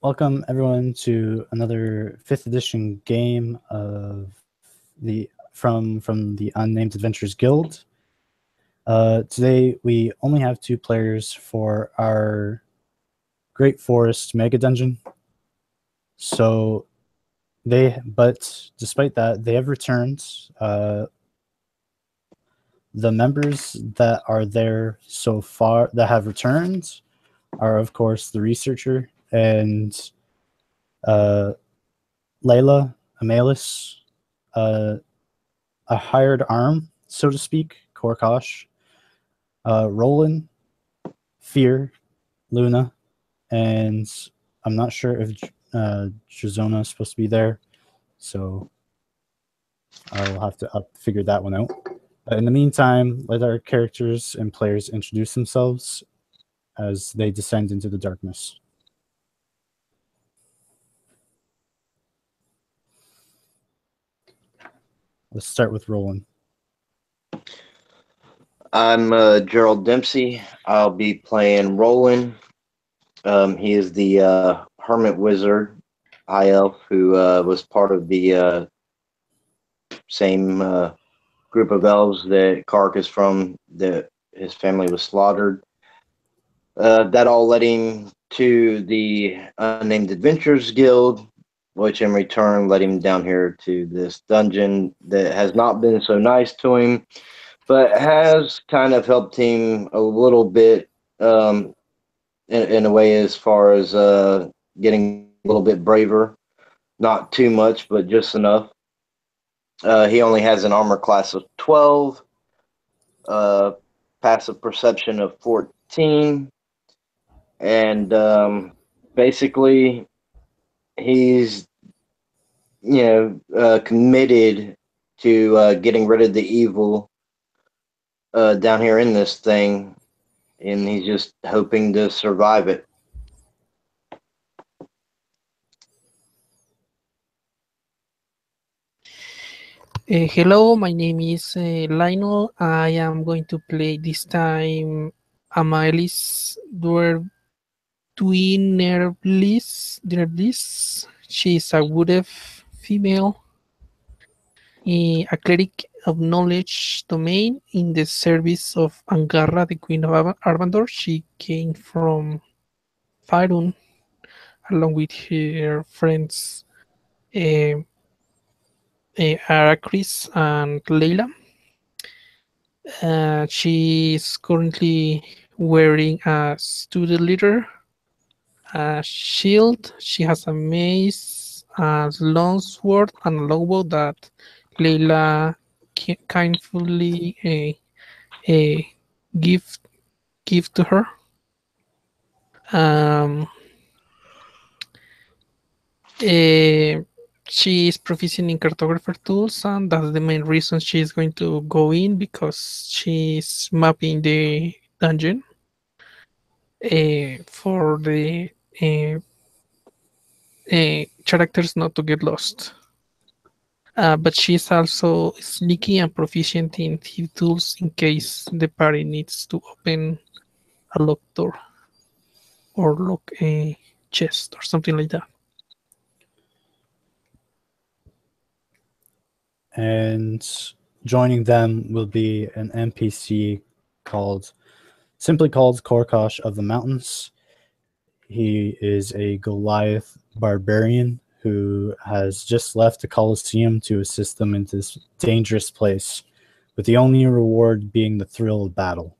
Welcome everyone to another 5th edition game of the from the Unnamed Adventures Guild. Today we only have 2 players for our Great Forest Mega Dungeon. But despite that, they have returned. The members that are there so far that have returned are, of course, the researcher and Layla, Amalis, a hired arm, so to speak, Korkosh, Roland, Fear, Luna, and I'm not sure if Drazona is supposed to be there, so I'll have to figure that one out. But in the meantime, let our characters and players introduce themselves as they descend into the darkness. Let's start with Roland. I'm Gerald Dempsey. I'll be playing Roland. He is the hermit wizard, high elf, who was part of the same group of elves that Kark is from. That his family was slaughtered. That all led him to the Unnamed Adventures Guild, which in return led him down here to this dungeon that has not been so nice to him, but has kind of helped him a little bit in a way as far as getting a little bit braver. Not too much, but just enough. He only has an armor class of 12, passive perception of 14, and basically he's committed to getting rid of the evil down here in this thing, and he's just hoping to survive it. Hello, my name is Lionel. I am going to play this time Amalis Nervlis. She is a wood elf female, a cleric of knowledge domain in the service of Angarra, the Queen of Arvandor. She came from Faerun along with her friends Arachris and Leila. She is currently wearing a student leader, a shield. She has a mace, a long sword, and a longbow that Leila kindly give to her. She is proficient in cartographer tools, and that's the main reason she is going to go in, because she's mapping the dungeon for the characters not to get lost. But she's also sneaky and proficient in thief tools in case the party needs to open a locked door or lock a chest or something like that. And joining them will be an NPC simply called Korkosh of the Mountains. He is a Goliath barbarian who has just left the Colosseum to assist them into this dangerous place, with the only reward being the thrill of battle.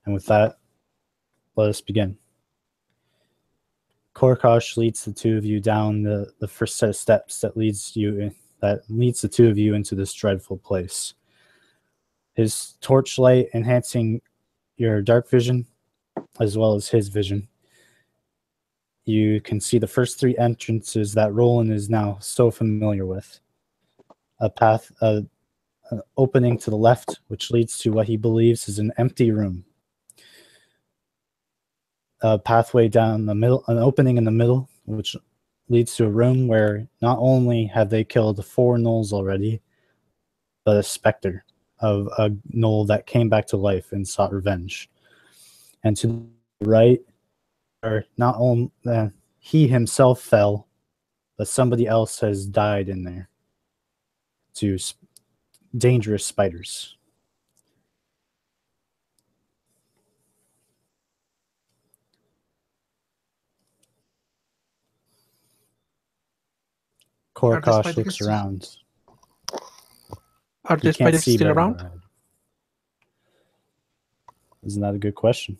And with that, let us begin. Korkosh leads the two of you down the first set of steps that leads the two of you into this dreadful place. His torchlight enhancing your dark vision, as well as his vision. You can see the first 3 entrances that Roland is now so familiar with. A path, an opening to the left, which leads to what he believes is an empty room. A pathway down the middle, an opening in the middle, which leads to a room where not only have they killed 4 gnolls already, but a specter of a gnoll that came back to life and sought revenge. And to the right, where not only he himself fell, but somebody else has died in there to dangerous spiders. Are the Korkosh spiders looks around. Are He the can't spiders see still very around? far ahead. Isn't that a good question?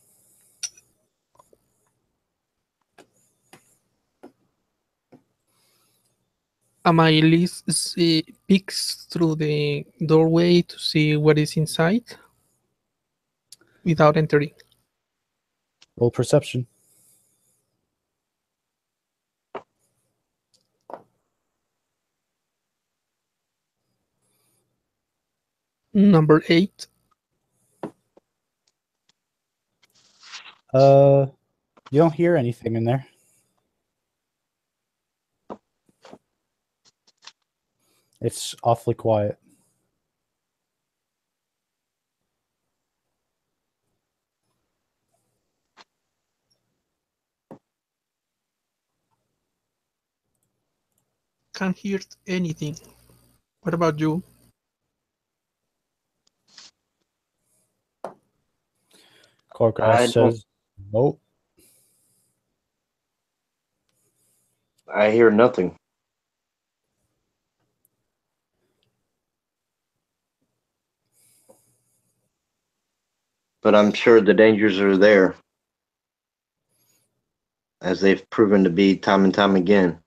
Amaylis peeks through the doorway to see what is inside without entering. Roll perception. Number 8. You don't hear anything in there. It's awfully quiet. Can't hear anything. What about you? Korkosh says, nope. I hear nothing. But I'm sure the dangers are there, as they've proven to be time and time again.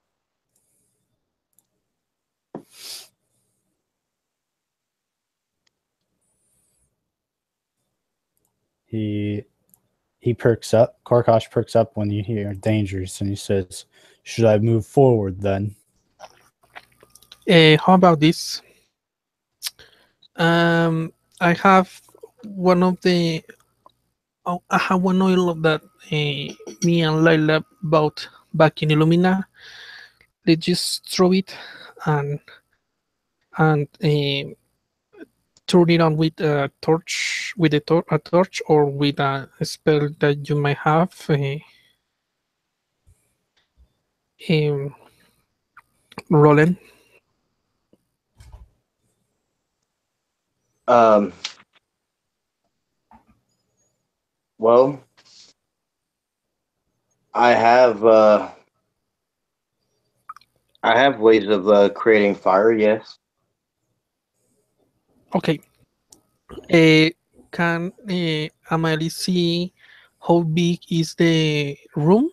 He perks up. Korkosh perks up when you hear dangers, and he says, should I move forward then? How about this? I have one of the. Oh, I have one oil that me and Laila bought back in Illumina. Let's just throw it and turn it on with a torch, with a torch, or with a spell that you might have. Roland. Well, I have ways of creating fire. Yes. Okay. Can Amalie see how big is the room?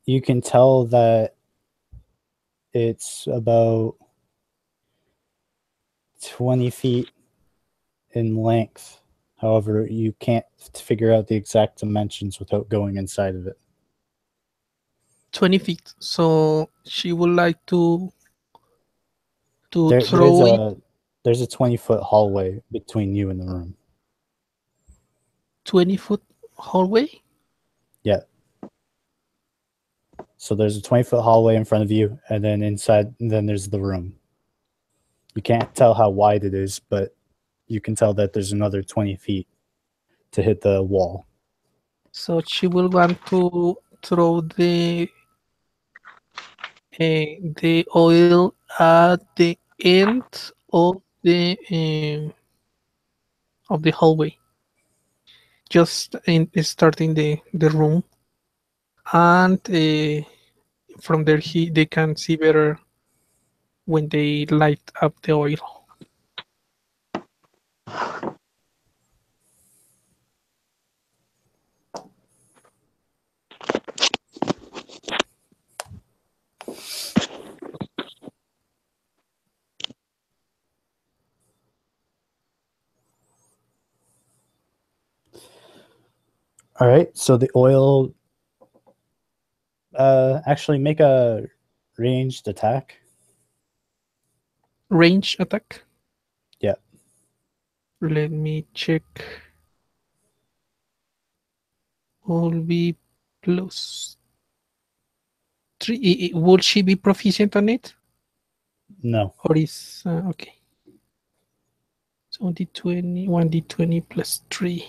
You can tell that it's about 20 feet in length. However, you can't figure out the exact dimensions without going inside of it. 20 feet. So she would like to There's throw it. a 20-foot hallway between you and the room. 20-foot hallway? Yeah. So there's a 20-foot hallway in front of you, and then inside, and then there's the room. You can't tell how wide it is, but you can tell that there's another 20 feet to hit the wall. So she will want to throw the oil at the end of the hallway, just in starting the room, and from there they can see better when they light up the oil. All right, so the oil. Actually, make a ranged attack. Range attack. Yeah. Let me check. Will be plus 3. Will she be proficient on it? No. Or is okay. So d20, 1d20 plus 3.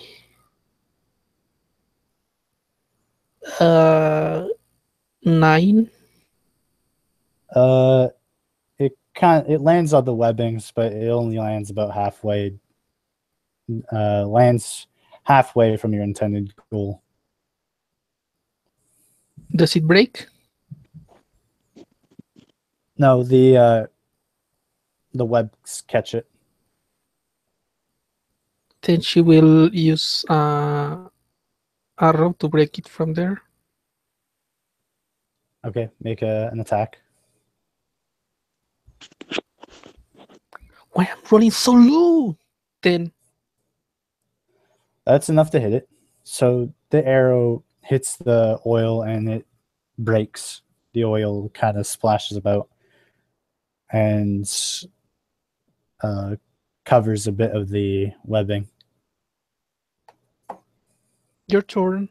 9. It lands on the webbings, but it only lands about halfway. Lands halfway from your intended goal. Does it break? No, the webs catch it. Then she will use arrow to break it from there. Okay, make an attack. Why I'm rolling so low? 10. That's enough to hit it. So the arrow hits the oil and it breaks. The oil kind of splashes about and covers a bit of the webbing. Your turn.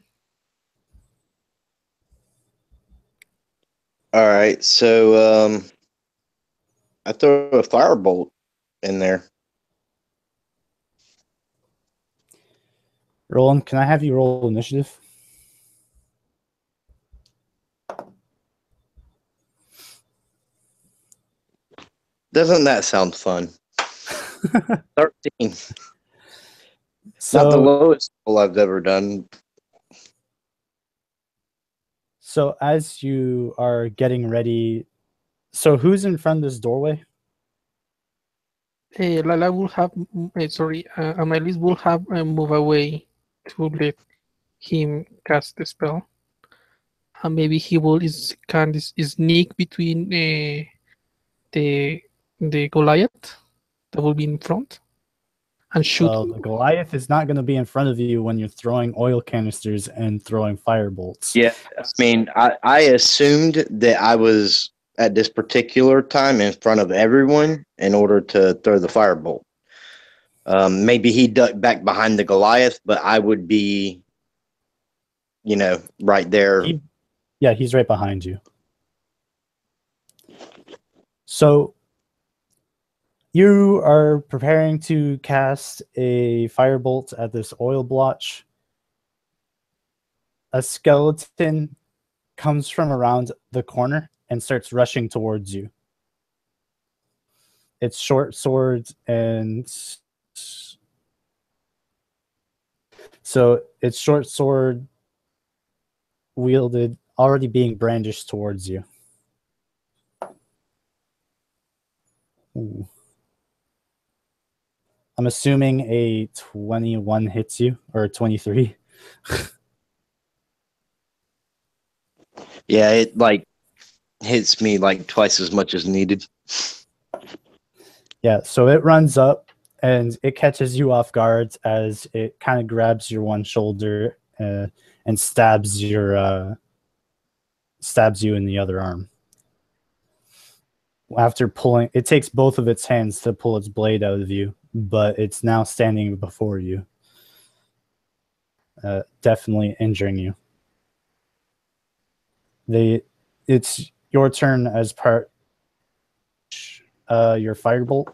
All right, so I throw a firebolt in there. Roland, can I have you roll initiative? Doesn't that sound fun? 13. So, Not the lowest roll I've ever done. So as you are getting ready, so who's in front of this doorway? Lala will have, Amelis will have move away to let him cast the spell. And maybe he will can sneak between the Goliath that will be in front and shoot. Well, the Goliath is not going to be in front of you when you're throwing oil canisters and throwing firebolts. Yeah, I mean, I assumed that I was at this particular time in front of everyone in order to throw the firebolt. Maybe he ducked back behind the Goliath, but I would be, right there. He's right behind you. So you are preparing to cast a firebolt at this oil blotch. A skeleton comes from around the corner and starts rushing towards you. It's short sword and so it's short sword wielded, already being brandished towards you. Ooh. I'm assuming a 21 hits you, or a 23. Yeah, it hits me twice as much as needed. Yeah, so it runs up and it catches you off guard as it kind of grabs your one shoulder and stabs you in the other arm. After pulling, it takes both of its hands to pull its blade out of you, but it's now standing before you, definitely injuring you. It's your turn as part your firebolt.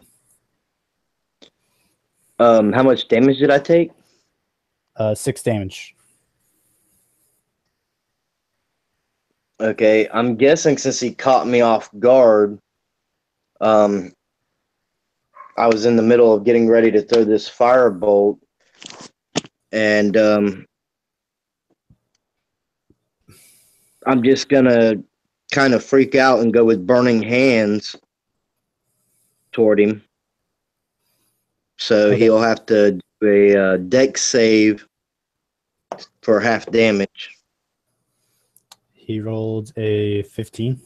How much damage did I take? 6 damage. Okay, I'm guessing since he caught me off guard, I was in the middle of getting ready to throw this firebolt, and I'm just gonna kind of freak out and go with burning hands toward him. So he'll have to do a dex save for half damage. He rolled a 15.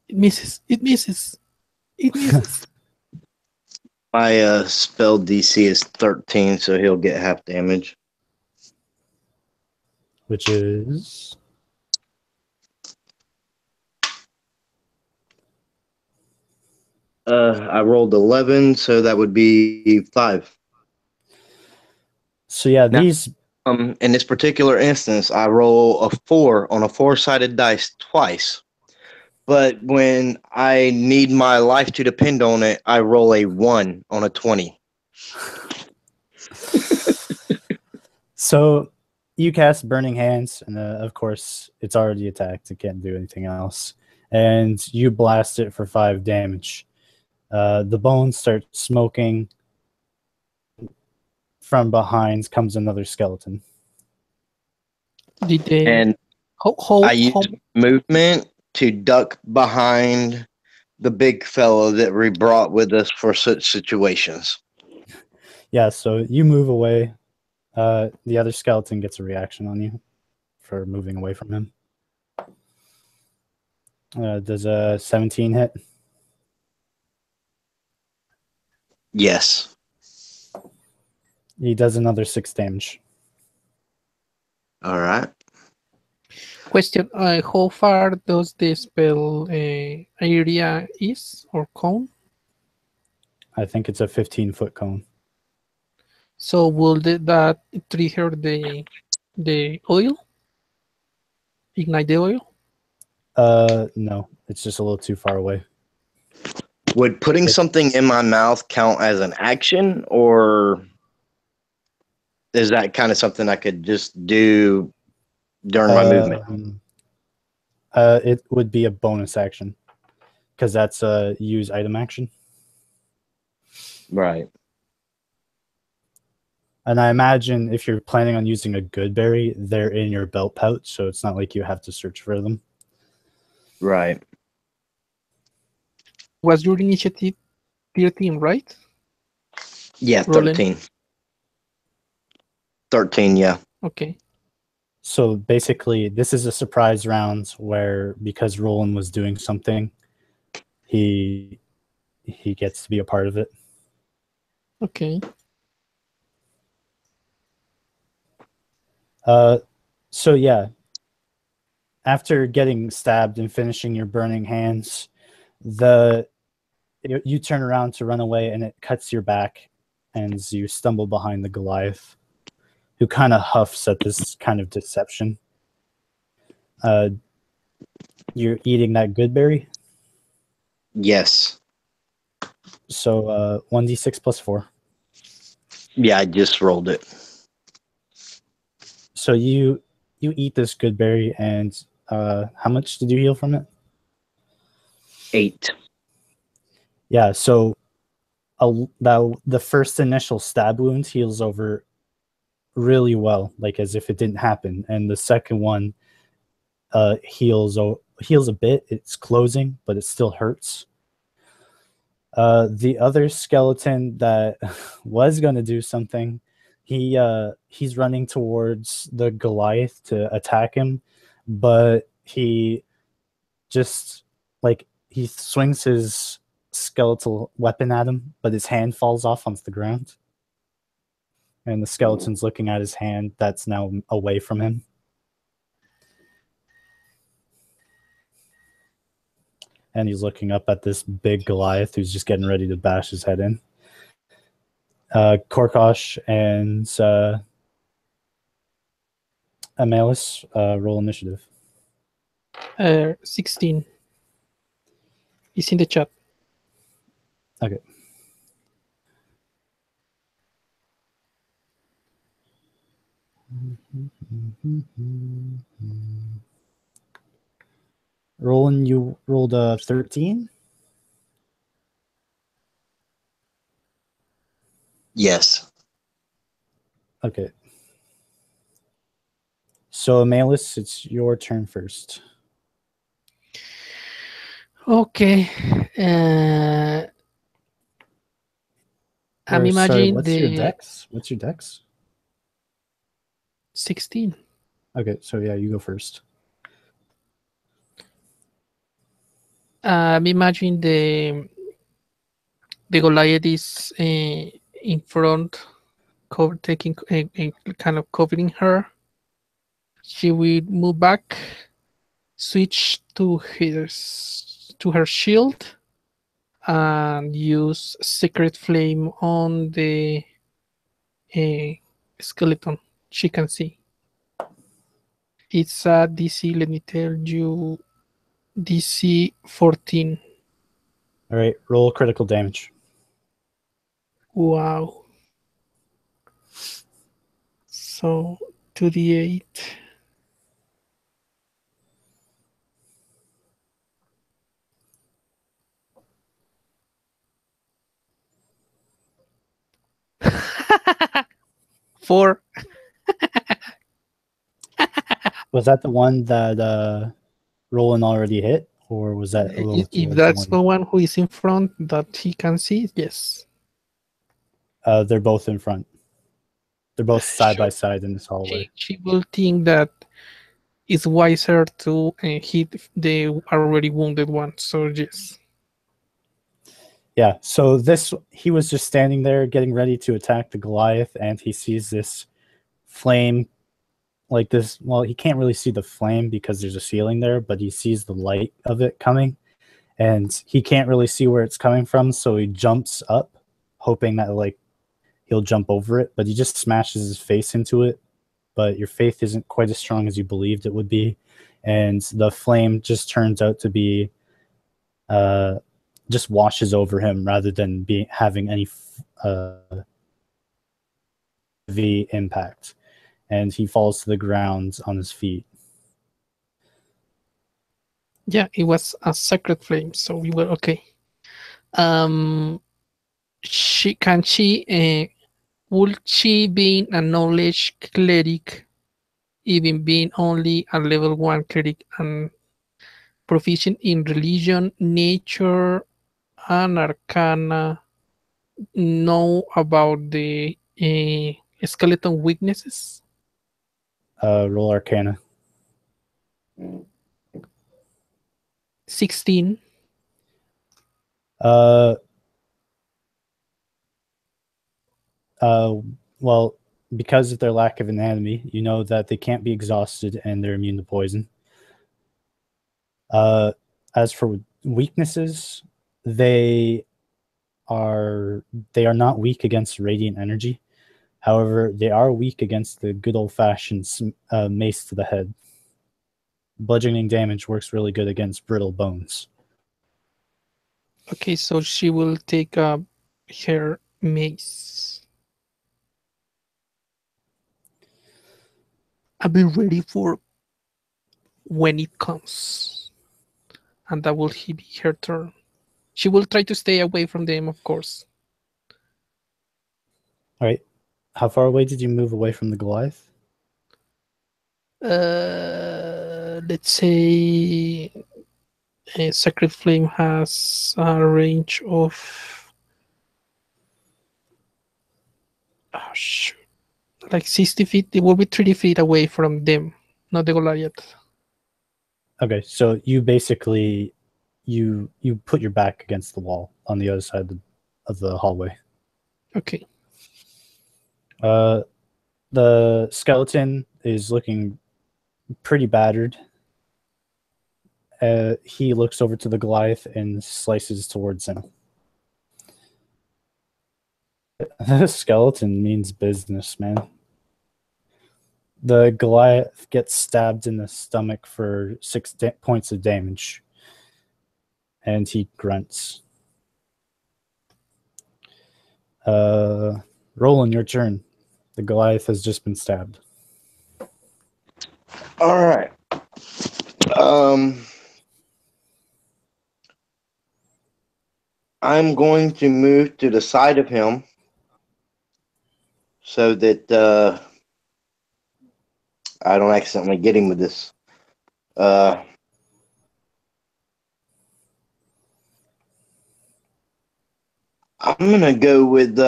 It misses. It misses. It misses. My spell DC is 13, so he'll get half damage. Which is... I rolled 11, so that would be 5. So yeah, Now, these... in this particular instance, I roll a 4 on a 4-sided dice twice. But when I need my life to depend on it, I roll a 1 on a 20. So you cast Burning Hands, and of course, it's already attacked. It can't do anything else. And you blast it for 5 damage. The bones start smoking. From behind comes another skeleton. Did they? And How, I use movement to duck behind the big fellow that we brought with us for such situations. Yeah, so you move away. The other skeleton gets a reaction on you for moving away from him. Does a 17 hit? Yes. He does another 6 damage. All right. Question: how far does the spell area is or cone? I think it's a 15-foot cone. So will that trigger the oil? Ignite the oil? No, it's just a little too far away. Would putting something in my mouth count as an action, or is that kind of something I could just do during my movement? It would be a bonus action because that's a use item action. Right. And I imagine if you're planning on using a good berry, they're in your belt pouch, so it's not like you have to search for them. Right. Was your initiative 13, right? Yeah, Roland? 13. 13, yeah. Okay. So basically, this is a surprise round where because Roland was doing something, he gets to be a part of it. Okay. So yeah, after getting stabbed and finishing your burning hands, you turn around to run away, and it cuts your back, and you stumble behind the Goliath, who kind of huffs at this kind of deception. You're eating that good berry, Yes. so 1d6 plus 4. Yeah, I just rolled it. So you eat this good berry, and how much did you heal from it? 8. Yeah, so the first initial stab wound heals over really well, like as if it didn't happen, and the second one heals a bit. It's closing, but it still hurts. The other skeleton that was going to do something, he's running towards the Goliath to attack him, but he just he swings his skeletal weapon at him, but his hand falls off onto the ground, and the skeleton's looking at his hand that's now away from him. And he's looking up at this big Goliath who's just getting ready to bash his head in. Korkosh and Amalis, roll initiative. 16. It's in the chat. Okay. Roland, you rolled a 13? Yes. Okay. So, Amalis, it's your turn first. Okay. I'm imagining what's your dex? What's your dex? 16. Okay, so yeah, you go first. I'm imagining the Goliath is in front, taking kind of covering her. She will move back, switch to her shield, and use Secret Flame on the skeleton she can see. It's a DC, let me tell you, DC 14. All right, roll critical damage. Wow. So 2d8. Four. Was that the one that Roland already hit, or was that a little If towards that's the the one? one who is in front that he can see, yes. They're both in front. They're both side by Sure. side in this hallway. She will think that it's wiser to hit the already wounded one. So yes. Yeah, so he was just standing there getting ready to attack the Goliath, and he sees this flame like this. Well, he can't really see the flame because there's a ceiling there, but he sees the light of it coming, and he can't really see where it's coming from, so he jumps up, hoping that like he'll jump over it, but he just smashes his face into it. But your faith isn't quite as strong as you believed it would be, and the flame just turns out to be just washes over him rather than having any heavy impact, and he falls to the ground on his feet. Yeah, it was a sacred flame, so we were okay. She would she being a knowledge cleric, even being only a level 1 cleric and proficient in religion, nature, and arcana, know about the skeleton weaknesses? Roll Arcana. 16. Uh, well, because of their lack of anatomy, you know that they can't be exhausted and they're immune to poison. As for weaknesses, they are not weak against radiant energy. However, they are weak against the good old-fashioned mace to the head. Bludgeoning damage works really good against brittle bones. Okay, so she will take up her mace. I'll be ready for when it comes. And that will be her turn. She will try to stay away from them, of course. All right. How far away did you move away from the Goliath? Let's say a Sacred Flame has a range of shoot, like 60 feet. It will be 30 feet away from them, not the Goliath. Okay, so you basically you put your back against the wall on the other side of the hallway. Okay. The skeleton is looking pretty battered. He looks over to the Goliath and slices towards him. The skeleton means business, man. The Goliath gets stabbed in the stomach for 6 points of damage, and he grunts. Roland, your turn. The Goliath has just been stabbed. All right. I'm going to move to the side of him so that I don't accidentally get him with this. I'm gonna go with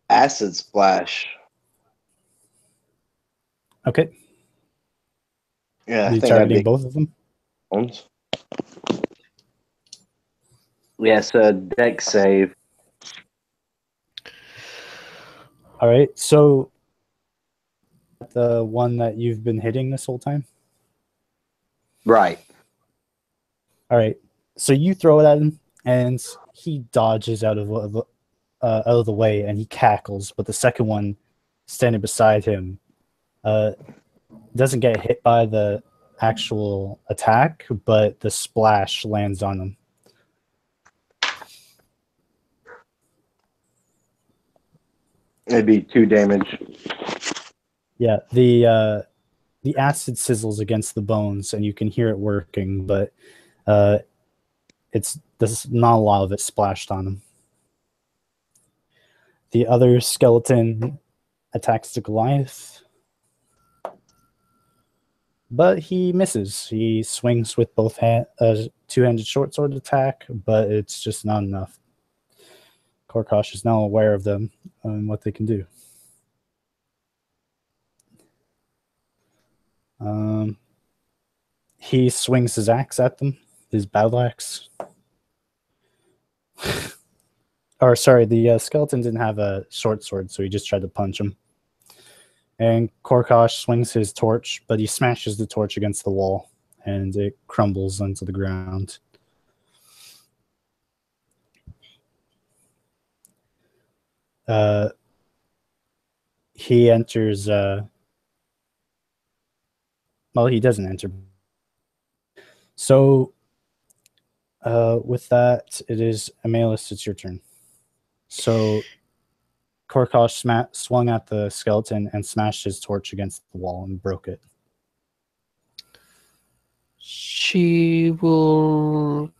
acid splash. Okay. Yeah, Are I you think that'd targeting be both of them? ones. Yes, deck save. All right. So the one that you've been hitting this whole time? Right. All right. So you throw it at him, and he dodges out of the way, and he cackles. But the second one, standing beside him, doesn't get hit by the actual attack, but the splash lands on him. It'd be 2 damage. Yeah, the acid sizzles against the bones, and you can hear it working, but there's not a lot of it splashed on him. The other skeleton attacks the Goliath, but he misses. He swings with both two-handed short sword attack, but it's just not enough. Korkosh is now aware of them and what they can do. He swings his axe at them, his battle axe. Or sorry, the skeleton didn't have a short sword, so he just tried to punch him. And Korkosh swings his torch, but he smashes the torch against the wall, and it crumbles onto the ground. He enters... well, he doesn't enter. So, with that, it is Amalus, it's your turn. So, Korkosh swung at the skeleton and smashed his torch against the wall and broke it. She will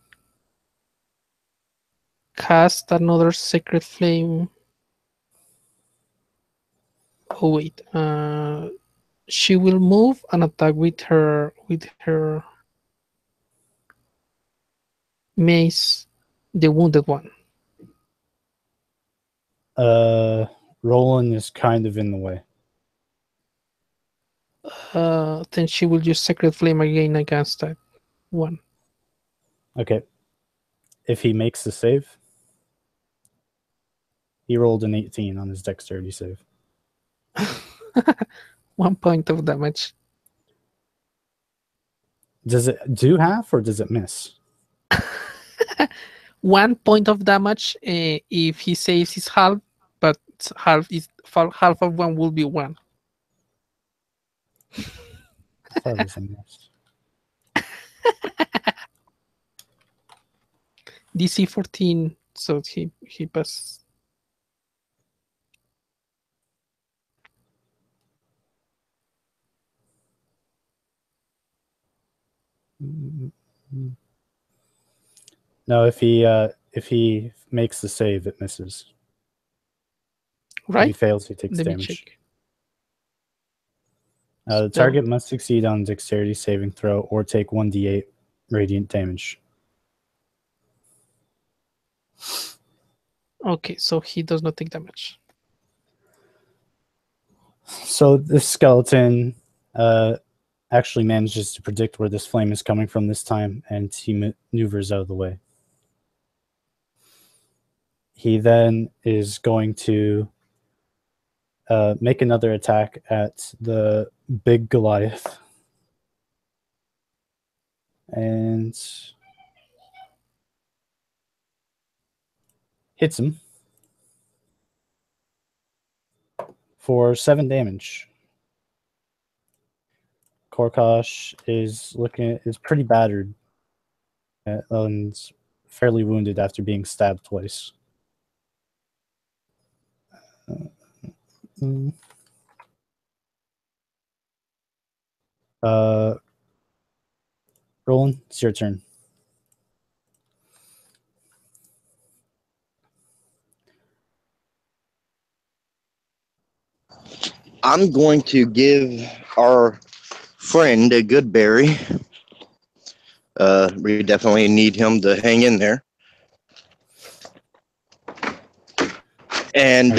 cast another Sacred Flame. Oh wait, she will move and attack with her mace, the wounded one. Roland is kind of in the way. Then she will use Sacred Flame again against that one. Okay. If he makes the save, he rolled an 18 on his dexterity save. 1 point of damage. Does it do half or does it miss? 1 point of damage if he saves his half, but half of one will be 1. I thought it was a miss. DC 14, so he passes. No, if he makes the save, it misses. Right? If he fails, he takes Let me damage. check. The target must succeed on dexterity saving throw or take 1d8 radiant damage. Okay, so he does not take damage. So the skeleton actually manages to predict where this flame is coming from this time, and he maneuvers out of the way. He then is going to make another attack at the big Goliath. And hits him for 7 damage. Korkosh is pretty battered and fairly wounded after being stabbed twice. Roland, it's your turn. I'm going to give our friend a good berry. We definitely need him to hang in there. And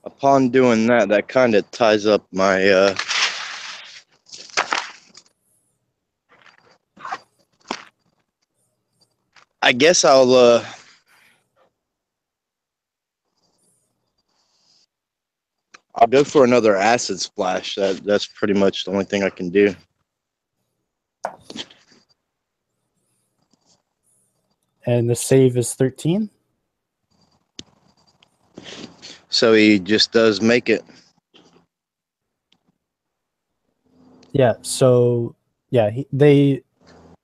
upon doing that, that kind of ties up my I guess I'll go for another acid splash. That's pretty much the only thing I can do. And the save is 13. So he just does make it. Yeah, so yeah, they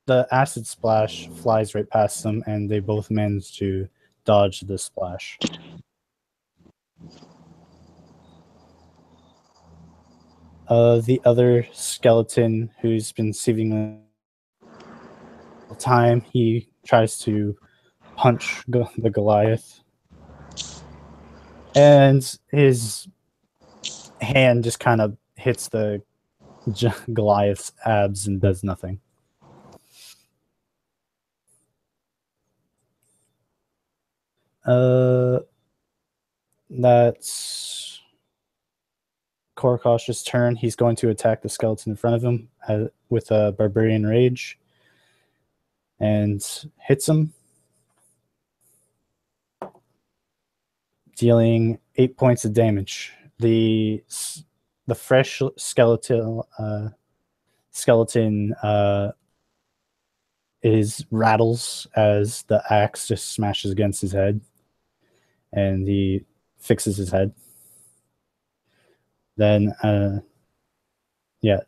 the acid splash flies right past them, and they both manage to dodge the splash. The other skeleton, who's been seemingly time, he tries to punch the Goliath, and his hand just kind of hits the Goliath's abs and does nothing. That's Korkosh's turn. He's going to attack the skeleton in front of him with a Barbarian Rage and hits him, dealing 8 points of damage. The fresh skeleton is rattles as the axe just smashes against his head, and he fixes his head. Then,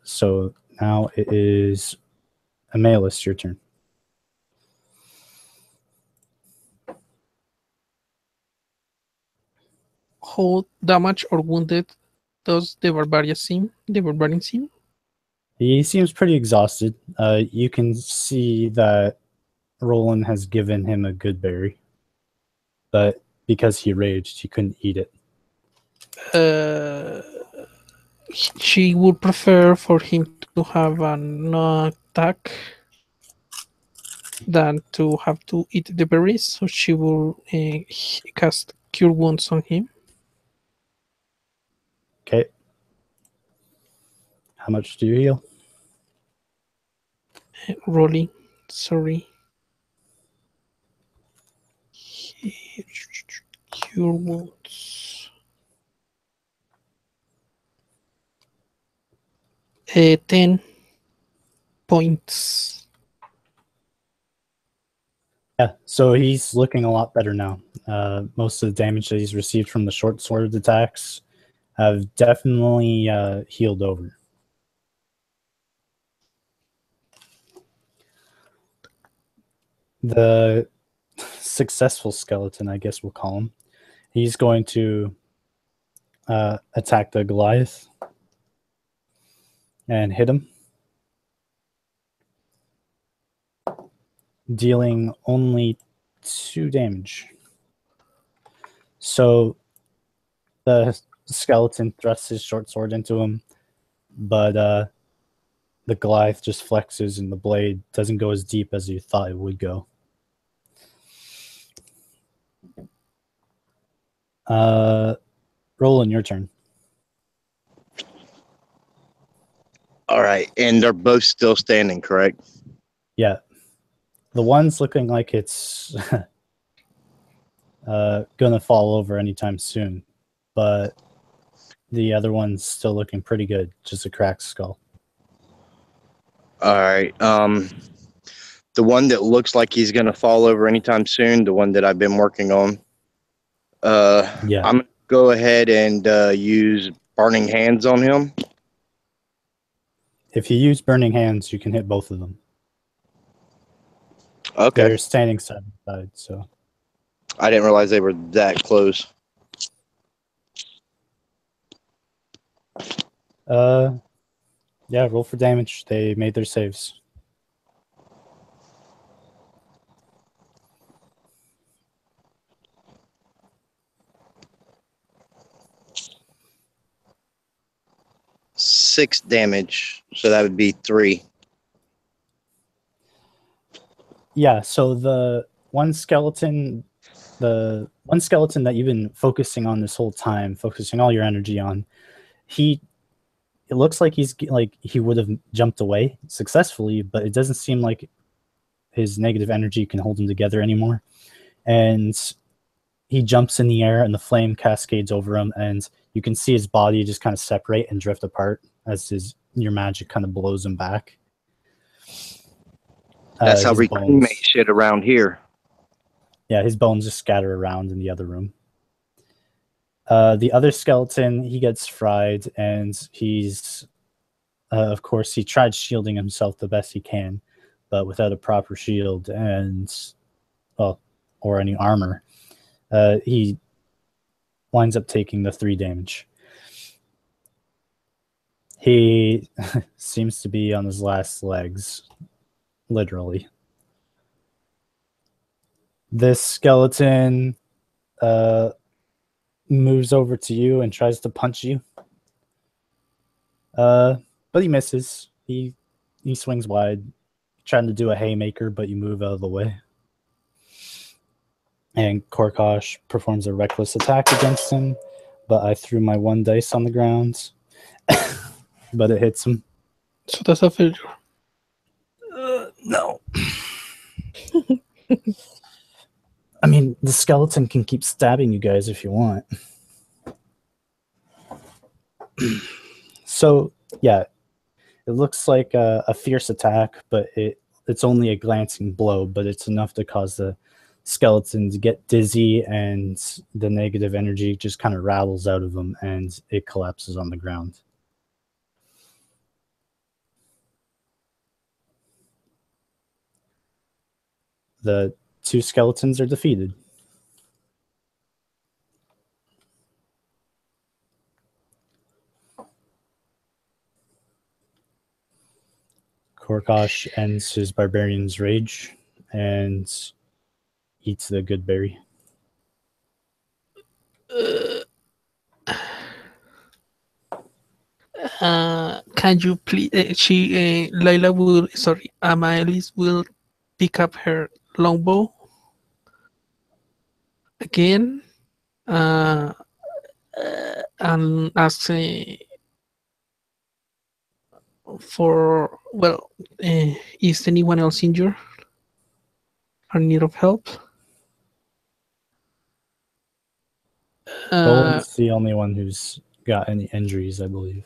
so now it is Amalus, your turn. How damaged or wounded does the barbarian seem? He seems pretty exhausted. You can see that Roland has given him a good berry, but because he raged, he couldn't eat it. She would prefer for him to have an attack than to have to eat the berries, so she will cast Cure Wounds on him. Okay. How much do you heal? Rolling, sorry. Cure Wounds. 10 points. Yeah, so he's looking a lot better now. Most of the damage that he's received from the short sword attacks have definitely healed over. The successful skeleton, I guess we'll call him, he's going to attack the Goliath and hit him, dealing only 2 damage. So the skeleton thrusts his short sword into him, but the Goliath just flexes and the blade doesn't go as deep as you thought it would go. Roland, your turn. All right, and they're both still standing, correct? Yeah. The one's looking like it's gonna fall over anytime soon, but the other one's still looking pretty good, just a cracked skull. All right. The one that looks like he's gonna fall over anytime soon, the one that I've been working on. Yeah. I'm gonna go ahead and use Burning Hands on him. If you use Burning Hands, you can hit both of them. Okay. They're standing side by side, so. I didn't realize they were that close. Yeah, roll for damage. They made their saves. Six damage, so that would be 3. Yeah, so the one skeleton that you've been focusing on this whole time, focusing all your energy on, it looks like he would have jumped away successfully, but it doesn't seem like his negative energy can hold him together anymore. And he jumps in the air and the flame cascades over him, and you can see his body just kind of separate and drift apart as your magic kind of blows him back. That's how we cremate shit around here. Yeah, his bones just scatter around in the other room. The other skeleton, he gets fried, and he's, of course, he tried shielding himself the best he can, but without a proper shield and or any armor, he winds up taking the 3 damage. He seems to be on his last legs, literally. This skeleton moves over to you and tries to punch you. But he misses. He swings wide, trying to do a haymaker, but you move out of the way. And Korkosh performs a reckless attack against him, but I threw my 1 dice on the ground. But it hits him. So that's a failure. No. I mean, the skeleton can keep stabbing you guys if you want. So, yeah, it looks like a fierce attack, but it's only a glancing blow, but it's enough to cause the skeleton to get dizzy, and the negative energy just kind of rattles out of him, and it collapses on the ground. The 2 skeletons are defeated. Korkosh ends his barbarian's rage and eats the good berry. Can you please? Amalis will pick up her longbow again and ask for, is anyone else injured or in need of help? Roland's the only one who's got any injuries, I believe.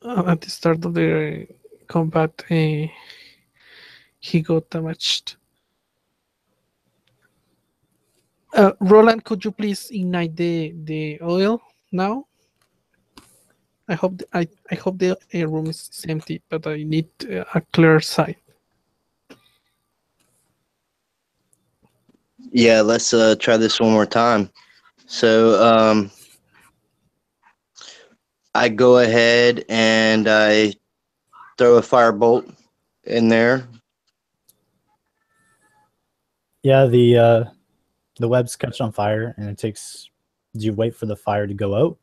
At the start of the combat, he got damaged. Roland, could you please ignite the oil now? I hope the room is empty, but I need a clear sight. Yeah, let's try this one more time. So I go ahead and I throw a firebolt in there. Yeah, the webs catch on fire, and it takes. Do you wait for the fire to go out?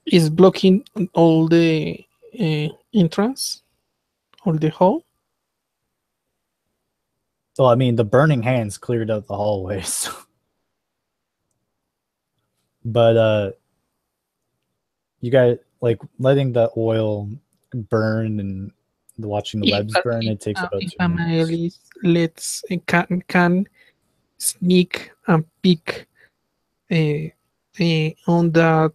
Is blocking all the entrance, all the hall. Well, I mean, the burning hands cleared out the hallways. But you guys, like, letting the oil burn and watching the webs burn, it takes about 2 minutes. Can sneak and peek on that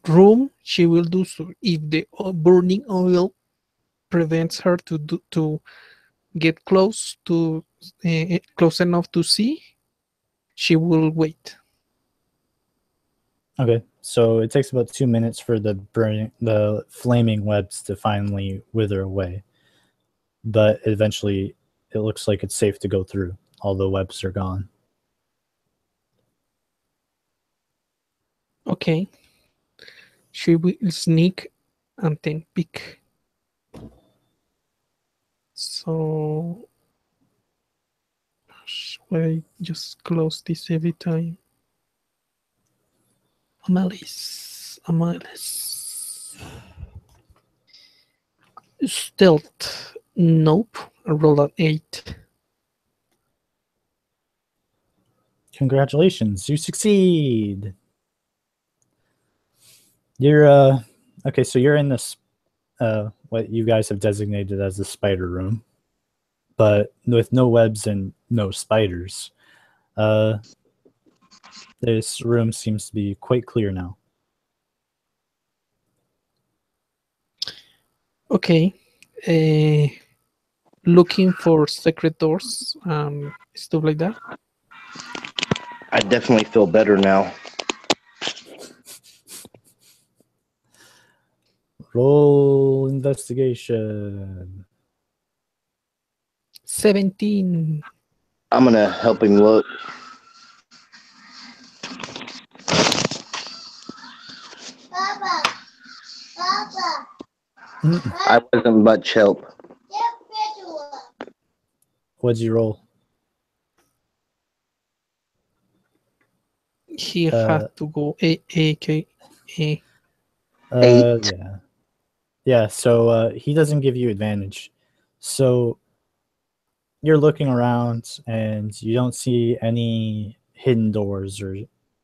room, she will do so. If the burning oil prevents her to get close enough to see, she will wait. Okay, so it takes about 2 minutes for the flaming webs to finally wither away. But eventually, it looks like it's safe to go through. All the webs are gone. Okay. She will sneak and then peek. So I just close this every time. Amalis. Stealth. Nope. I roll an 8. Congratulations, you succeed. You're okay, so you're in this what you guys have designated as the spider room, but with no webs and no spiders. This room seems to be quite clear now. Okay. Looking for secret doors, stuff like that. I definitely feel better now. Roll investigation. 17. I'm gonna help him look. I wasn't much help. What'd you roll? He had to go A. Eight. Yeah, so he doesn't give you advantage. So you're looking around and you don't see any hidden doors or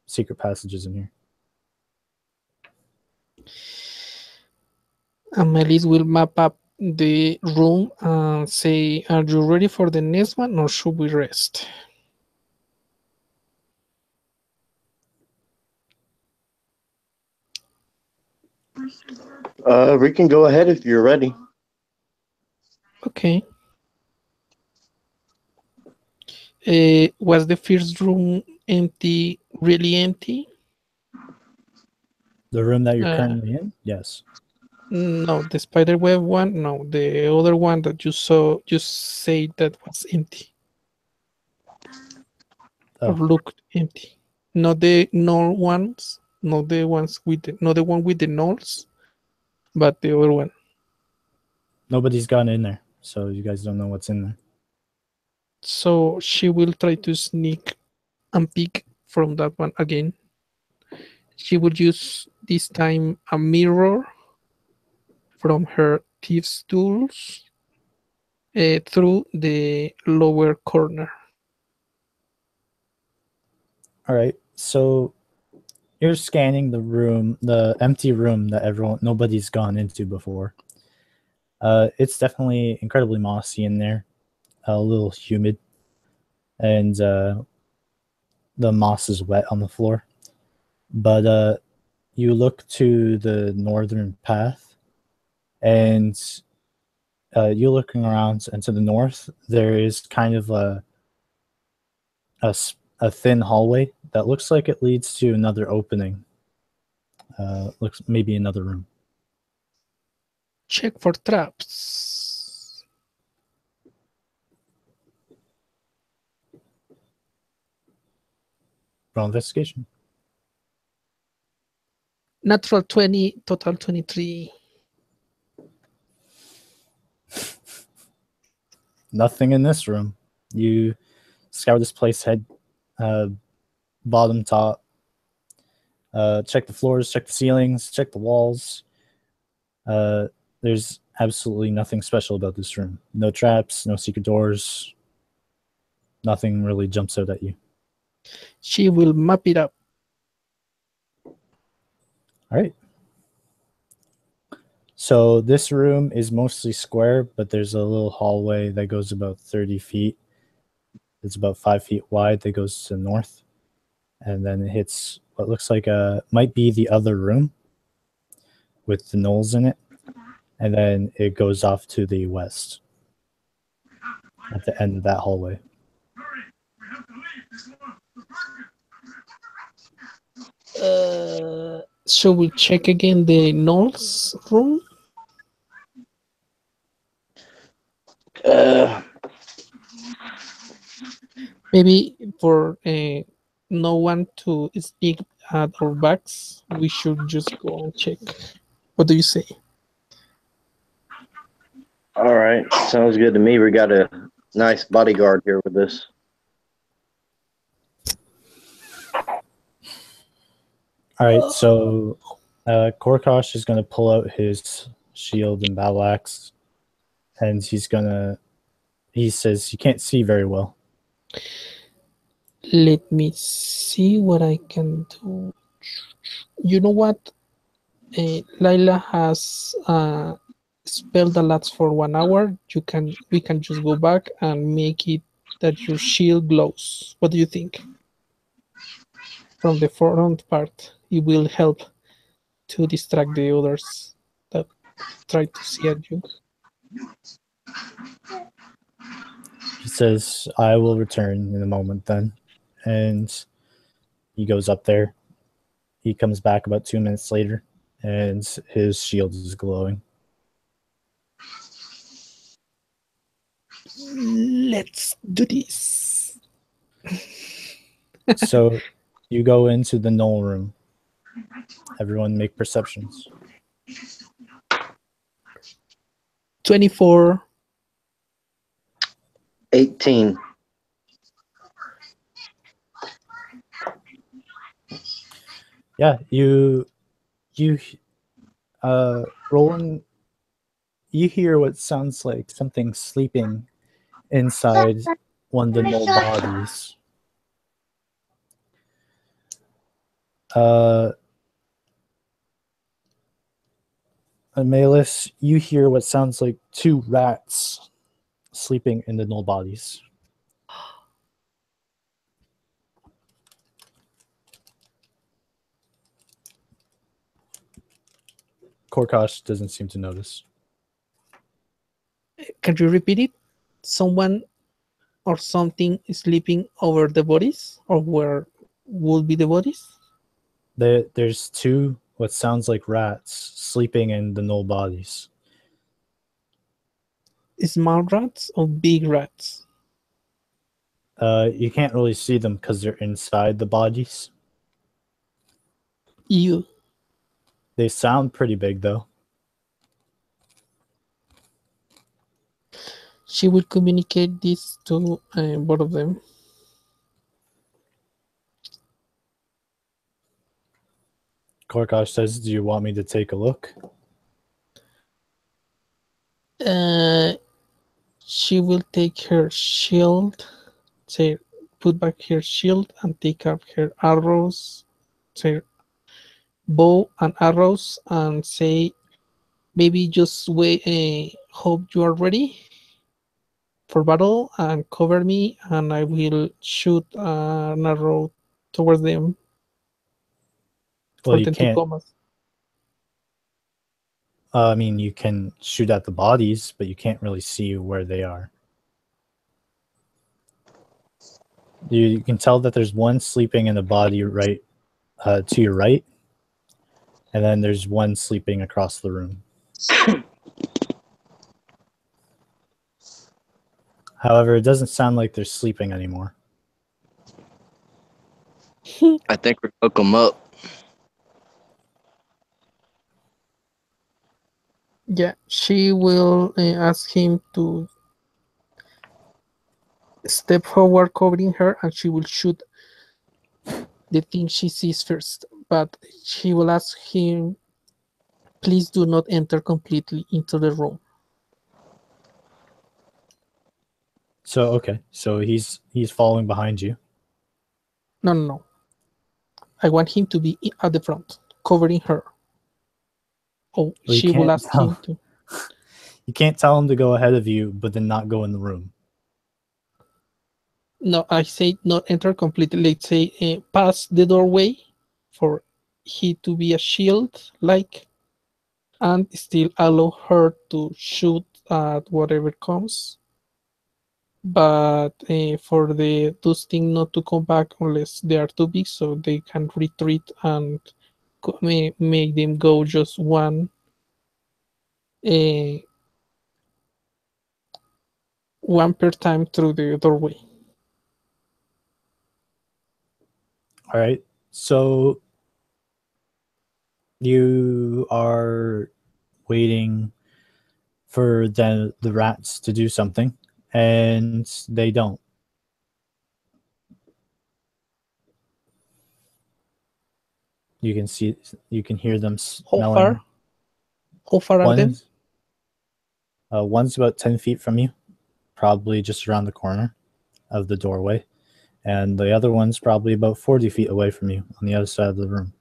secret passages in here. Amelis will map up the room and say, are you ready for the next one or should we rest? We can go ahead if you're ready. Okay. Was the first room empty, really empty? The room that you're currently in? Yes. No, the spiderweb one? No, the other one that you saw, you say that was empty. Oh. Or looked empty. Not the null ones, not the ones with the, not the one with the nulls, but the other one. Nobody's gone in there, so you guys don't know what's in there. So she will try to sneak and peek from that one again. She will use this time a mirror from her thieves' tools through the lower corner. All right, so you're scanning the room, the empty room that nobody's gone into before. It's definitely incredibly mossy in there, a little humid, and the moss is wet on the floor. But you look to the northern path, and you're looking around, and to the north there is kind of a thin hallway that looks like it leads to another opening. Looks maybe another room. Check for traps. Roll investigation. Natural 20, total 23. Nothing in this room. You scour this place head, bottom, top. Check the floors, check the ceilings, check the walls. There's absolutely nothing special about this room. No traps, no secret doors. Nothing really jumps out at you. She will map it up. All right. So this room is mostly square, but there's a little hallway that goes about 30 feet. It's about 5 feet wide that goes to the north. And then it hits what looks like might be the other room with the knolls in it. And then it goes off to the west at the end of that hallway. Shall we check again the Knowles room? Maybe for no one to sneak at our backs, we should just go and check. What do you say? All right, sounds good to me. We got a nice bodyguard here with us. All right, so Korkosh is going to pull out his shield and battle axe, and he says, you can't see very well. Let me see what I can do. You know what? Laila has spell that lasts for 1 hour. We can just go back and make it that your shield glows. What do you think? From the front part, it will help to distract the others that try to see at you. He says, I will return in a moment then. And he goes up there. He comes back about 2 minutes later, and his shield is glowing. Let's do this. So you go into the null room. Everyone make perceptions. 24. 18. Yeah, you Roland, you hear what sounds like something sleeping inside one of the null bodies. Amelis, you hear what sounds like two rats sleeping in the null bodies. Korkosh doesn't seem to notice. Can you repeat it? Someone or something is sleeping over the bodies, or where would be the bodies? There's two what sounds like rats sleeping in the null bodies. Small rats or big rats? You can't really see them because they're inside the bodies. You. They sound pretty big though. She will communicate this to both of them. Korkosh says, "Do you want me to take a look?" She will take her shield, say, put back her shield and take up her arrows, say, bow and arrows, and say, maybe just wait, hope you are ready for battle and cover me, and I will shoot an arrow towards them for Well, you them to can't. come us. I mean, you can shoot at the bodies, but you can't really see where they are. You can tell that there's one sleeping in the body right to your right, and then there's one sleeping across the room. However, it doesn't sound like they're sleeping anymore. I think we woke them up. Yeah, she will ask him to step forward, covering her, and she will shoot the thing she sees first. But she will ask him, please do not enter completely into the room. So okay, so he's following behind you. No. I want him to be at the front, covering her. Oh, Well, she will ask him to. You can't tell him to go ahead of you, but then not go in the room. No, I say not enter completely. Let's say pass the doorway for he to be a shield, like, and still allow her to shoot at whatever comes. But for those things not to come back unless they are too big, so they can retreat and make them go just one per time through the doorway. All right. So you are waiting for the rats to do something, and they don't. You can hear them smelling. How far are them? One's about 10 feet from you, probably just around the corner of the doorway. And the other one's probably about 40 feet away from you on the other side of the room.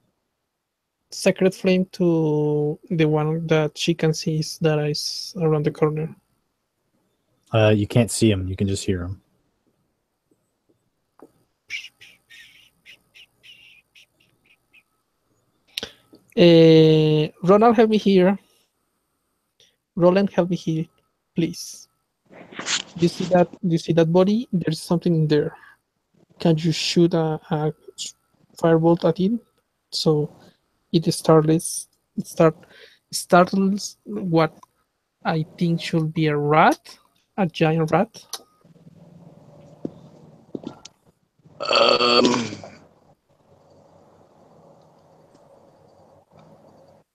Secret flame to the one that she can see that is around the corner. You can't see him. You can just hear him. Ronald, help me here. Roland, help me here, please. You see that? You see that body? There's something in there. Can you shoot a firebolt at it so it starts It startles what I think should be a rat, a giant rat.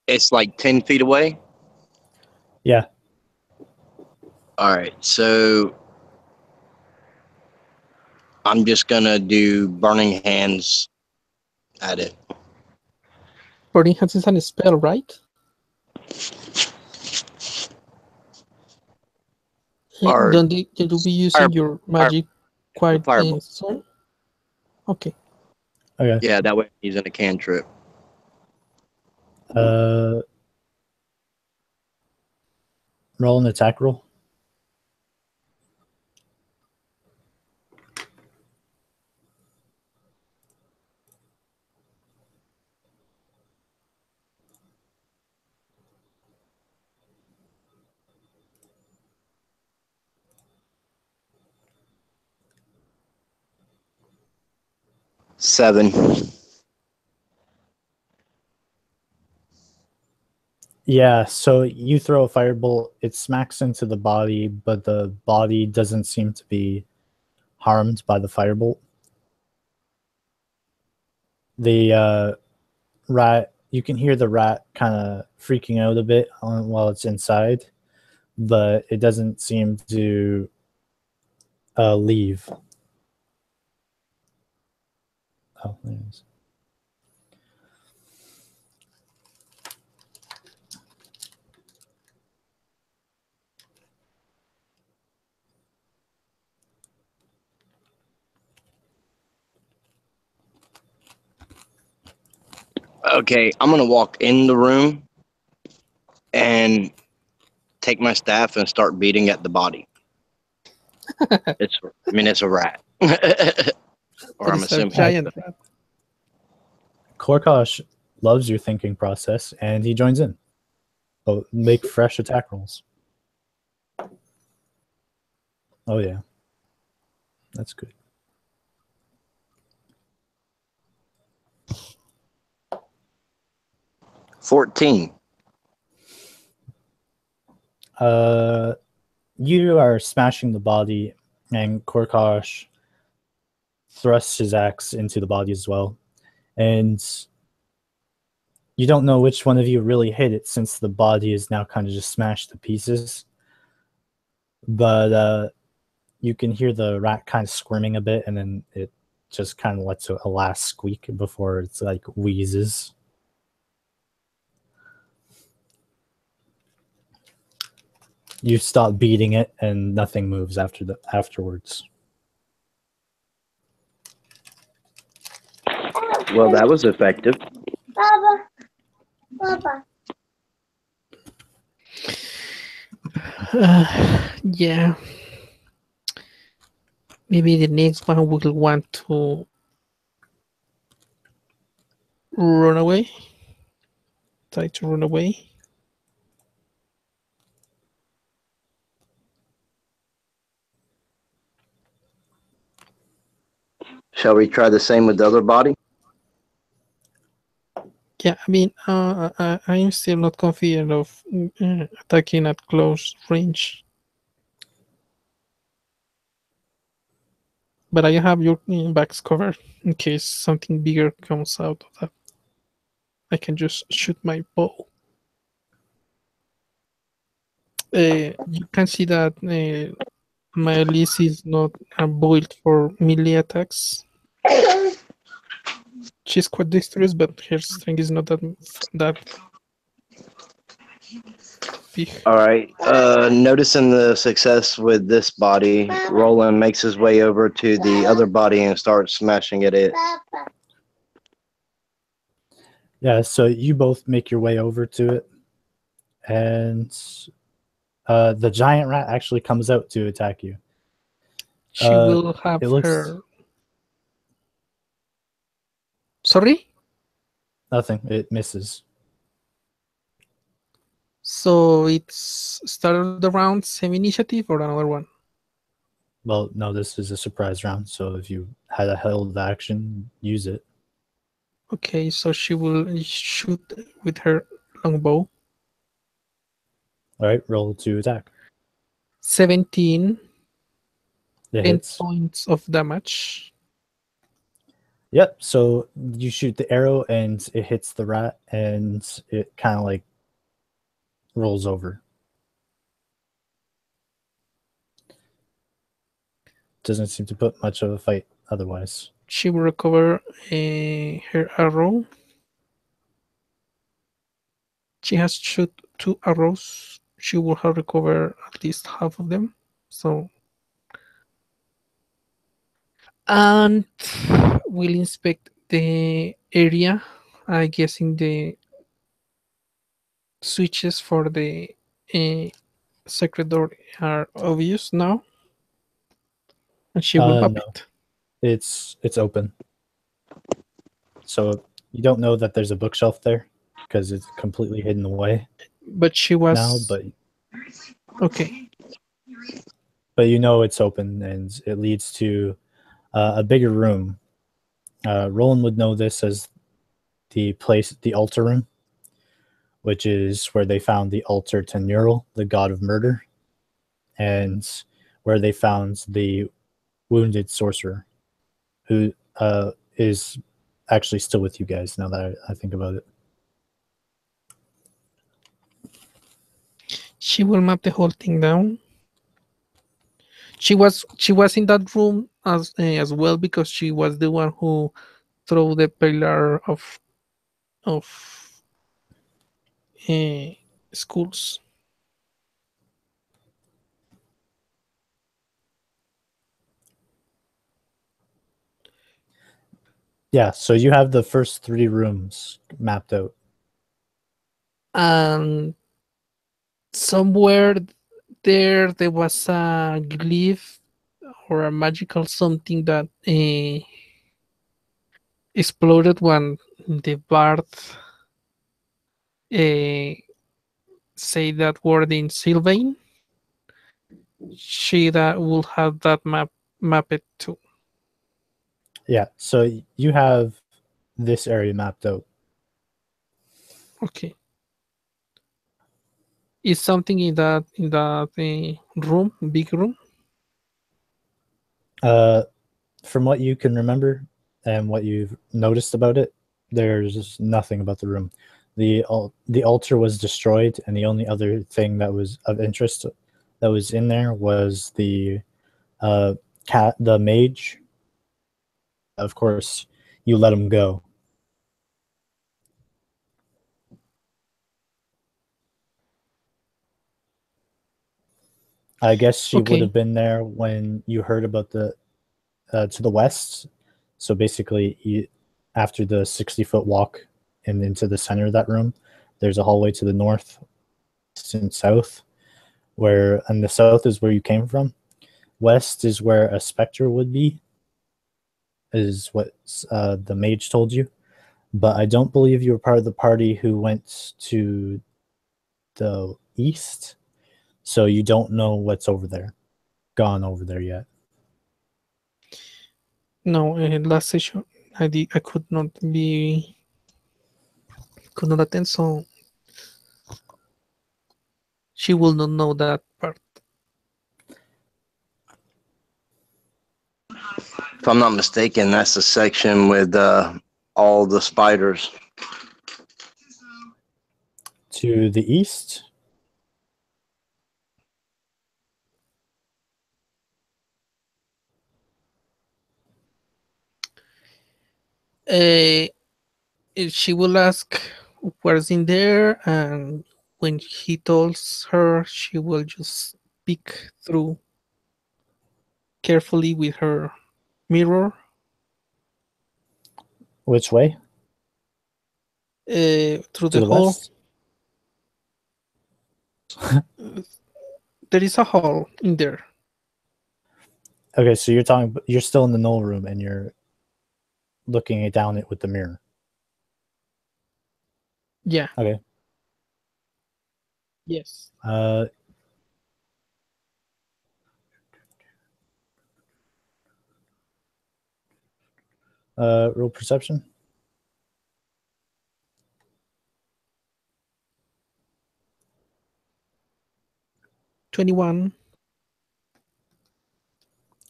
It's like 10 feet away. Yeah. All right, so I'm just gonna do burning hands at it. Burning Hands is a spell, right? Or Don't you be using your magic quite fireball. soon? Okay. Okay. Yeah, that way I'm using a cantrip. Roll an attack roll. Seven. Yeah, so you throw a firebolt, it smacks into the body, but the body doesn't seem to be harmed by the firebolt. The rat, you can hear the rat kind of freaking out a bit while it's inside, but it doesn't seem to leave. Oh, there it is. Okay, I'm gonna walk in the room and take my staff and start beating at the body. It's a rat. Or I'm It's a assuming. giant rat. Korkosh loves your thinking process, and he joins in. Oh, make fresh attack rolls. Oh, yeah. That's good. $14. You are smashing the body, and Korkosh thrusts his axe into the body as well. And you don't know which one of you really hit it, since the body is now kind of just smashed to pieces. But you can hear the rat kind of squirming a bit, and then it just kind of lets a last squeak before it's like wheezes. You stop beating it, and nothing moves afterwards. Well, that was effective. Baba. Yeah. Maybe the next one will want to run away. Try to run away. Shall we try the same with the other body? Yeah, I mean, I'm still not confident of attacking at close range. But I have your backs covered in case something bigger comes out of that. I can just shoot my bow. You can see that my list is not built for melee attacks. She's quite dexterous, but her strength is not that big. All right. Noticing the success with this body, Roland makes his way over to the other body and starts smashing at it. Yeah, so you both make your way over to it, and the giant rat actually comes out to attack you. She will have it looks- her. Sorry? Nothing. It misses. So it's started the round, same initiative, or another one? Well, no, this is a surprise round, so if you had a held action, use it. Okay, so she will shoot with her longbow. All right, roll to attack. 17, It 10 hits. points of damage. Yep. So you shoot the arrow and it hits the rat and it kind of like rolls over. Doesn't seem to put much of a fight otherwise. She will recover her arrow. She has shot 2 arrows. She will have recovered at least half of them. So, and will inspect the area. I guessing the switches for the uh, secret door are obvious now, and she will map No, it. it's open. So you don't know that there's a bookshelf there because it's completely hidden away But she was now. okay. But you know it's open and it leads to a bigger room. Roland would know this as the altar room, which is where they found the altar to Neural, the god of murder, and where they found the wounded sorcerer, who is actually still with you guys now that I think about it. She will map the whole thing down. She was in that room as well because she was the one who threw the pillar of uh, schools. Yeah, so you have the first 3 rooms mapped out. And somewhere there was a glyph or a magical something that exploded when the bard uh, say that word in Sylvain. She that will have that mapped too. Yeah, so you have this area mapped out. Okay. Is something in that room, big room? From what you can remember and what you've noticed about it, there's nothing about the room. The altar was destroyed, and the only other thing that was of interest that was in there was the the mage. Of course, you let him go. I guess she would Okay. have been there when you heard about the to the west. So basically, after the 60-foot walk and into the center of that room, there's a hallway to the north and south. Where and the south is where you came from. West is where a specter would be, is what the mage told you. But I don't believe you were part of the party who went to the east, so you don't know what's over there, gone over there yet. No, last session I could not attend, so she will not know that part. If I'm not mistaken, that's the section with all the spiders. To the east, Uh, she will ask what's in there, and when he tells her, she will just peek through carefully with her mirror which way? through To the the hall. west. There is a hall in there. Okay, so you're still in the null room and you're looking down it with the mirror. Yeah. Okay. Yes. Roll perception. 21.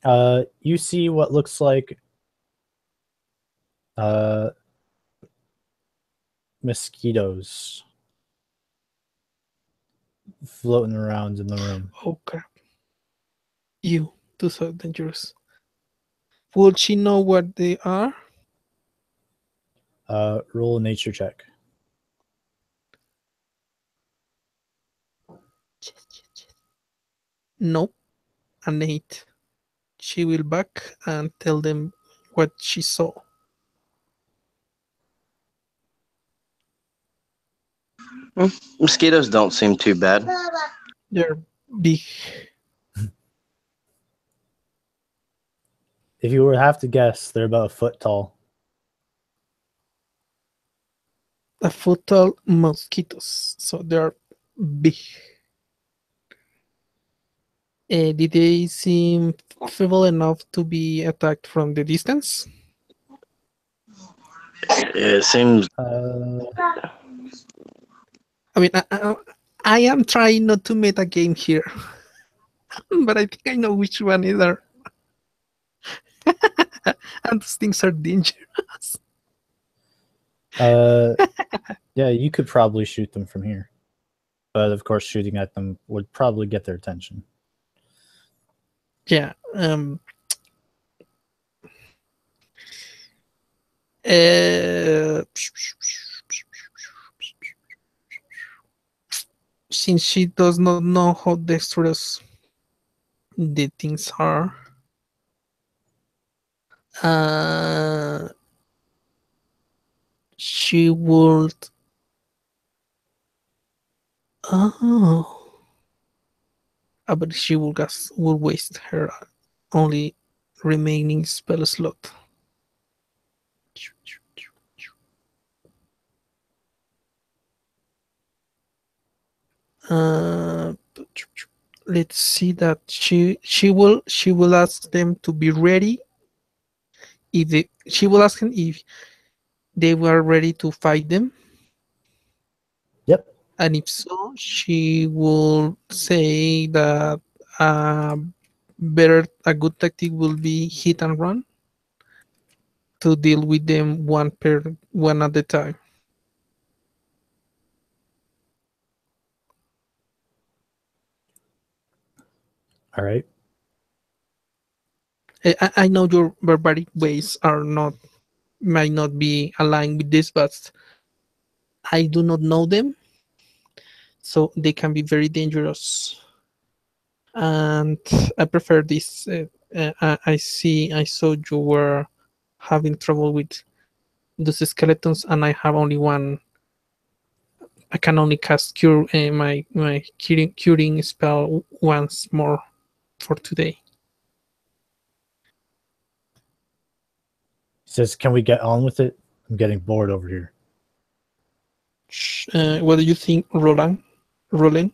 You see what looks like mosquitoes floating around in the room. Oh crap. You, those are dangerous. Would she know what they are? Roll a nature check. Nope. An 8. She will back and tell them what she saw. Mosquitoes don't seem too bad. They're big. If you were to have to guess, they're about a foot tall. A foot tall mosquitoes. So they're big. Did they seem feeble enough to be attacked from the distance? It seems. I mean, I am trying not to meta game here, but I think I know which one either. And those things are dangerous. Yeah, you could probably shoot them from here. But of course, shooting at them would probably get their attention. Yeah. Since she does not know how dexterous the things are, she would. But she will waste her only remaining spell slot. Let's see that she will ask them to be ready. She will ask them if they were ready to fight them. Yep. And if so, she will say that a good tactic will be hit and run to deal with them one at a time. All right. I know your barbaric ways might not be aligned with this, but I do not know them, so they can be very dangerous. And I prefer this. I saw you were having trouble with those skeletons, and I have only one. I can only cast cure my curing spell once more for today. He says, "Can we get on with it? I'm getting bored over here." What do you think, Roland? Did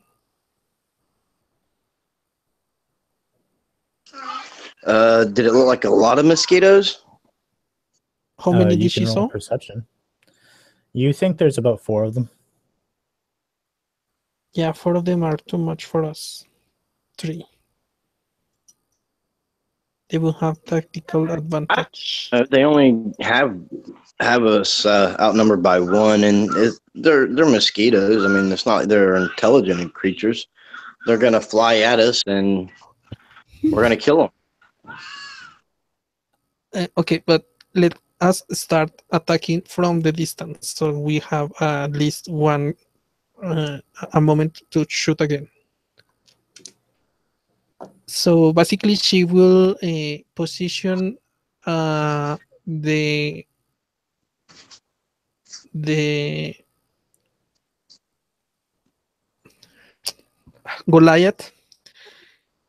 it look like a lot of mosquitoes? How many you did can she roll saw? perception. You think there's about 4 of them? Yeah, 4 of them are too much for us. 3. They will have tactical advantage. They only have us outnumbered by 1, and they're mosquitoes. I mean, it's not like they're intelligent creatures. They're gonna fly at us, and we're gonna kill them. Okay, but let us start attacking from the distance, so we have at least one a moment to shoot again. So basically, she will position the Goliath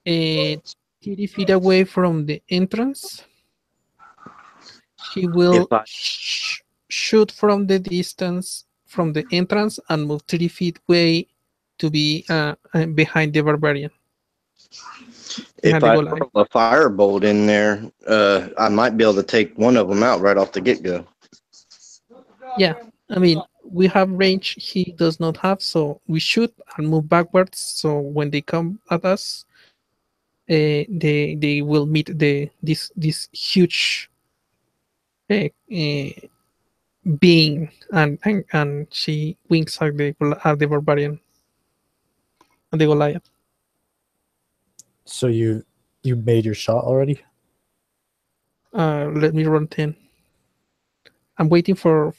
30 feet away from the entrance. She will shoot from the distance from the entrance and move 30 feet away to be behind the barbarian. If I throw a firebolt in there, I might be able to take one of them out right off the get-go. Yeah, I mean, we have range he does not have, so we shoot and move backwards. So when they come at us, they will meet this huge uh, uh, being, and she winks at the barbarian and the Goliath. So you made your shot already? Let me run 10. I'm waiting for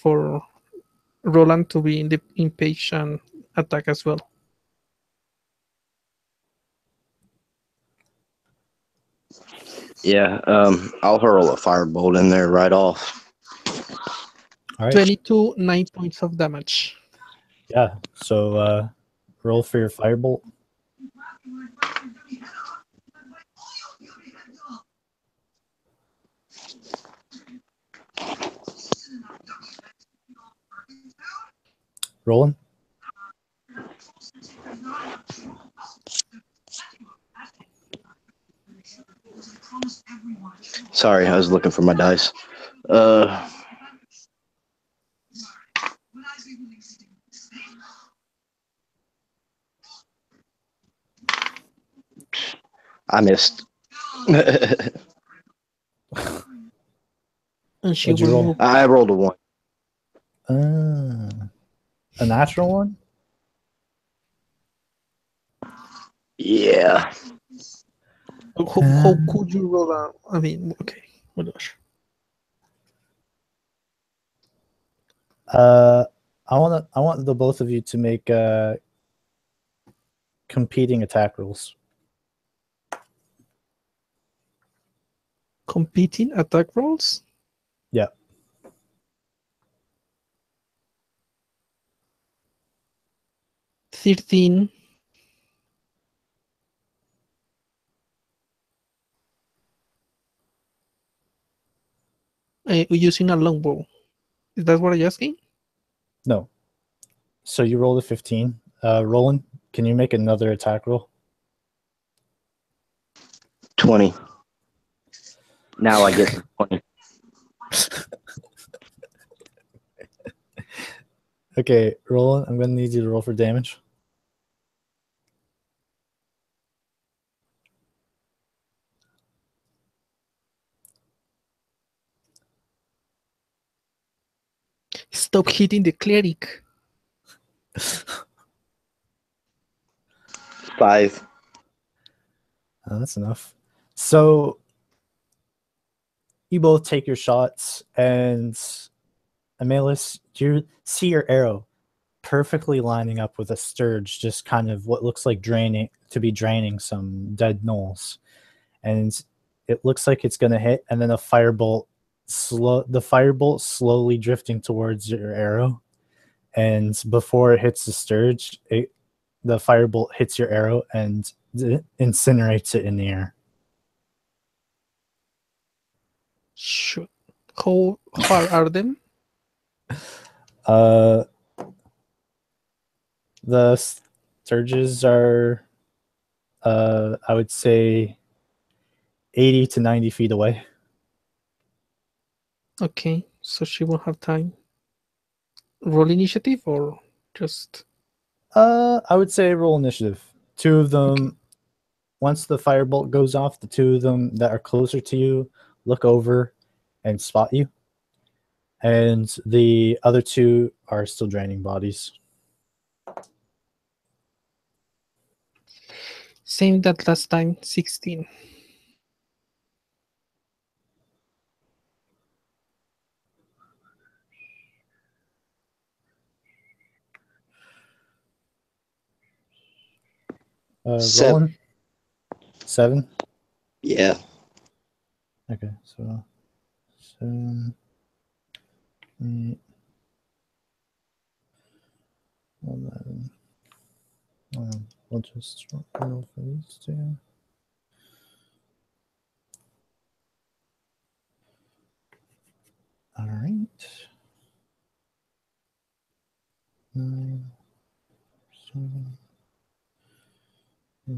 Roland to be in page and attack as well. Yeah, I'll hurl a firebolt in there right off. All right. 22, 9 points of damage. Yeah. So roll for your firebolt. Rolling. Sorry, I was looking for my dice. I missed. And she What'd you will roll? move. I rolled a 1. A natural one? Yeah. How could you roll a? I mean, okay, whatever. I want the both of you to make competing attack rolls. Competing attack rolls. Yeah. $13. Using a longbow. Is that what you're asking? No. So you rolled a 15. Roland, can you make another attack roll? 20. Now I get the 20. Okay, Roland, I'm going to need you to roll for damage. Stop hitting the cleric. 5. That's enough. So you both take your shots, and Amelis, you see your arrow perfectly lining up with a sturge, just kind of what looks like draining some dead gnolls, and it looks like it's going to hit, and then the firebolt slowly drifting towards your arrow, and before it hits the sturge, the firebolt hits your arrow and incinerates it in the air. Shoot. How far are them? The sturges are, I would say, 80 to 90 feet away. Okay, so she won't have time. Roll initiative or just... I would say roll initiative. Two of them, okay. Once the firebolt goes off, the two of them that are closer to you look over and spot you. And the other two are still draining bodies. Same that last time, 16. Seven. 7? Yeah. Okay, so 7, 8, 11. We'll just roll for these two. All right. 9, 7, 8.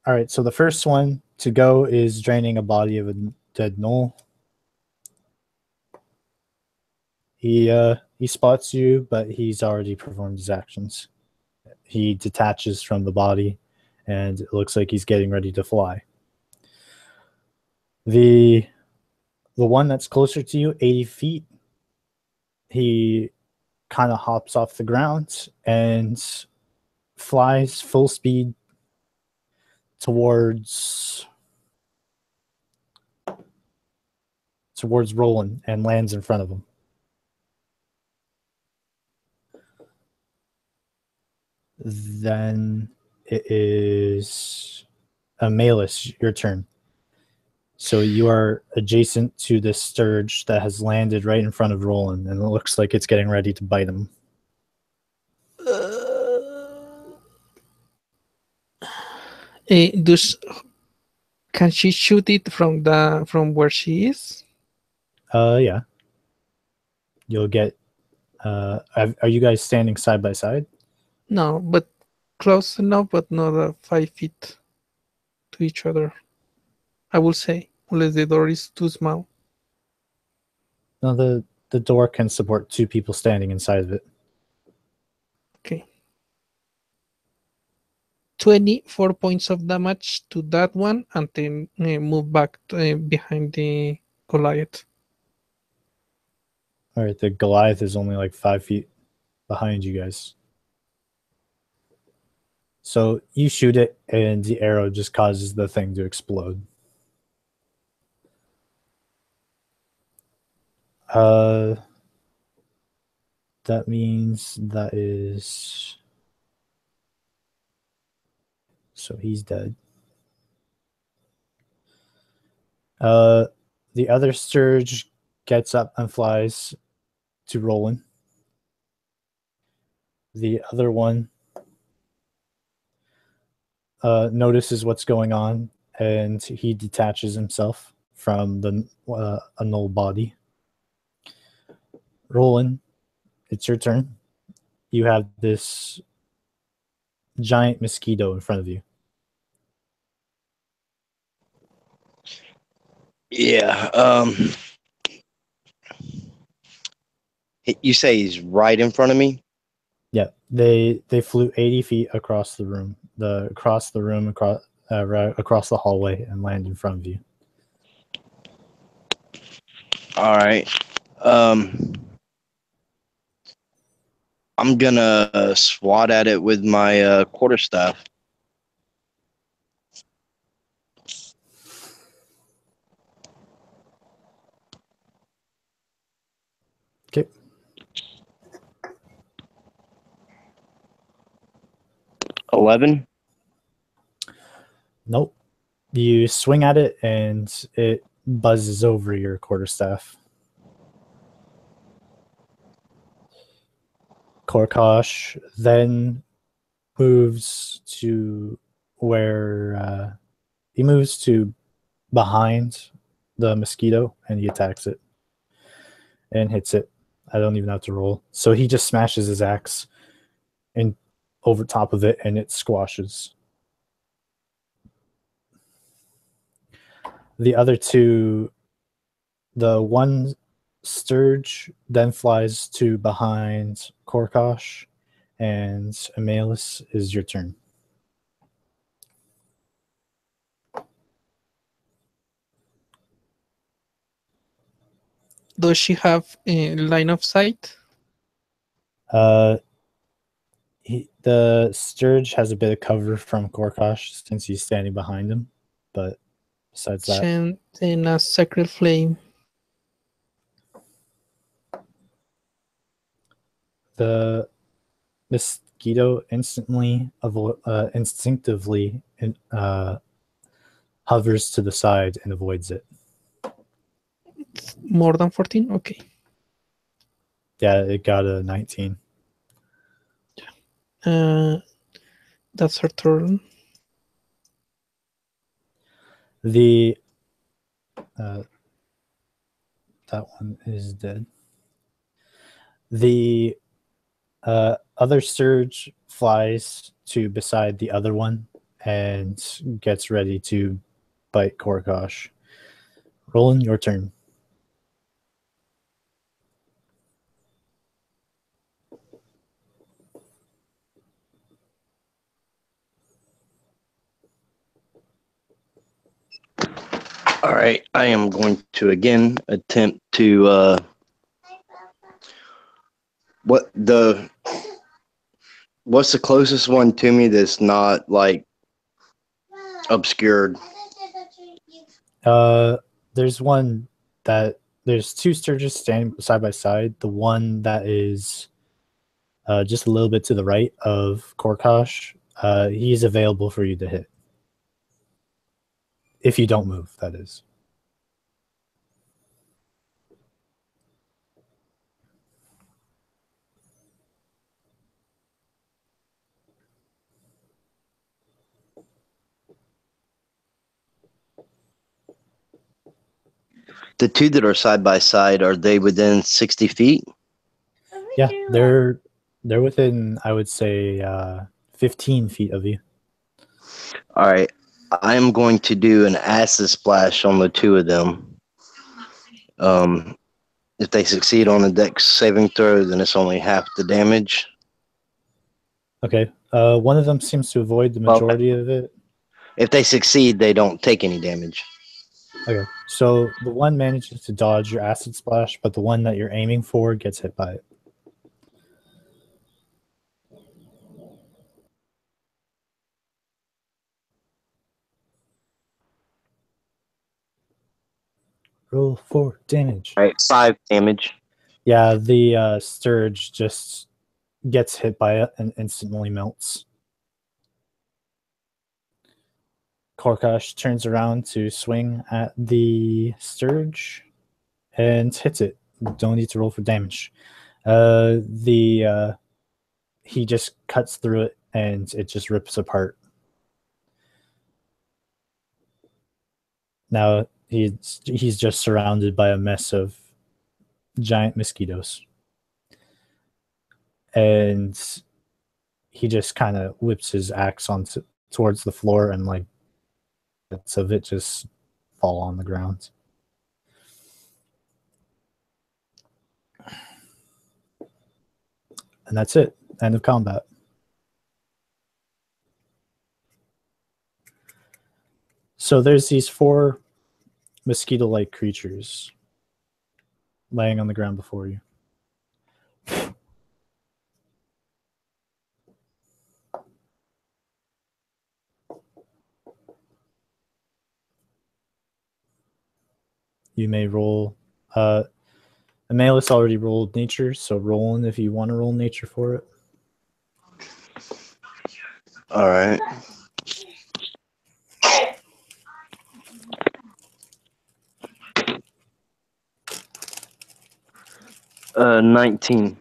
All right, so the first one to go is draining a body of a dead gnoll. He spots you, but he's already performed his actions. He detaches from the body, and it looks like he's getting ready to fly. The one that's closer to you, 80 feet, he kind of hops off the ground and flies full speed towards Roland and lands in front of him. Then it is Amalus, your turn. So you are adjacent to this sturge that has landed right in front of Roland, and it looks like it's getting ready to bite him. Can she shoot it from where she is? Yeah. You'll get. Are you guys standing side by side? No, but close enough, but not 5 feet to each other. I will say, unless the door is too small. No, the door can support 2 people standing inside of it. Okay. 24 points of damage to that one, and then move back behind the Goliath. All right, the Goliath is only like 5 feet behind you guys. So you shoot it, and the arrow just causes the thing to explode. That means that is... So he's dead. The other Sturge gets up and flies to Roland. The other one notices what's going on, and he detaches himself from the annulled body. Roland, it's your turn. You have this giant mosquito in front of you. Yeah. You say he's right in front of me? Yeah, they flew 80 feet across the room, across the hallway, and land in front of you. All right. I'm gonna swat at it with my quarterstaff. Okay. $11. Nope. You swing at it, and it buzzes over your quarterstaff. Korkosh then moves to where he moves to behind the mosquito, and he attacks it and hits it. I don't even have to roll. So he just smashes his axe and over top of it, and it squashes. The other two, the one Sturge then flies to behind Korkosh, and Amalus, is your turn. Does she have a line of sight? The Sturge has a bit of cover from Korkosh since he's standing behind him, but besides that, Then a sacred flame. the mosquito instinctively hovers to the side and avoids it. More than 14? Okay. Yeah, it got a 19. That's her turn. The that one is dead. The other Sturge flies to beside the other one and gets ready to bite Korkosh. Roland, your turn. All right, I am going to again attempt to what the what's the closest one to me that's not like obscured? There's one that there's two Sturgis standing side by side. The one that is just a little bit to the right of Korkosh, he's available for you to hit. If you don't move, that is. The two that are side by side, are they within 60 feet? Yeah, they're within, I would say, 15 feet of you. All right, I'm going to do an acid splash on the two of them. If they succeed on a dex saving throw, then it's only half the damage. Okay. One of them seems to avoid the majority of it. If they succeed, they don't take any damage. Okay. So the one manages to dodge your acid splash, but the one that you're aiming for gets hit by it. Roll for damage. All right, 5 damage. Yeah, the Sturge just gets hit by it and instantly melts. Korkosh turns around to swing at the Sturge and hits it. Don't need to roll for damage. He just cuts through it and it just rips apart. Now he's just surrounded by a mess of giant mosquitoes. And he just kind of whips his axe towards the floor, and like bits of it just fall on the ground. And that's it. End of combat. So there's these 4 mosquito-like creatures laying on the ground before you. You may roll. Amalus already rolled nature, so roll in if you want to roll nature for it. All right. Uh, 19.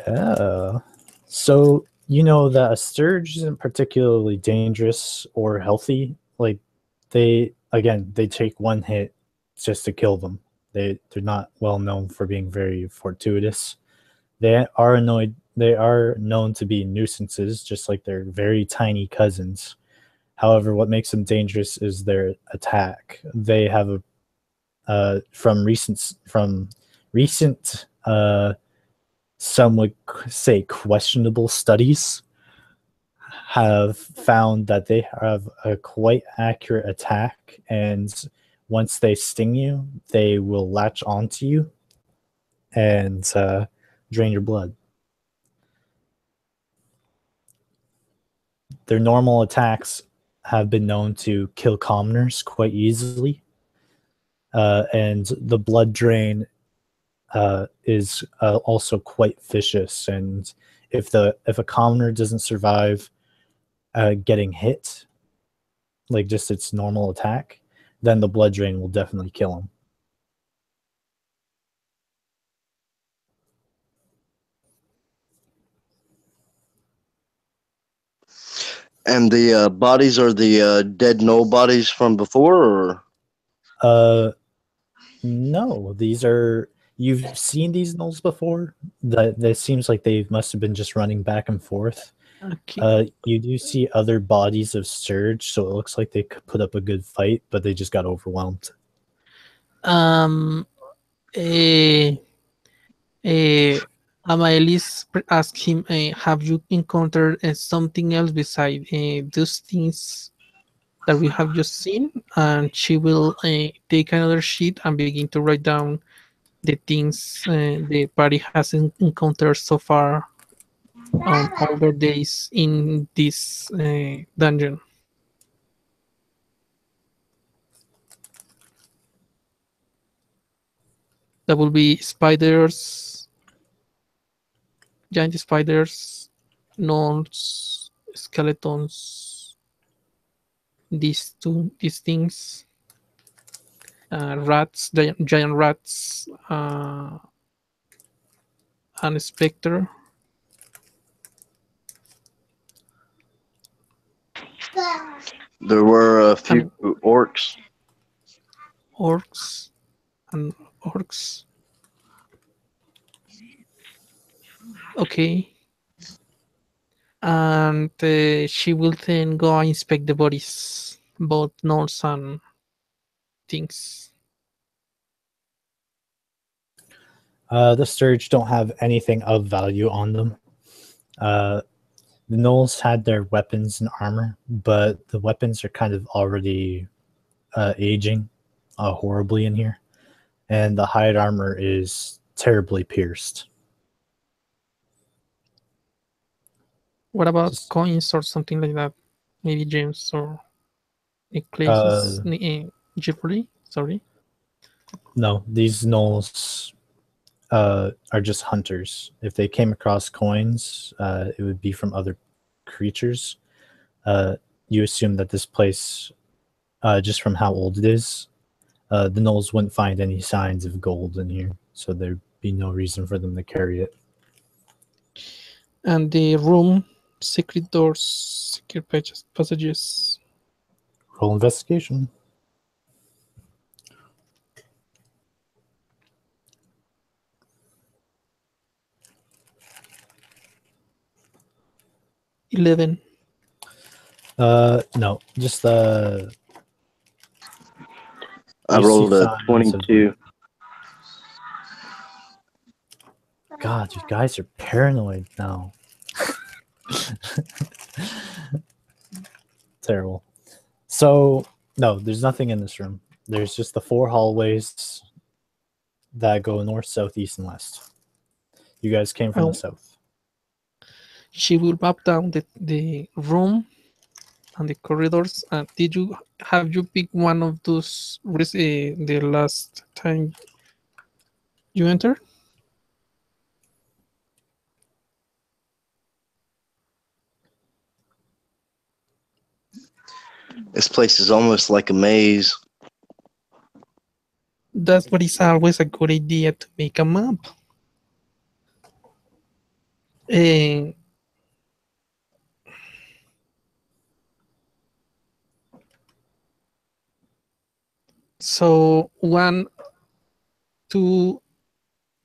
Yeah. So you know that a Sturge isn't particularly dangerous or healthy. Like they take one hit just to kill them. They're not well known for being very fortuitous. They are known to be nuisances, just like their very tiny cousins. However, what makes them dangerous is their attack. They have from recent some would say questionable studies have found that they have a quite accurate attack, and once they sting you, they will latch onto you and drain your blood. Their normal attacks have been known to kill commoners quite easily, and the blood drain is also quite vicious. And if a commoner doesn't survive getting hit, like just its normal attack, then the blood drain will definitely kill him. And the bodies are the dead gnoll bodies from before, or? No, these are, you've seen these gnolls before. That seems like they must have been just running back and forth. Okay. You do see other bodies of Sturge, so it looks like they could put up a good fight, but they just got overwhelmed. Amaelis asked him, have you encountered something else besides those things? that we have just seen, and she will take another sheet and begin to write down the things the party has encountered so far on all their days in this dungeon. That will be spiders, giant spiders, gnolls, skeletons, these things, rats, giant rats, and a specter. There were a few And orcs. orcs and orcs. Okay. And she will then go and inspect the bodies, both gnolls and things. The Sturge don't have anything of value on them. The Knolls had their weapons and armor, but the weapons are kind of already aging horribly in here. And the hide armor is terribly pierced. What about Just- coins or something like that? Maybe gems or necklaces, jewelry? Sorry. No, these Knolls are just hunters. If they came across coins, it would be from other creatures. You assume that this place, just from how old it is, the Knolls wouldn't find any signs of gold in here, so there'd be no reason for them to carry it. And the room, secret doors, secret passages. Roll investigation. $11. No, just I you rolled see a signs of- 22. God, you guys are paranoid now. Terrible. So, no, there's nothing in this room. There's just the 4 hallways that go north, south, east, and west. You guys came from the south. She will map down the room and the corridors. Have you picked one of those the last time you entered? This place is almost like a maze. That's what is always a good idea, to make a map. Eh, so 1, 2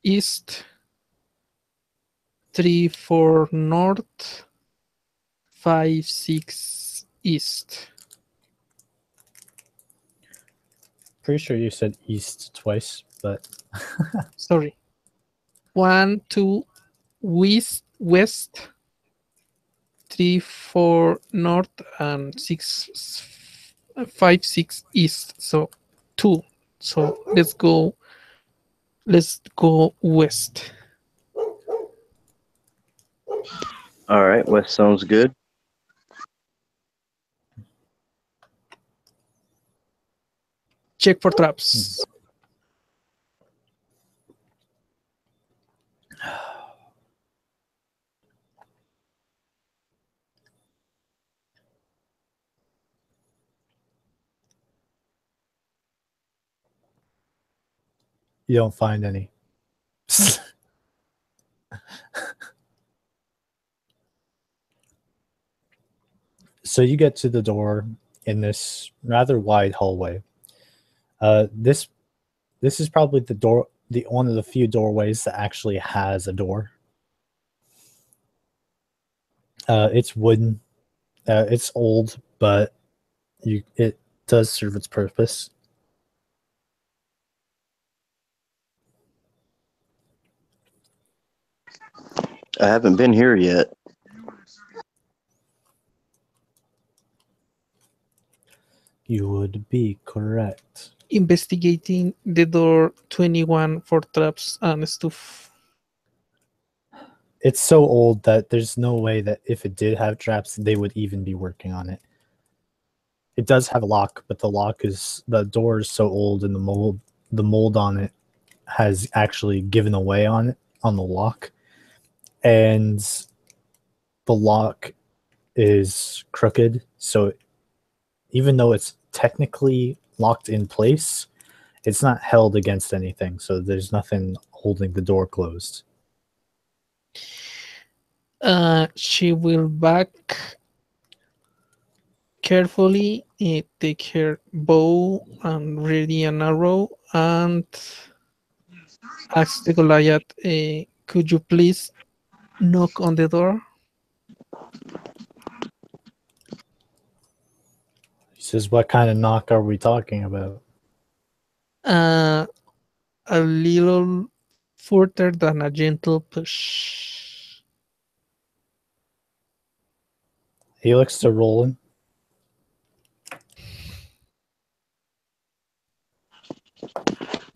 east, 3, 4 north, 5, 6 east. Pretty sure you said east twice, but Sorry. 1, 2 west, 3, 4 north, and 5, 6 east. So 2. So let's go west. All right, west sounds good. Check for traps. you don't find any. So you get to the door in this rather wide hallway. This is probably the one of the few doorways that actually has a door. It's wooden. It's old, but it does serve its purpose. I haven't been here yet. You would be correct. Investigating the door 21 for traps and stuff. It's so old that there's no way that if it did have traps, they would even be working on it. It does have a lock, but the door is so old and the mold on it has actually given away on the lock. And the lock is crooked, so even though it's technically locked in place, it's not held against anything, so there's nothing holding the door closed. She will back carefully, take her bow and ready an arrow, and ask the Goliath, could you please knock on the door? He says, what kind of knock are we talking about? A little further than a gentle push. He looks to Roland.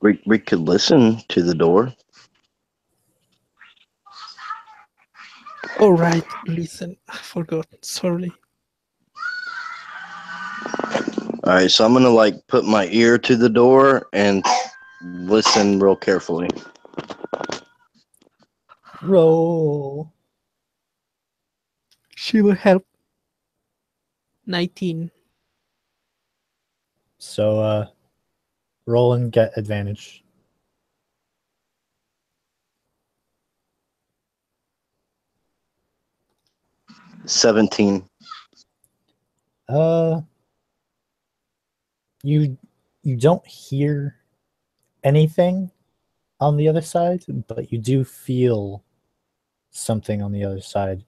We could listen to the door. All right, listen. I forgot. Sorry. All right, so I'm gonna like put my ear to the door and listen real carefully. Roll. She will help. 19. So, Roland, get advantage. $17. You don't hear anything on the other side, but you do feel something on the other side.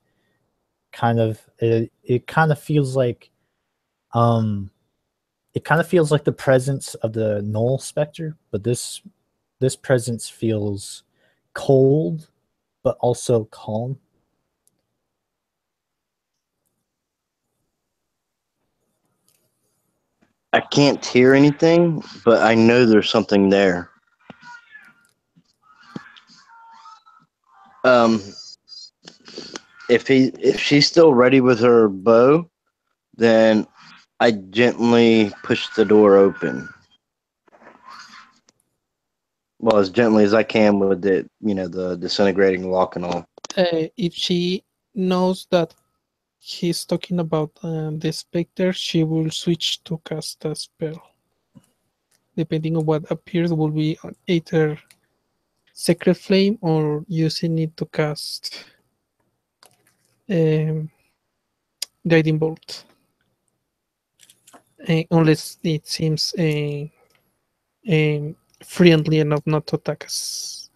It kind of feels like the presence of the Knoll Spectre, but this presence feels cold but also calm. I can't hear anything, but I know there's something there. If she's still ready with her bow, then I gently push the door open. Well, as gently as I can with it, the disintegrating lock and all. If she knows that he's talking about the specter, she will switch to cast a spell. Depending on what appears, will be either Sacred Flame or using it to cast Guiding Bolt. Unless it seems friendly enough not to attack us.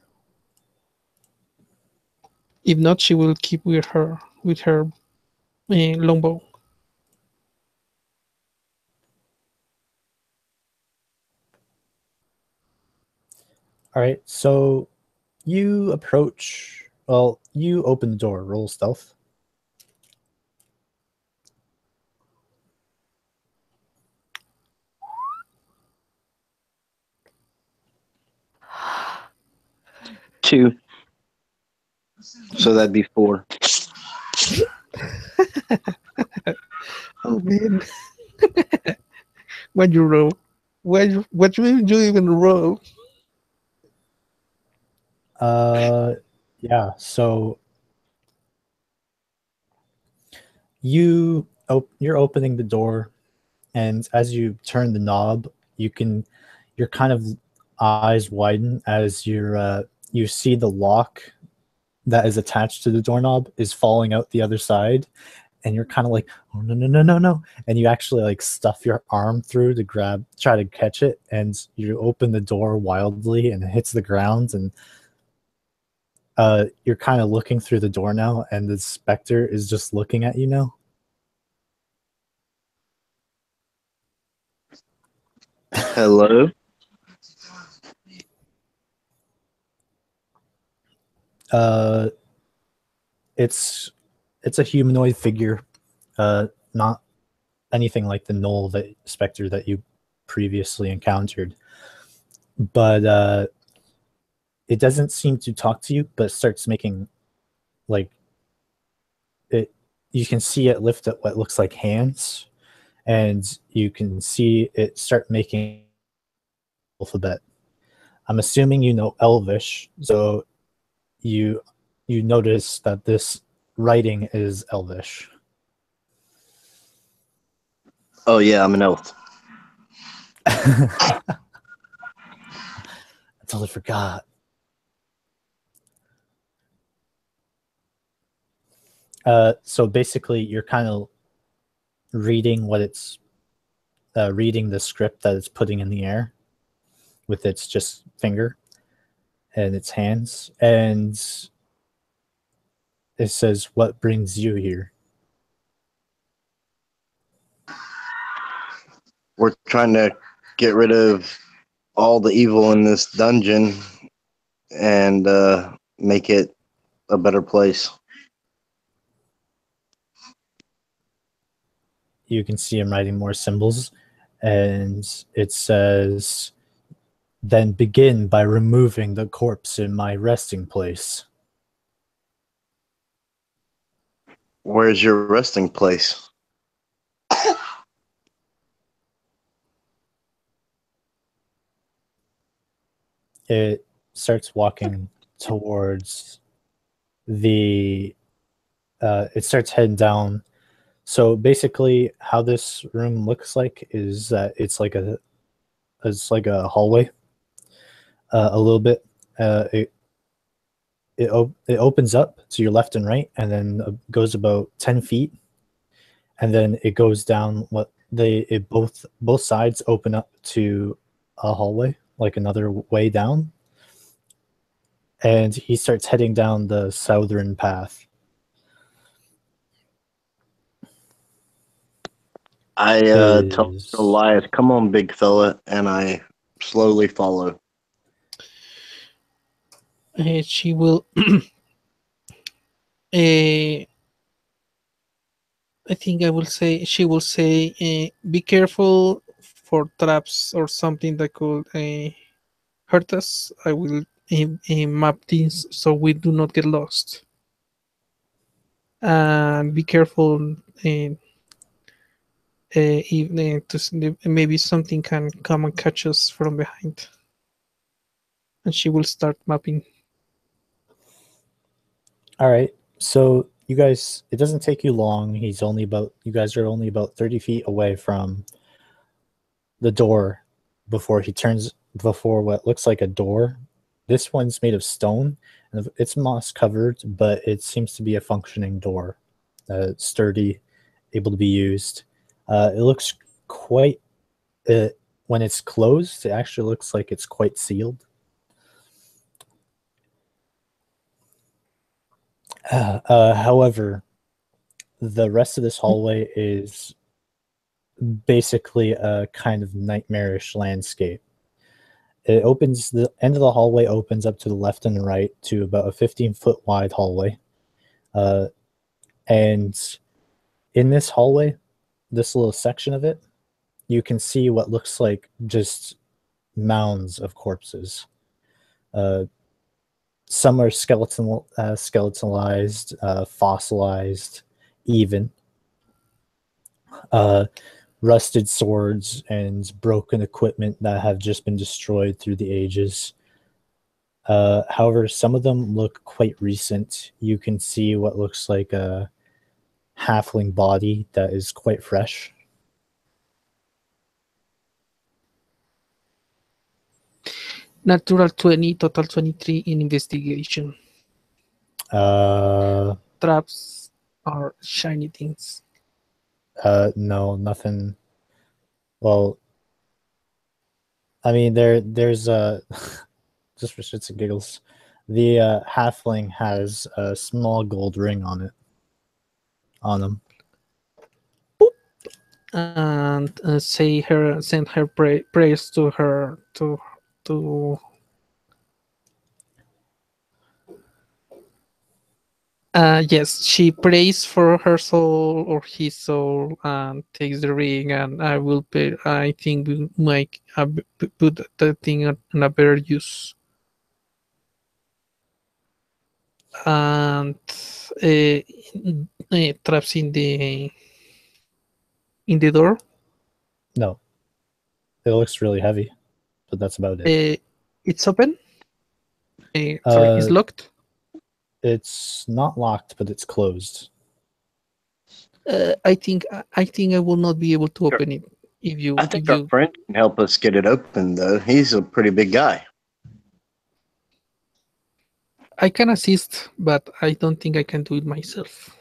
If not, she will keep with her longbow. All right, so you approach. Well, you open the door. Roll stealth. Two. So that'd be 4. Oh man! What you roll? What you even roll? Yeah. So you're opening the door, and as you turn the knob, your kind of eyes widen as you see the lock that is attached to the doorknob is falling out the other side, and you're kind of like, oh no no no no no, and you actually like stuff your arm through to try to catch it, and you open the door wildly, and it hits the ground, and you're kind of looking through the door now, and the specter is just looking at you now. Hello? It's a humanoid figure, not anything like the Knoll that specter that you previously encountered. But it doesn't seem to talk to you, but starts making like it. You can see it lift up what looks like hands, and you can see it start making alphabet. I'm assuming you know Elvish, so you notice that this writing is Elvish. Oh yeah, I'm an elf. I totally forgot. So basically, you're kind of reading what it's reading the script that it's putting in the air with its just finger and its hands, and it says, "What brings you here?" We're trying to get rid of all the evil in this dungeon and make it a better place. You can see him writing more symbols, and it says, "Then begin by removing the corpse in my resting place." Where's your resting place? It starts walking towards the it starts heading down. So basically how this room looks like is that it's like a hallway, a little bit. It opens up to your left and right, and then goes about 10 feet, and then it goes down. Both sides open up to a hallway, like another way down, and he starts heading down the southern path. I tell Elias, "Come on, big fella," and I slowly follow. She will. I think I will say she will say, "Be careful for traps or something that could hurt us. I will map these so we do not get lost. And be careful maybe something can come and catch us from behind." And she will start mapping. All right. So you guys, it doesn't take you long. You guys are only about 30 feet away from the door before what looks like a door. This one's made of stone, and it's moss covered, but it seems to be a functioning door, sturdy, able to be used. It looks quite, when it's closed, it actually looks like it's quite sealed. However, the rest of this hallway is basically a kind of nightmarish landscape. The end of the hallway opens up to the left and the right to about a 15-foot wide hallway. And in this hallway, this little section of it, you can see what looks like just mounds of corpses. Some are skeletalized, fossilized, even. Rusted swords and broken equipment that have just been destroyed through the ages. However, some of them look quite recent. You can see what looks like a halfling body that is quite fresh. Natural 20, total 23 in investigation. Traps are shiny things. No, nothing. Well, I mean, there's just for shits and giggles, the halfling has a small gold ring on him. And send her prayers to her to Yes, she prays for her soul or his soul and takes the ring, and I will pay. I think we might put the thing on a better use. And traps in the door. No, it looks really heavy, but that's about it. It's open. Sorry, it's locked. It's not locked, but it's closed. I think I will not be able to open it if you I think our friend can help us get it open, though. He's a pretty big guy. I can assist, but I don't think I can do it myself.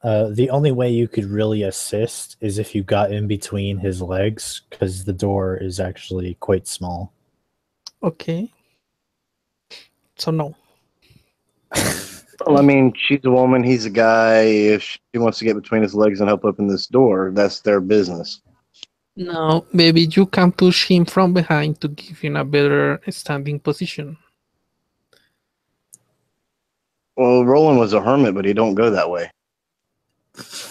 The only way you could really assist is if you got in between his legs, because the door is actually quite small. Okay. So no. Well, I mean, she's a woman, he's a guy. If she wants to get between his legs and help open this door, that's their business. No, maybe you can push him from behind to give him a better standing position. Well, Roland was a hermit, but he don't go that way.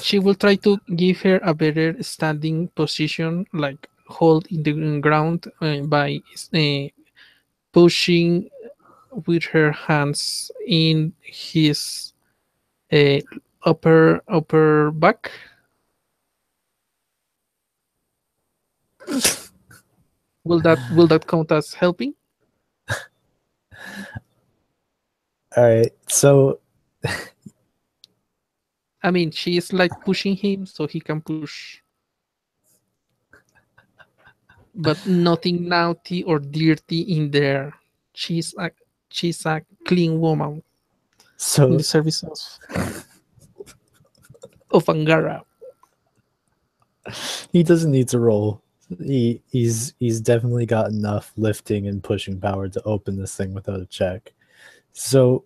She will try to give her a better standing position, like hold in the ground by pushing with her hands in his uh, upper back. Will that count as helping? All right, so I mean, she is like pushing him so he can push, but nothing naughty or dirty in there. She's a she's a clean woman in so the service of Angara. he doesn't need to roll. He's definitely got enough lifting and pushing power to open this thing without a check. So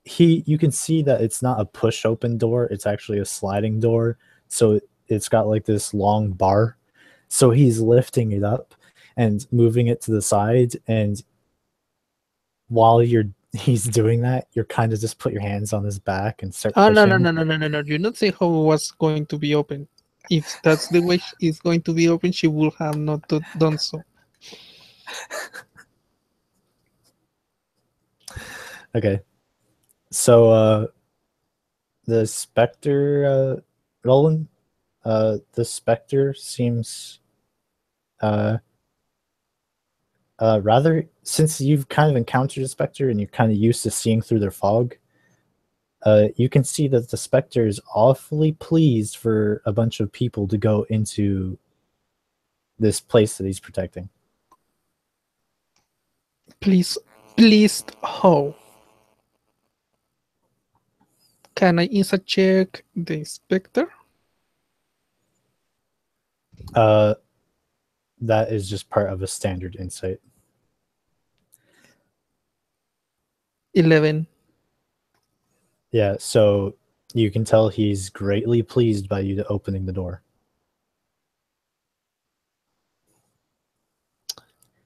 you can see that it's not a push open door, it's actually a sliding door. So it's got like this long bar. So he's lifting it up and moving it to the side, and while he's doing that, you're kind of just put your hands on his back and start Oh pushing. no! You not say how it was going to be open. If that's the way it's going to be open, she would have not done so. Okay. So the specter Roland, the specter seems rather, since you've kind of encountered a specter and you're kind of used to seeing through their fog, you can see that the specter is awfully pleased for a bunch of people to go into this place that he's protecting. Pleased how? Can I insight check the inspector? That is just part of a standard insight. 11. Yeah, so you can tell he's greatly pleased by you opening the door.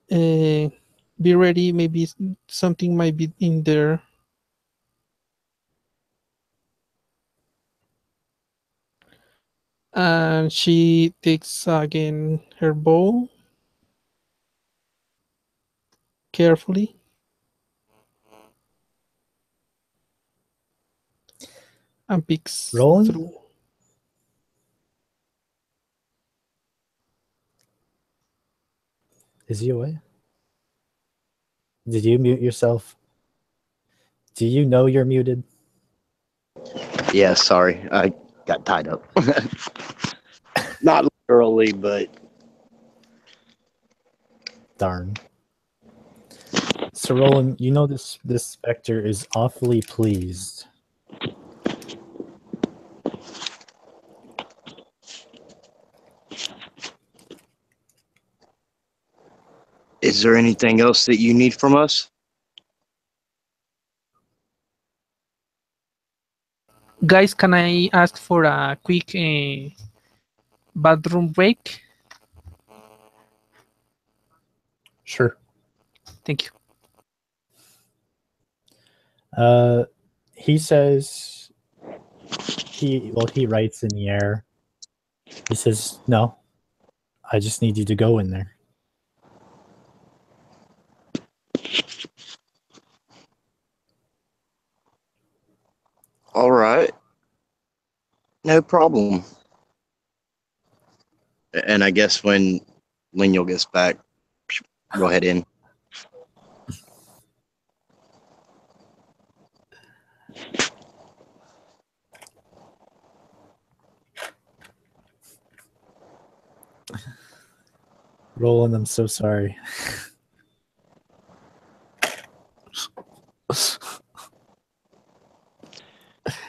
Be ready, maybe something might be in there. And she takes again her bow carefully. And picks Roland? through. Is he away? Did you mute yourself? Do you know you're muted? Yeah, sorry. I got tied up. Not literally, but... Darn. So Roland, you know this specter is awfully pleased. Is there anything else that you need from us? Guys, can I ask for a quick bathroom break? Sure. Thank you. He says he writes in the air. He says, "No, I just need you to go in there." All right. No problem. And I guess when you'll get back, go ahead in. Roland, I'm so sorry.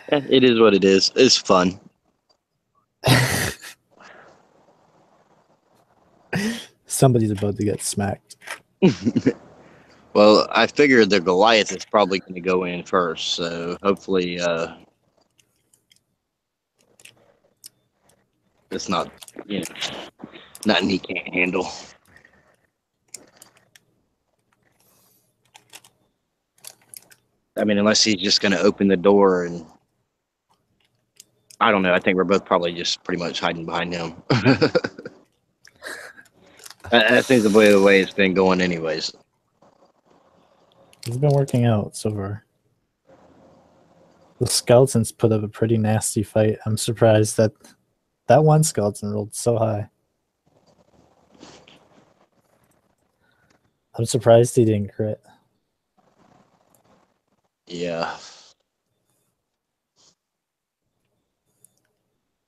It is what it is. It's fun. Somebody's about to get smacked. Well, I figured the Goliath is probably going to go in first, so hopefully it's not, nothing he can't handle. I mean, unless he's just going to open the door and I don't know. I think we're both probably just pretty much hiding behind him. I think the way it's been going anyways. It's been working out so far. The skeletons put up a pretty nasty fight. I'm surprised that one skeleton rolled so high. I'm surprised he didn't crit. Yeah.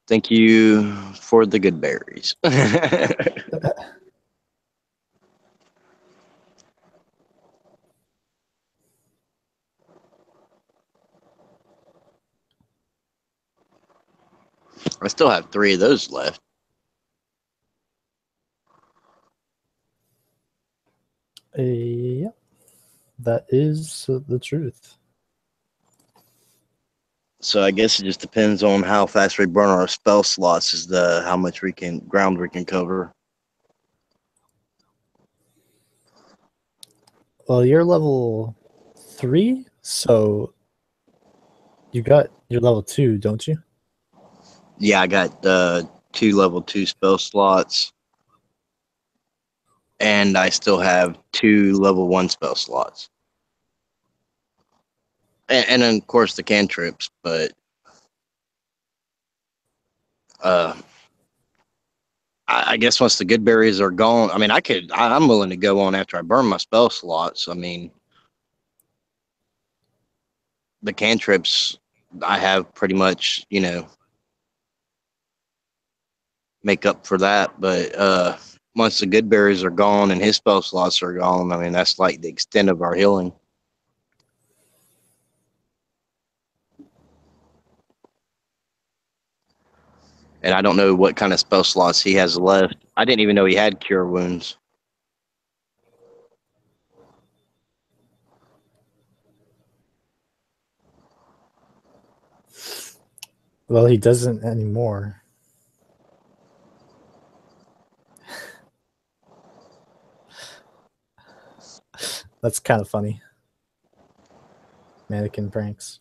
Thank you for the good berries. I still have 3 of those left. Yeah, that is the truth. So I guess it just depends on how fast we burn our spell slots is how much ground we can cover. Well, you're level 3, so you got your level 2, don't you? Yeah, I got 2 level 2 spell slots. And I still have 2 level 1 spell slots. And then, of course, the cantrips, but I guess once the good berries are gone, I mean, I'm willing to go on after I burn my spell slots. I mean, the cantrips, I have pretty much, make up for that. But once the good berries are gone and his spell slots are gone, I mean, that's like the extent of our healing. And I don't know what kind of spell slots he has left. I didn't even know he had cure wounds. Well, he doesn't anymore. That's kind of funny. Mannequin pranks.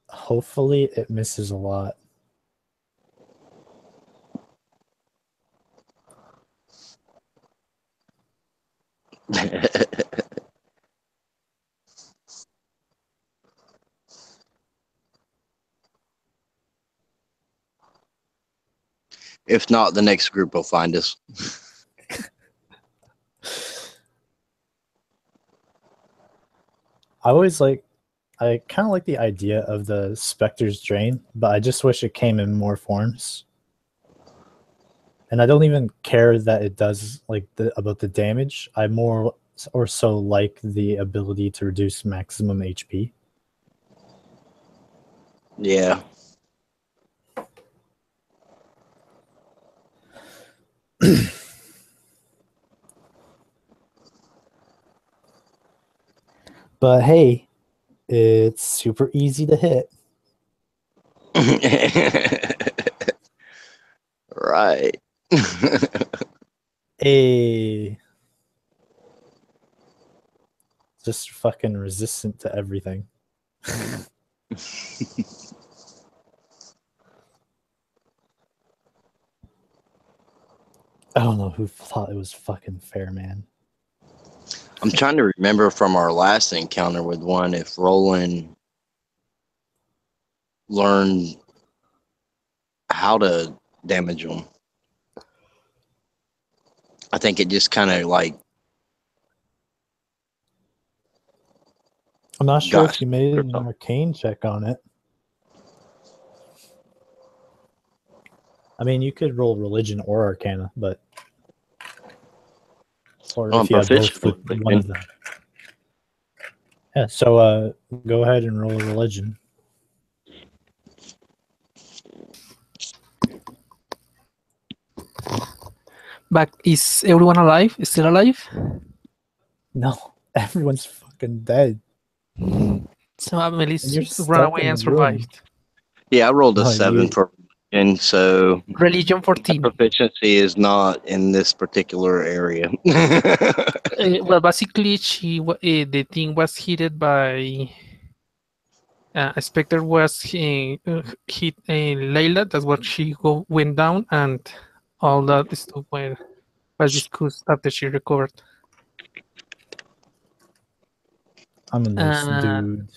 Hopefully it misses a lot. If not, the next group will find us. I kind of like the idea of the Spectre's Drain, but I just wish it came in more forms. And I don't even care that it does about the damage. I more or so like the ability to reduce maximum HP. Yeah. But hey, it's super easy to hit. Right. Hey. Just fucking resistant to everything. I don't know who thought it was fucking fair, man. I'm trying to remember from our last encounter with one if Roland learned how to damage them. I think it just kind of like. I'm not sure Gosh, if you made an arcane check on it. I mean, you could roll religion or arcana, but or if you have both with one of them. Yeah, so go ahead and roll a religion. But is everyone alive? Still alive? No, everyone's fucking dead. So Amelie's You're ran stuck away in and the room. survived. Yeah, I rolled a No, 7 for religion, so Religion 14. proficiency is not in this particular area. Well, basically, the thing was hit by a specter was hit Layla. That's what she went down, and all that stuff was discussed after she recovered. I'm in this dude.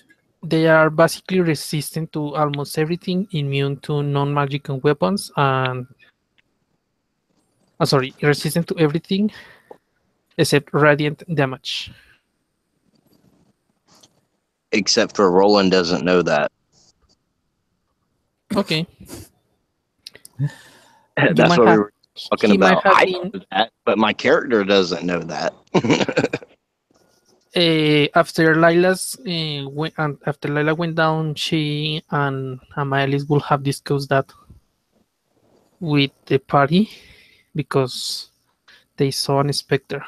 They are basically resistant to almost everything, immune to non-magical weapons, and resistant to everything except radiant damage. Except for Roland doesn't know that. Okay. That's what we were talking about. I been, know that, but my character doesn't know that. After after Lila went down, she and Amaelis will have discussed that with the party because they saw an specter.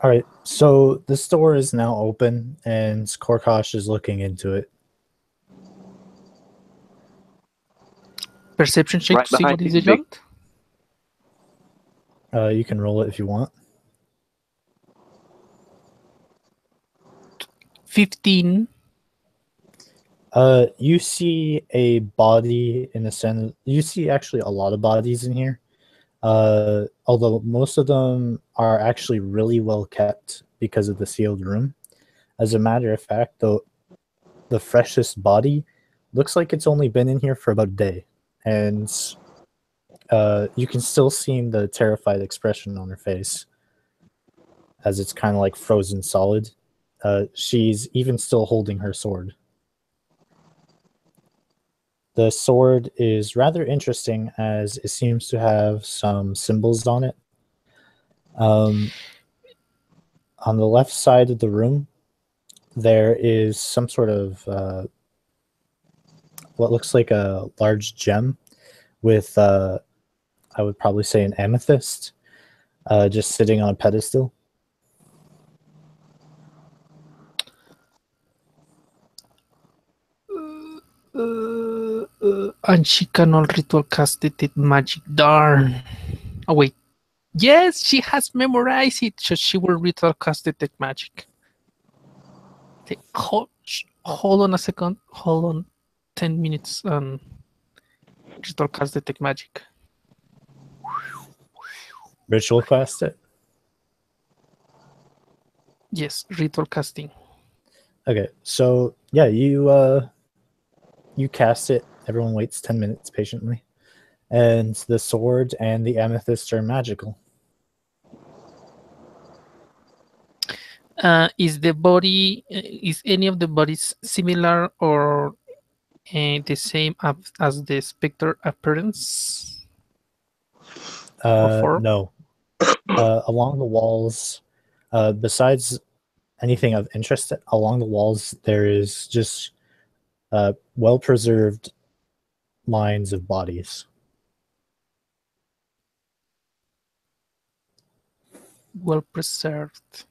All right, so this door is now open, and Korkosh is looking into it. Perception check Right to see what behind is you, the giant. You can roll it if you want. 15. You see a body in a sense. You see actually a lot of bodies in here. Although most of them are actually really well kept because of the sealed room. As a matter of fact, the freshest body looks like it's only been in here for about a day, and you can still see the terrified expression on her face as it's kind of like frozen solid. She's even still holding her sword. The sword is rather interesting as it seems to have some symbols on it. On the left side of the room, there is some sort of what looks like a large gem with, I would probably say, an amethyst just sitting on a pedestal. And she cannot ritual cast detect magic. Darn. Oh wait. Yes, she has memorized it, so she will ritual cast detect magic. Okay, hold on a second. Hold on 10 minutes and ritual cast detect magic. Ritual cast it? Yes, ritual casting. Okay, so yeah, you cast it. Everyone waits 10 minutes patiently. And the sword and the amethyst are magical. Is any of the bodies similar or the same as the specter appearance? No. Along the walls, besides anything of interest, along the walls there is just well-preserved lines of bodies. Well preserved.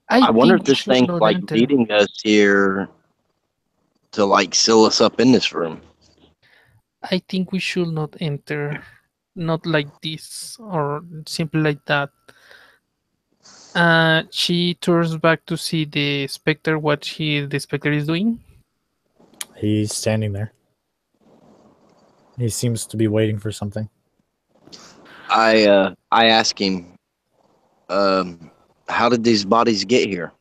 I wonder think if we this should thing's not like enter. leading us here to like seal us up in this room. I think we should not enter. Not like this or simply like that. She turns back to see the specter. What the specter is doing. He's standing there. He seems to be waiting for something. I ask him, how did these bodies get here?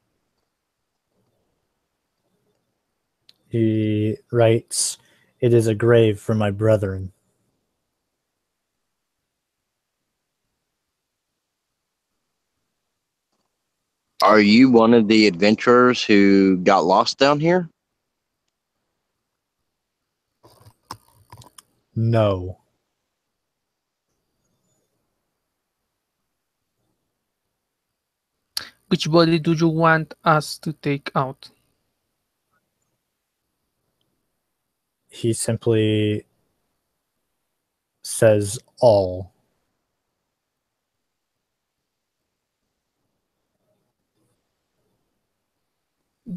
He writes, "It is a grave for my brethren." Are you one of the adventurers who got lost down here? No. Which body do you want us to take out? He simply says all.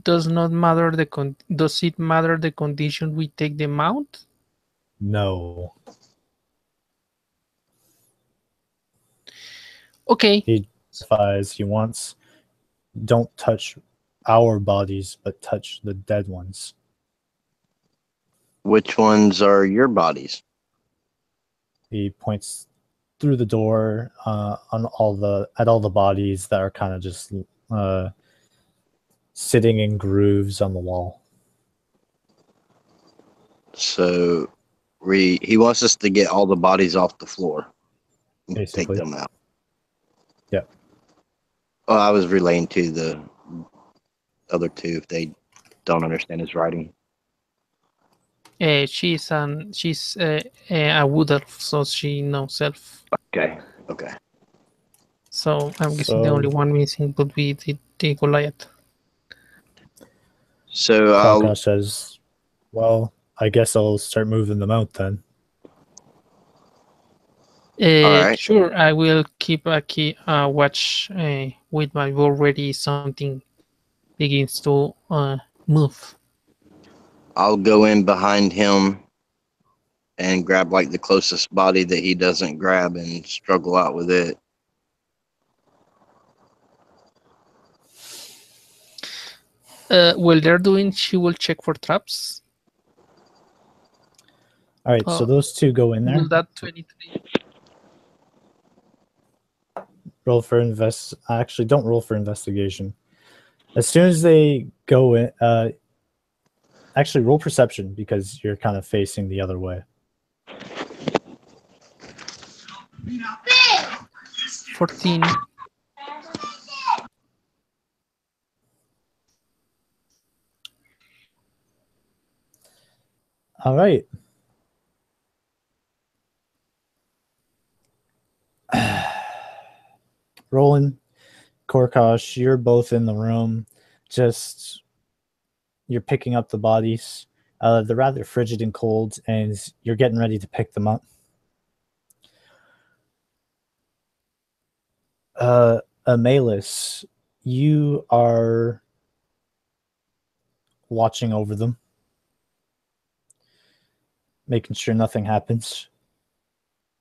Does not matter does it matter the condition we take them out? No. Okay. He justifies he wants, don't touch our bodies, but touch the dead ones. Which ones are your bodies? He points through the door at all the bodies that are kind of just sitting in grooves on the wall. So he wants us to get all the bodies off the floor and take Basically. them out. Yeah. Well, I was relaying to the other two if they don't understand his writing. She's a wood elf, so she knows elf. Okay. So I'm guessing the only one missing would be the Goliath. So Karka says, "Well, I guess I'll start moving them out then." right. Sure, I will keep a watch with my bow ready. Something begins to move. I'll go in behind him and grab like the closest body that he doesn't grab and struggle out with it. While they're doing, she will check for traps. All right, so those two go in there. Will that 23? Roll for Actually, don't roll for investigation. As soon as they go in, actually roll perception because you're kind of facing the other way. 14. All right. Roland, Korkosh, you're both in the room. Just you're picking up the bodies. They're rather frigid and cold, and you're getting ready to pick them up. Amelis, you are watching over them, making sure nothing happens.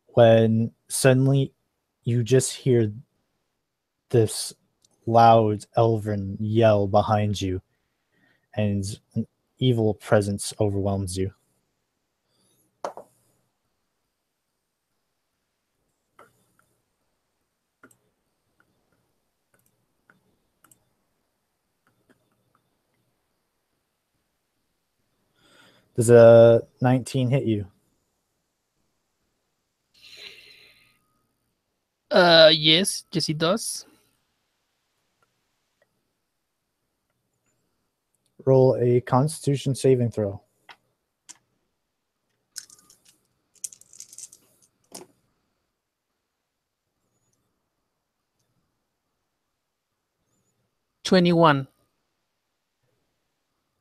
When suddenly you just hear this loud elven yell behind you, and an evil presence overwhelms you. Does a 19 hit you? Yes, it does. Roll a Constitution saving throw. 21.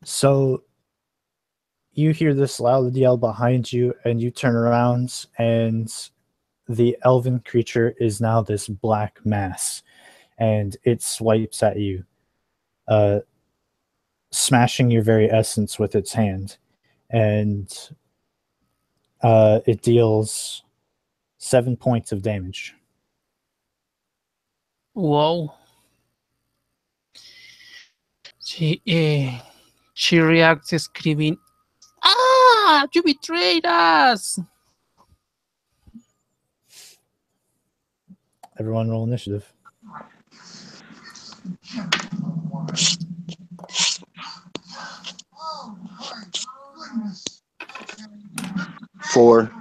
So you hear this loud yell behind you, and you turn around, and the elven creature is now this black mass, and it swipes at you, smashing your very essence with its hand. And it deals 7 points of damage. Whoa. She reacts screaming, "Ah, you betrayed us!" Everyone roll initiative. Four.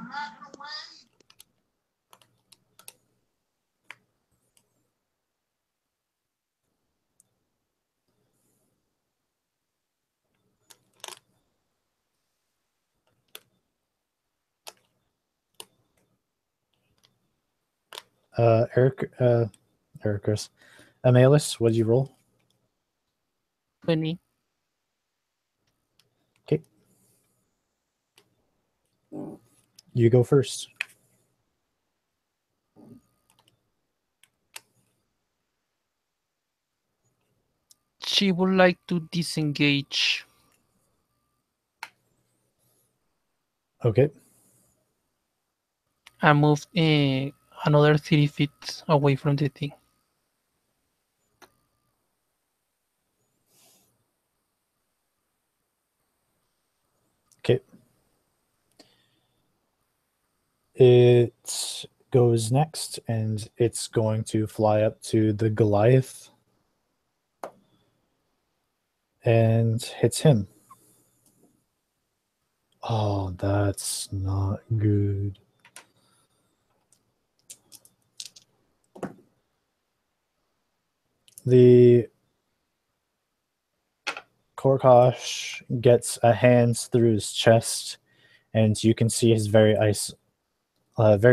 Chris. Amalus, what did you roll? 20. Okay. You go first. She would like to disengage. Okay. And move another 30 feet away from the thing. Okay. It goes next, and it's going to fly up to the Goliath and hits him. Oh, that's not good. The Korkosh gets a hand through his chest, and you can see his very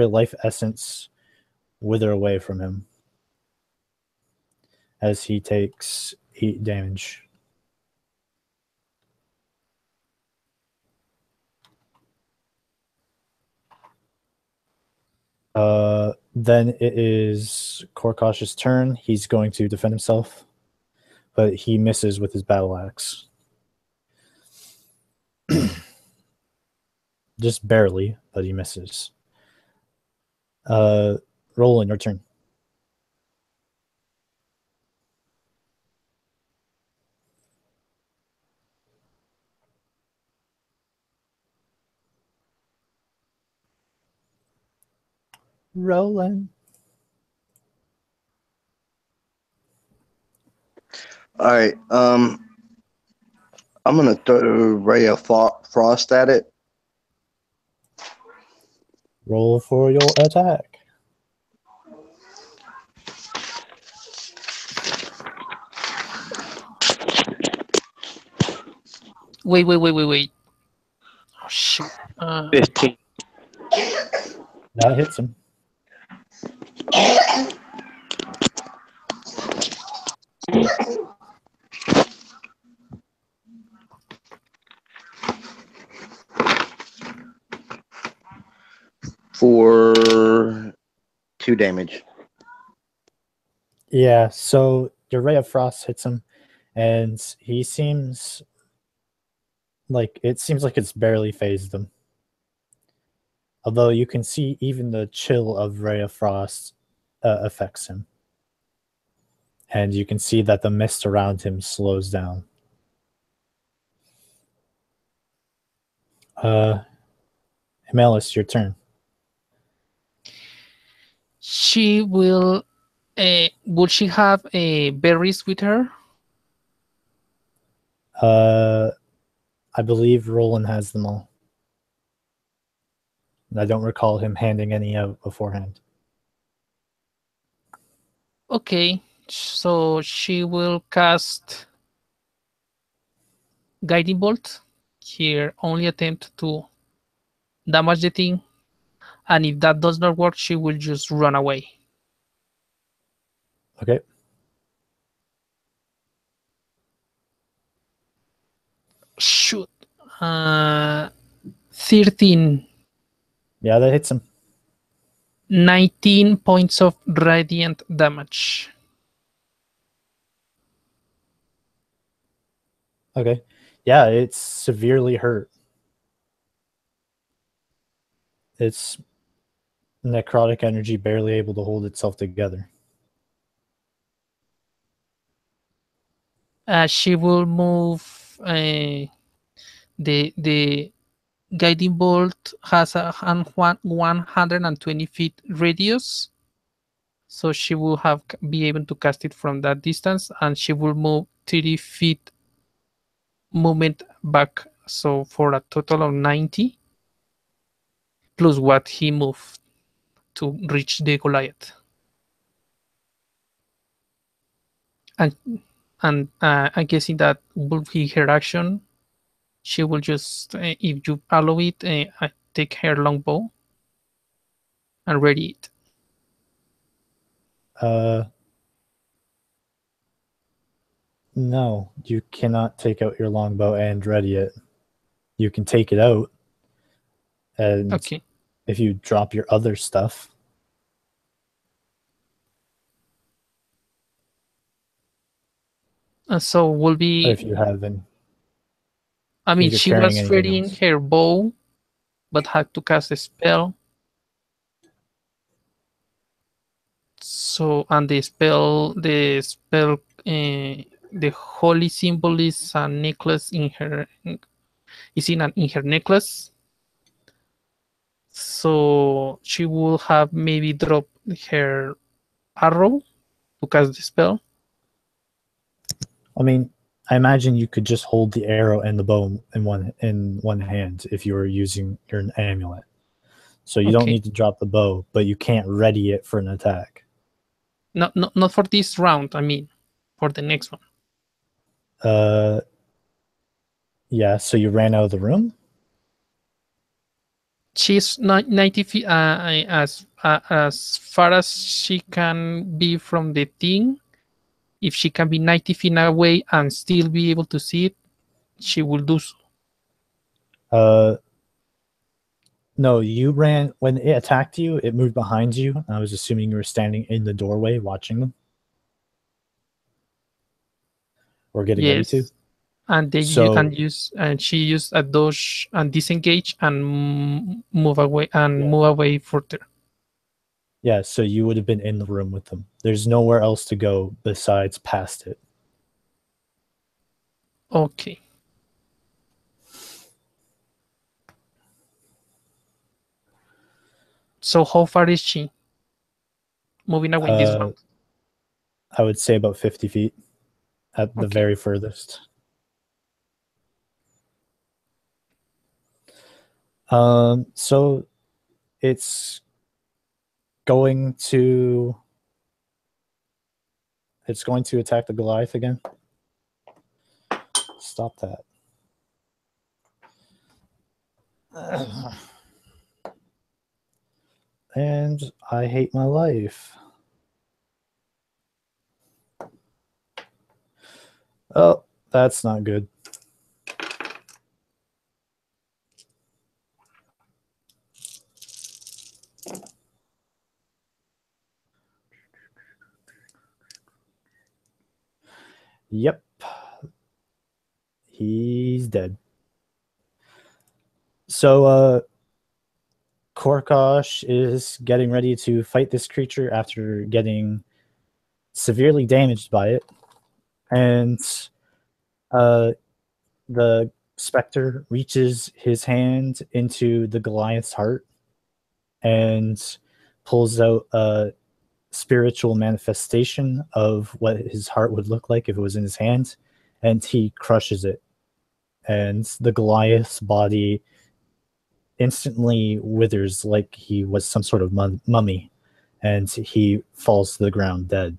life essence wither away from him as he takes 8 damage. Then it is Korkosh's turn. He's going to defend himself, but he misses with his battle axe. Just barely, but he misses. Roland, your turn. Roland. All right. I'm gonna throw Ray of Frost at it. Roll for your attack. Wait. Oh, shoot. 15. That hits him. For 2 damage. Yeah, so your Ray of Frost hits him, and he seems like it's barely phased him. Although you can see even the chill of Ray of Frost affects him. And you can see that the mist around him slows down. Himalis, your turn. She will. Would she have berries with her? I believe Roland has them all. I don't recall him handing any out beforehand. Okay, so she will cast Guiding Bolt. Here, only attempt to damage the thing. And if that does not work, she will just run away. Okay. 13. Yeah, that hits him. 19 points of radiant damage. Okay. Yeah, it's severely hurt. Its necrotic energy barely able to hold itself together. She will move. The guiding bolt has a 120 feet radius, so she will be able to cast it from that distance, and she will move 30 feet movement back, so for a total of 90 plus what he moved to reach the Goliath. And I'm guessing that will be her action. She will just, if you allow it, take her longbow and ready it. No, you cannot take out your longbow and ready it. You can take it out, and Okay. if you drop your other stuff, So will be. if you have any, I mean, if you're she carrying was anything readying else. her bow, but had to cast a spell. So, and the holy symbol is a necklace in her. Is in her necklace. So she will have maybe drop her arrow to cast the spell. I mean, I imagine you could just hold the arrow and the bow in one hand if you were using your amulet. So you don't Okay. need to drop the bow, but you can't ready it for an attack. Not for this round. I mean, for the next one. Yeah. So you ran out of the room. She's 90 feet, as far as she can be from the thing. If she can be 90 feet away and still be able to see it, she will do so. No, you ran when it attacked you. It moved behind you. I was assuming you were standing in the doorway watching them, or getting ready to. And they So she used a dodge and disengage and move away further. yeah, so you would have been in the room with them. There's nowhere else to go besides past it. Okay. So how far is she moving away in this round? I would say about 50 feet at the very furthest. So it's going to attack the Goliath again. Stop that. And I hate my life. Oh, that's not good. Yep. He's dead. So, Korkosh is getting ready to fight this creature after getting severely damaged by it. And the specter reaches his hand into the Goliath's heart and pulls out a spiritual manifestation of what his heart would look like if it was in his hand, and he crushes it. And the Goliath's body instantly withers like he was some sort of mummy, and he falls to the ground dead.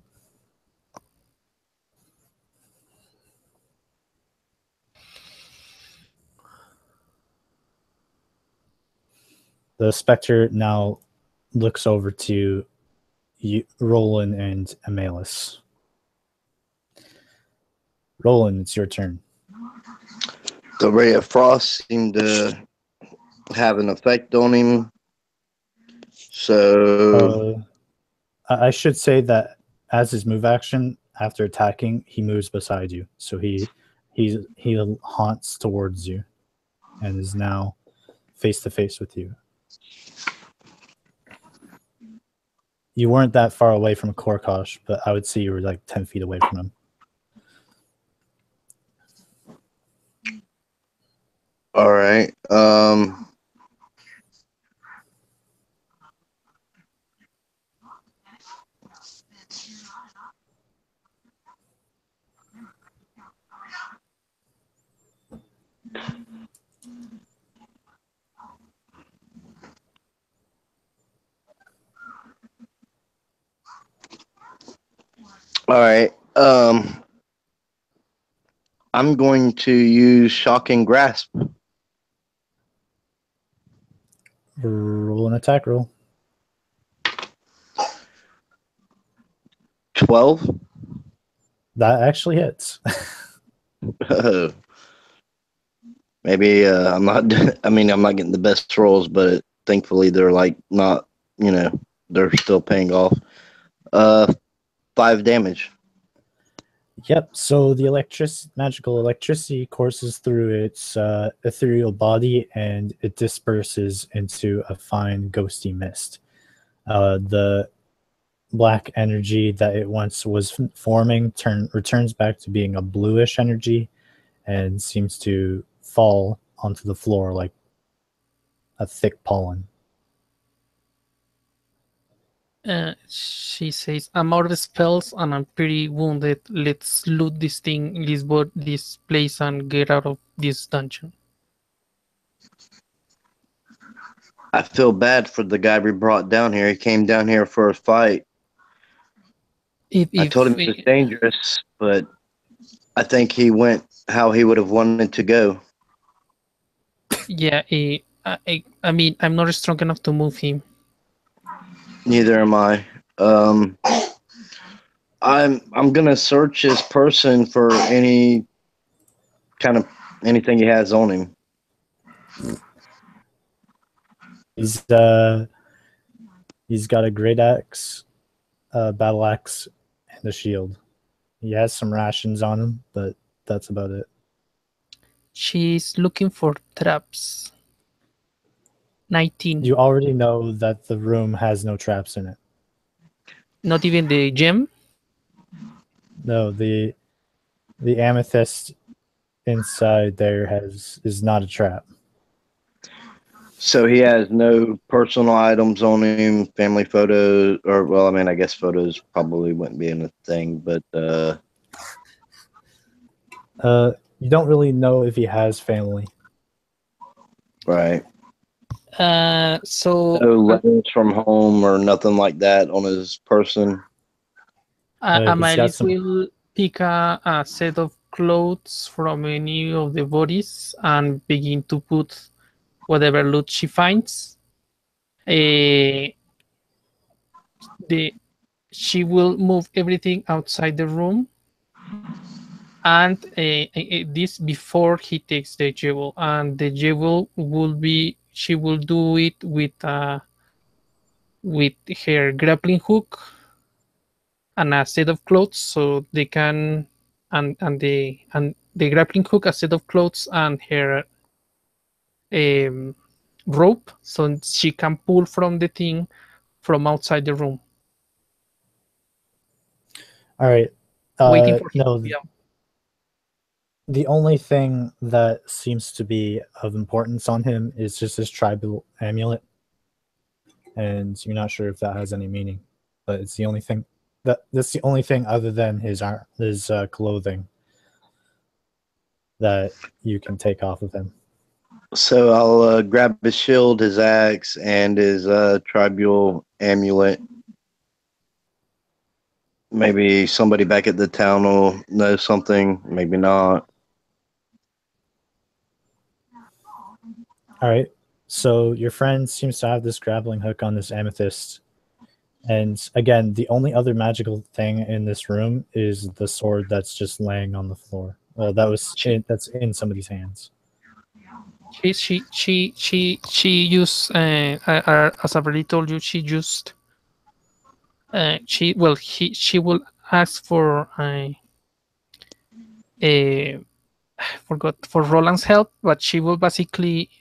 The specter now looks over to Roland and Amalus. Roland, it's your turn. The ray of frost seemed to have an effect on him. So I should say that as his move action, after attacking, he moves beside you. So he haunts towards you and is now face to face with you. You weren't that far away from Korkosh, but I would say you were like 10 feet away from him. all right. All right. I'm going to use shocking grasp. Roll an attack roll. 12. That actually hits. Maybe I'm not. I mean, I'm not getting the best rolls, but thankfully they're like not. They're still paying off. 5 damage. Yep. So the magical electricity courses through its ethereal body, and it disperses into a fine ghosty mist. The black energy that it once was forming returns back to being a bluish energy, and seems to fall onto the floor like a thick pollen. She says, "I'm out of spells and I'm pretty wounded. Let's loot this thing, this place, and get out of this dungeon." I feel bad for the guy we brought down here. He came down here for a fight. I told him it was dangerous, but I think he went how he would have wanted to go. Yeah, I mean, I'm not strong enough to move him. Neither am I. I'm gonna search his person for any kind of anything he has on him. He's got a great axe, battle axe, and a shield. He has some rations on him, but that's about it. She's looking for traps. 19. You already know that the room has no traps in it. Not even the gem? No, the amethyst inside there is not a trap. So he has no personal items on him, family photos, or well, I mean, I guess photos probably wouldn't be in a thing, but you don't really know if he has family. right. So No letters from home or nothing like that on his person. Amalis will pick a set of clothes from any of the bodies and begin to put whatever loot she finds. She will move everything outside the room, and this before he takes the jewel. And the jewel will be, she will do it with her grappling hook and a set of clothes, so they can and the grappling hook, a set of clothes, and her rope, so she can pull from the thing from outside the room. All right. Waiting for him no, to be out. the only thing that seems to be of importance on him is just his tribal amulet, and you're not sure if that has any meaning, but it's the only thing that's the only thing other than his clothing that you can take off of him. So I'll grab his shield, his axe, and his tribal amulet. Maybe somebody back at the town will know something. Maybe not. All right. So your friend seems to have this grappling hook on this amethyst. And again, the only other magical thing in this room is the sword that's just laying on the floor. Well, that's in somebody's hands. She used as I already told you, she used she will ask for a forgot for Roland's help, but she will basically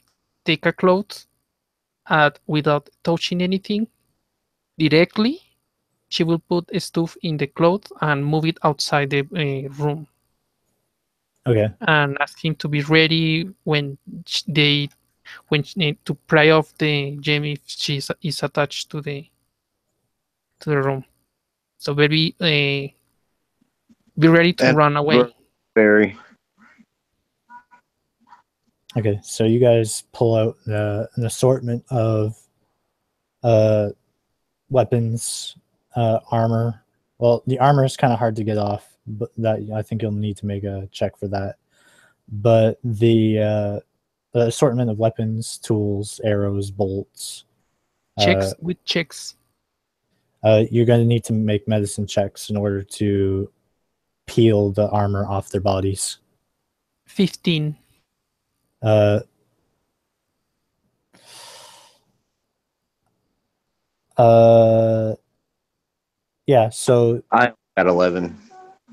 take a cloth without touching anything directly. She will put a stuff in the cloth and move it outside the room, Okay. and ask him to be ready when they to pry off the gem if she is attached to the room. So be ready to And run away. Barry. Okay, so you guys pull out an assortment of weapons, armor. Well, the armor is kind of hard to get off, but that I think you'll need to make a check for that. But the assortment of weapons, tools, arrows, bolts. Checks with checks. You're going to need to make medicine checks in order to peel the armor off their bodies. 15. Yeah, so I got 11.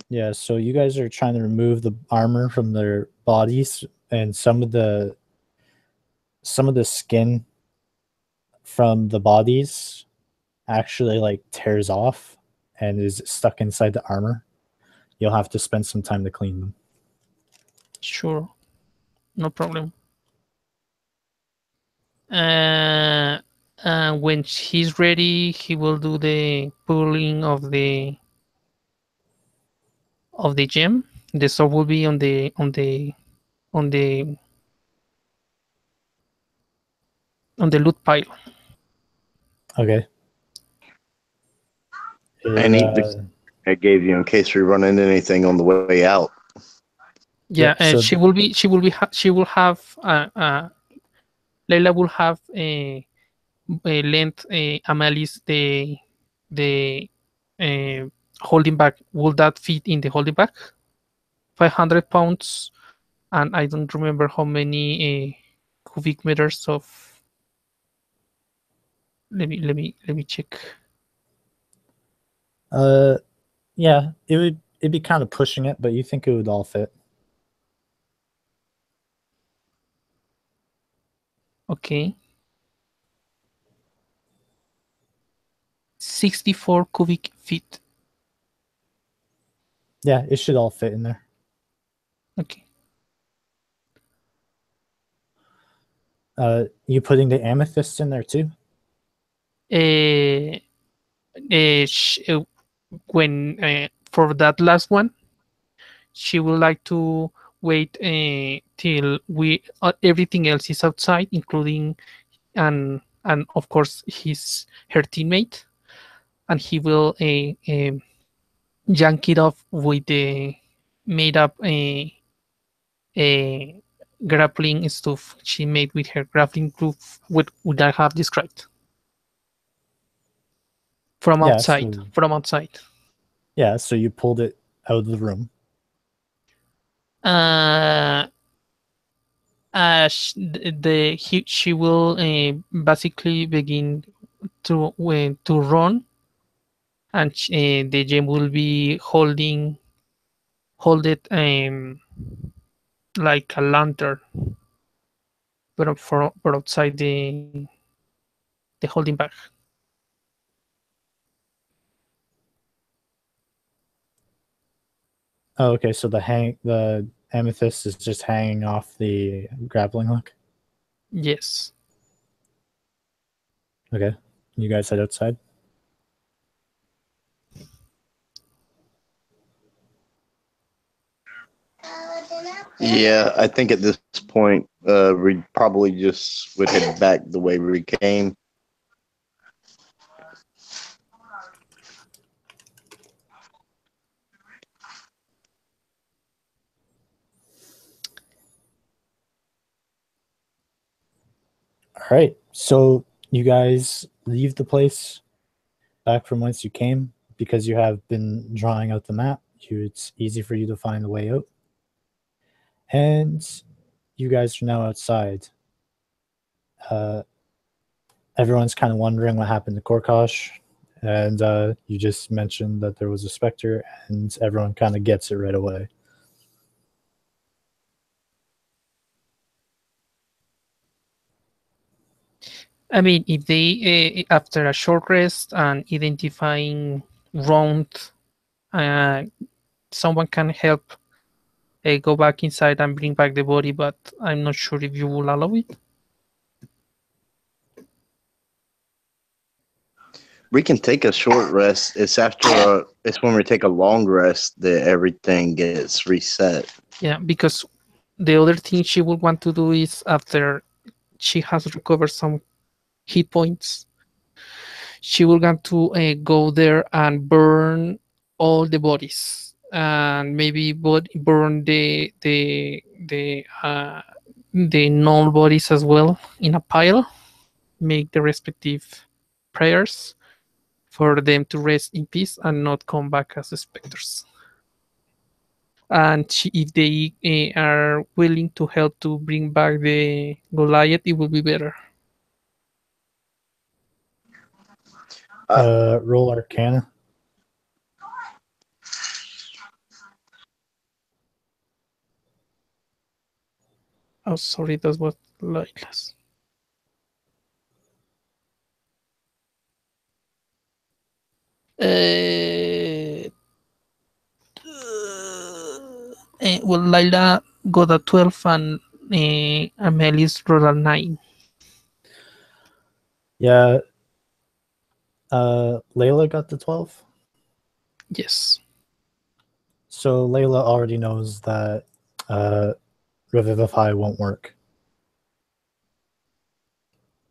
Yeah, so you guys are trying to remove the armor from their bodies, and some of the skin from the bodies actually like tears off and is stuck inside the armor. You'll have to spend some time to clean them. Sure, no problem. When he's ready, he will do the pulling of the gem. The sword will be on the loot pile. Okay. And eat the I gave you in case we run into anything on the way out. Yeah, so she will have Layla will have a length Amelis the holding bag. Will that fit in the holding bag? 500 pounds, and I don't remember how many cubic meters of. Let me check. Yeah, it'd be kind of pushing it, but you think it would all fit. Okay. 64 cubic feet. Yeah, it should all fit in there. Okay. You putting the amethyst in there too? When for that last one, she would like to wait till everything else is outside, including and of course her teammate, and he will yank it off with the made up grappling stuff she made with her grappling group with I have described from outside. Yeah, so you pulled it out of the room. She will basically begin to run, and the gem will be holding it like a lantern, but outside the holding bag. Oh, okay. So the amethyst is just hanging off the grappling hook. Yes. Okay. You guys head outside. Yeah, I think at this point, we probably just would head back the way we came. All right. So you guys leave the place back from whence you came because you have been drawing out the map. It's easy for you to find the way out. And you guys are now outside. everyone's kind of wondering what happened to Korkosh, and you just mentioned that there was a specter, and everyone kind of gets it right away. I mean, if they after a short rest and identifying round, someone can help go back inside and bring back the body, but I'm not sure if you will allow it. We can take a short rest. It's it's when we take a long rest that everything gets reset. Yeah, because the other thing she would want to do is after she has recovered some hit points, she will want to go there and burn all the bodies and maybe burn the null bodies as well in a pile, make the respective prayers for them to rest in peace and not come back as specters. And if they are willing to help to bring back the Goliath, it will be better. Roll Arcana. Oh, sorry, that was Lila's. Well, Lila got a 12 and Amelis rolled a 9. Yeah. Layla got the 12. Yes. So Layla already knows that Revivify won't work.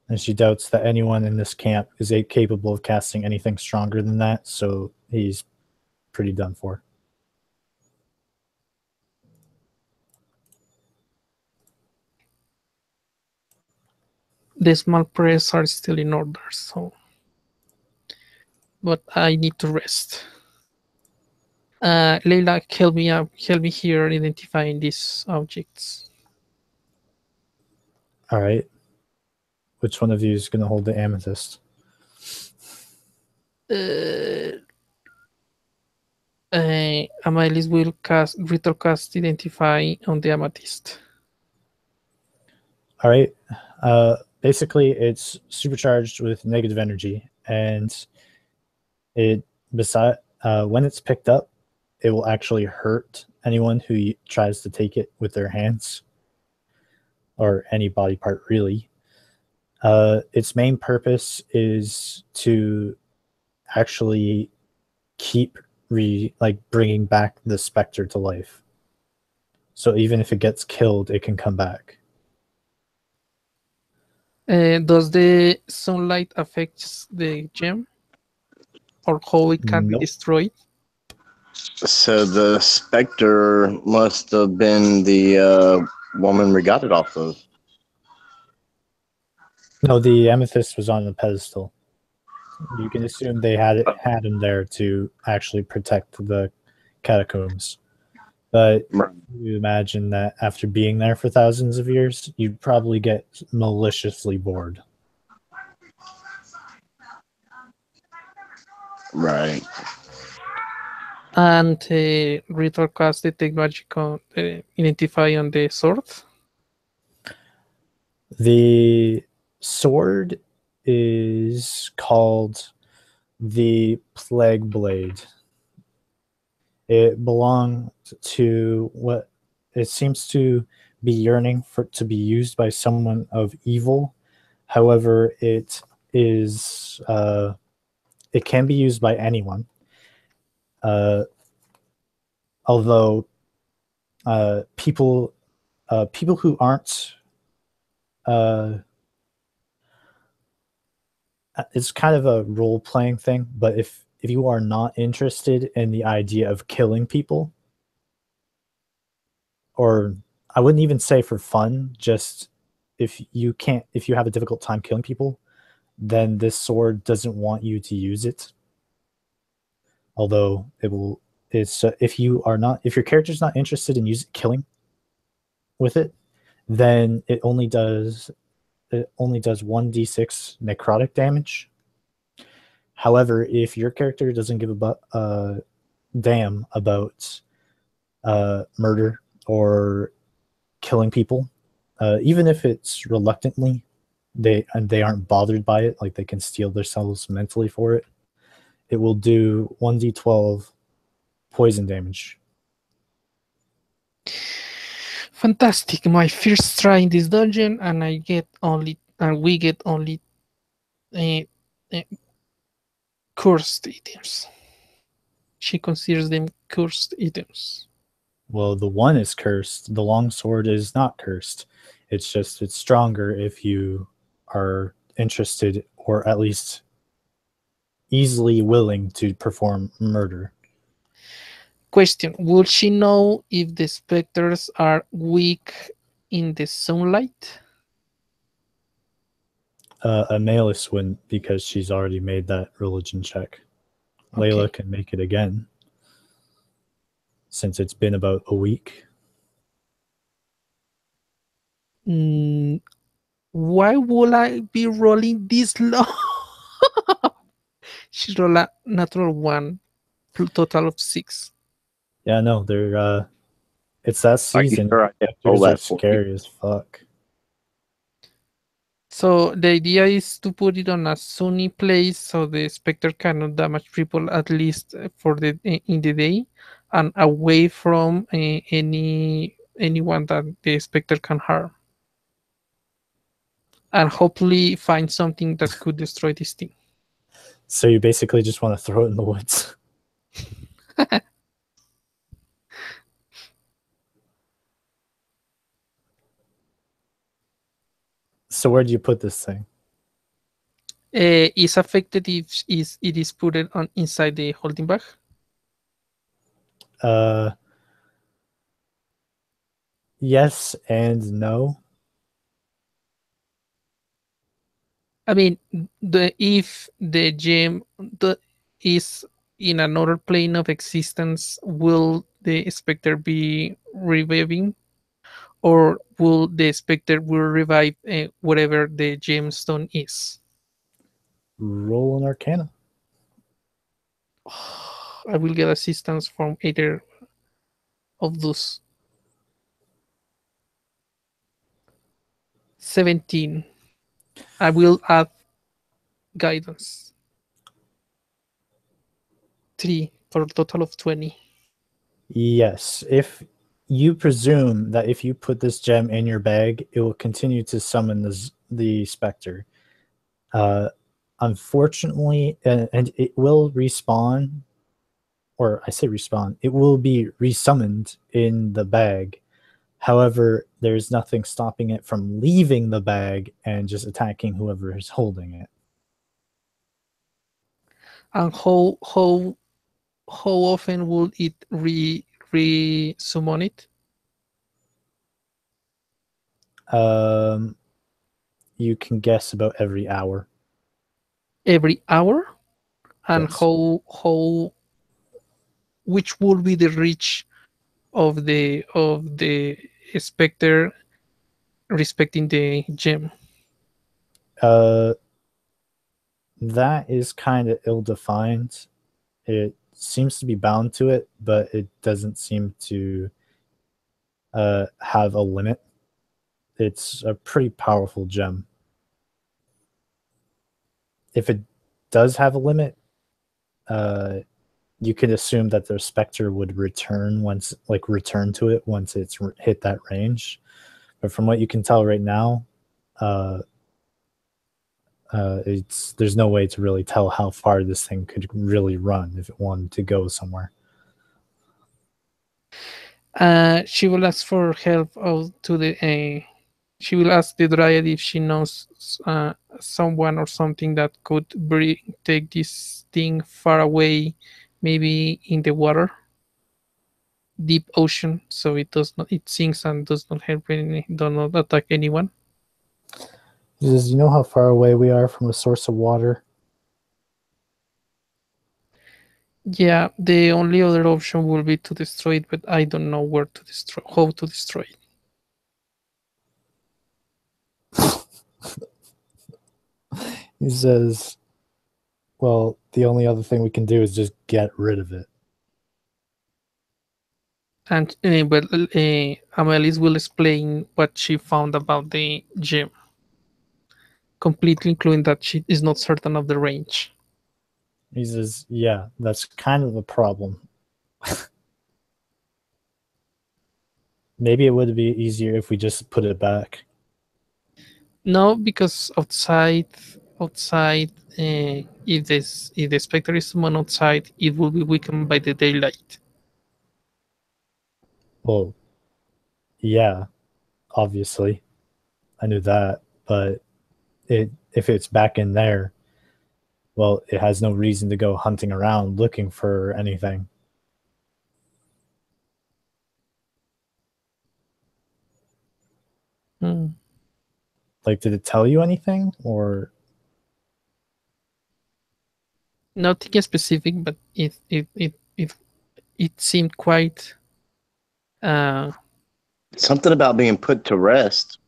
And she doubts that anyone in this camp is capable of casting anything stronger than that, so he's pretty done for. The small prayers are still in order, so. But I need to rest. Leila, help me here identifying these objects. All right. Which one of you is going to hold the amethyst? Amalis will ritual cast identify on the amethyst. All right. Basically, it's supercharged with negative energy, and when it's picked up, it will actually hurt anyone who tries to take it with their hands or any body part, really. Its main purpose is to actually keep bringing back the specter to life. So even if it gets killed, it can come back. Does the sunlight affect the gem, or how it can be destroyed? So the specter must have been the woman we got it off of. No, the amethyst was on the pedestal. You can assume they had him there to actually protect the catacombs. But you imagine that after being there for thousands of years, you'd probably get maliciously bored. Right. And ritual cast detect magic on identify on the sword. The sword is called the Plague Blade. It belongs to what it seems to be yearning to be used by someone of evil. However, it can be used by anyone. Although people who aren't it's kind of a role-playing thing, but if you are not interested in the idea of killing people, or I wouldn't even say for fun, just if you have a difficult time killing people, then this sword doesn't want you to use it. Although if your character's not interested in killing with it, then it only does it only does 1d6 necrotic damage. However, if your character doesn't give a damn about murder or killing people, even if it's reluctantly, they aren't bothered by it, like they can steel themselves mentally for it. It will do 1d12 poison damage. Fantastic! My first try in this dungeon, and we get only uh, uh, cursed items. She considers them cursed items. Well, the one is cursed. The longsword is not cursed. It's just it's stronger if you are interested or at least easily willing to perform murder. Question: would she know if the specters are weak in the sunlight? Amelis wouldn't because she's already made that religion check. Layla Okay. can make it again since it's been about a week. Why would I be rolling this low? She rolled a natural one, total of 6. Yeah, no, they're it's that Are you season. sure I can roll Specters are that for you? scary as fuck. So the idea is to put it on a sunny place so the specter cannot damage people, at least for the in the day, and away from anyone that the specter can harm, and hopefully find something that could destroy this thing. So you basically just want to throw it in the woods. So where do you put this thing? Is affected if it is put it on inside the holding bag. Yes and no. I mean, if the gem is in another plane of existence, will the specter be reviving, or will the specter will revive whatever the gemstone is? Roll an Arcana. I will get assistance from either of those. 17. I will add guidance. 3 for a total of 20. Yes, if you presume that if you put this gem in your bag, it will continue to summon the specter. Unfortunately, and it will respawn, or I say respawn, it will be resummoned in the bag. However, there's nothing stopping it from leaving the bag and just attacking whoever is holding it. And how often will it re-summon it? You can guess about every hour. Every hour? And Yes. how which would be the reach of the specter respecting the gem? That is kind of ill-defined. It seems to be bound to it, but it doesn't seem to have a limit. It's a pretty powerful gem. If it does have a limit, you could assume that the specter would return to it once it's hit that range. But from what you can tell right now, there's no way to really tell how far this thing could really run if it wanted to go somewhere. She will ask for help to the. She will ask the dryad if she knows someone or something that could take this thing far away, maybe in the water, deep ocean, so it sinks and does not does not attack anyone. He says, "You know how far away we are from a source of water?" Yeah, the only other option will be to destroy it, but I don't know how to destroy it. He says, well, the only other thing we can do is just get rid of it. And Amelis will explain what she found about the gem, completely including that she is not certain of the range. He says, yeah, that's kind of a problem. Maybe it would be easier if we just put it back. No, because outside, if the specter is summoned outside, it will be weakened by the daylight. Well, yeah, obviously. I knew that, but if it's back in there, well, it has no reason to go hunting around looking for anything. Like, did it tell you anything, or Nothing specific, but it seemed quite Something about being put to rest.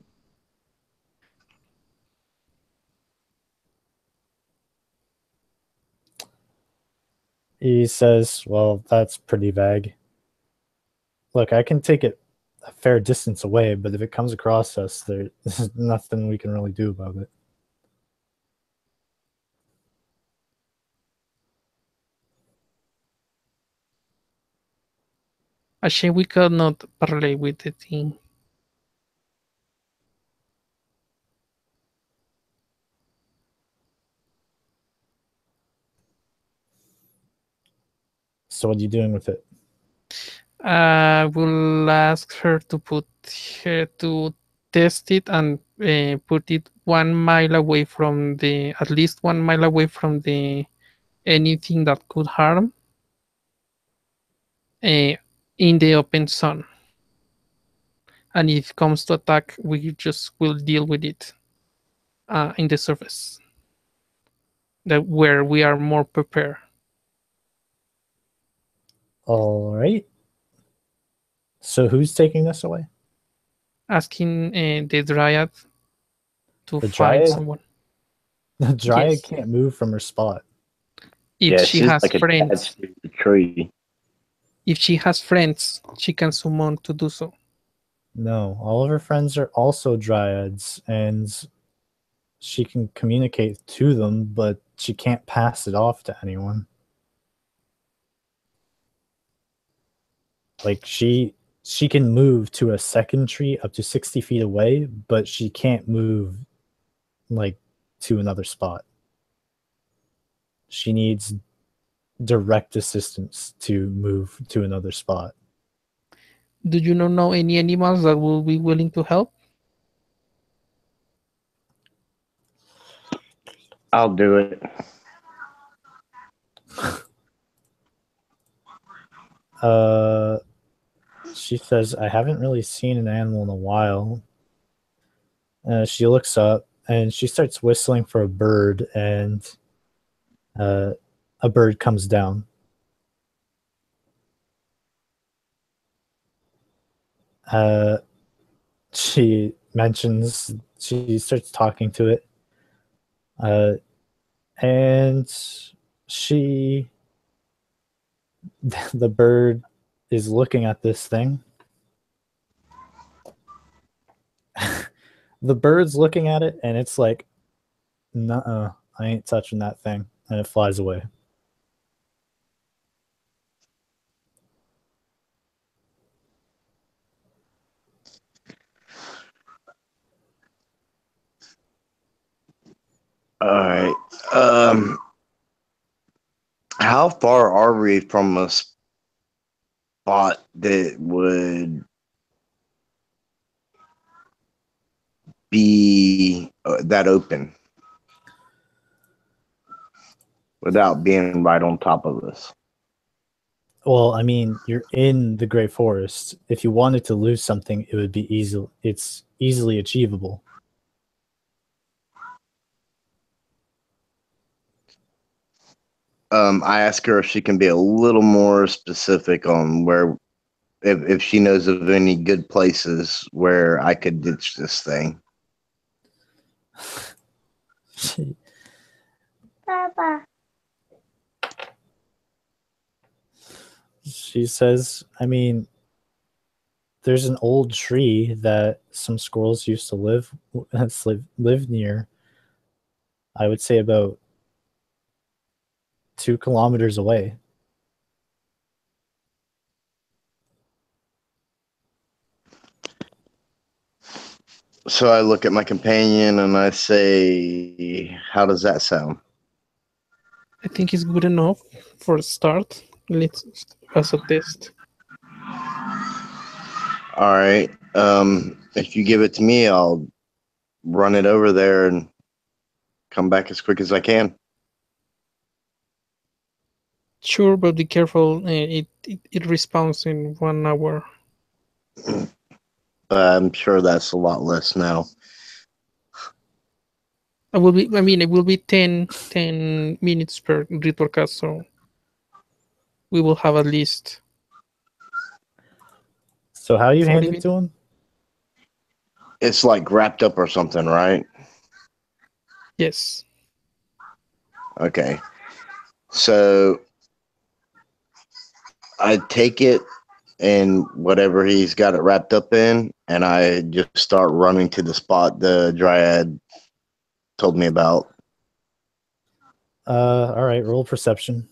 he says, well, that's pretty vague. Look, I can take it a fair distance away, but if it comes across us, there's nothing we can really do about it. a shame we cannot parlay with the thing. So what are you doing with it? I will ask her to test it and put it 1 mile away from at least 1 mile away from the anything that could harm in the open sun. And if it comes to attack, we just will deal with it in the surface, where we are more prepared. All right. So who's taking this away? Asking the dryad to The find dryad? someone. The dryad Yes. can't move from her spot. If she she's has like friends, attached to the tree. if she has friends, she can summon to do so. No, all of her friends are also dryads, and she can communicate to them, but she can't pass it off to anyone. Like, she can move to a second tree up to 60 feet away, but she can't move like to another spot. She needs direct assistance to move to another spot. Do you not know any animals that will be willing to help? I'll do it. She says, I haven't really seen an animal in a while. She looks up and she starts whistling for a bird, and a bird comes down. She starts talking to it. And the bird is looking at this thing. The bird's looking at it, and it's like, nuh-uh, I ain't touching that thing. And it flies away. All right. How far are we from a spot that would be that open without being right on top of us? Well, I mean, you're in the Great Forest. If you wanted to lose something, it would be easy. It's easily achievable. I ask her if she can be a little more specific on where, if she knows of any good places where I could ditch this thing. She says, I mean, there's an old tree that some squirrels used to live near. I would say about 2 kilometers away. So I look at my companion and I say, "How does that sound?" I think it's good enough for a start. Let's as a test. All right. If you give it to me, I'll run it over there and come back as quick as I can. Sure, but be careful. It responds in 1 hour. I'm sure that's a lot less now. It will be 10 minutes per retort, so we will have at least So how you 40 hand it minutes. to him? It's like wrapped up or something, right? Yes. Okay. So I take it and whatever he's got it wrapped up in, and I just start running to the spot the dryad told me about. All right, roll perception.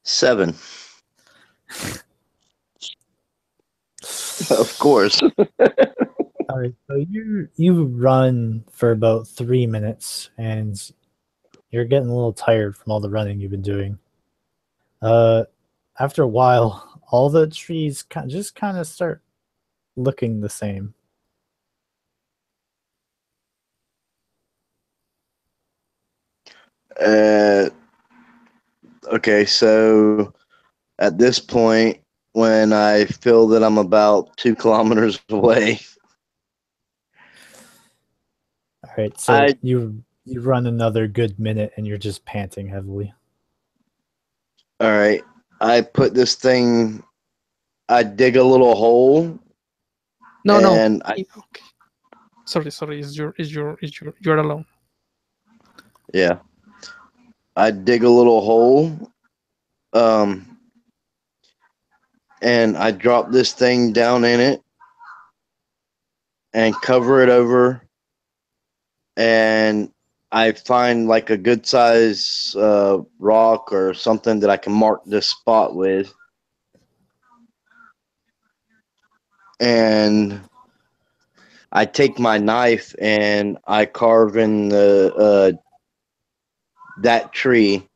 Seven. Of course. All right, so you run for about 3 minutes, and you're getting a little tired from all the running you've been doing. After a while, all the trees just kind of start looking the same. Okay, so at this point, when I feel that I'm about 2 kilometers away, All right, so you run another good minute, and you're just panting heavily. all right, I put this thing. I dig a little hole. No. Okay. Sorry. You're alone. Yeah, I dig a little hole. And I drop this thing down in it and cover it over, and I find like a good size rock or something that I can mark this spot with, and I take my knife and I carve in the that tree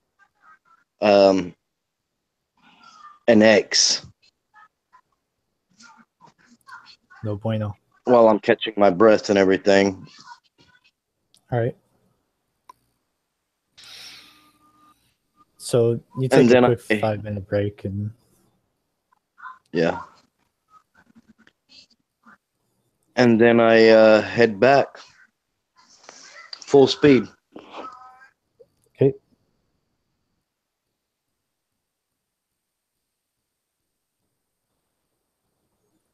an X No bueno. while I'm catching my breath and everything. All right. So you And take a then quick 5-minute break, and yeah. And then I head back full speed. okay.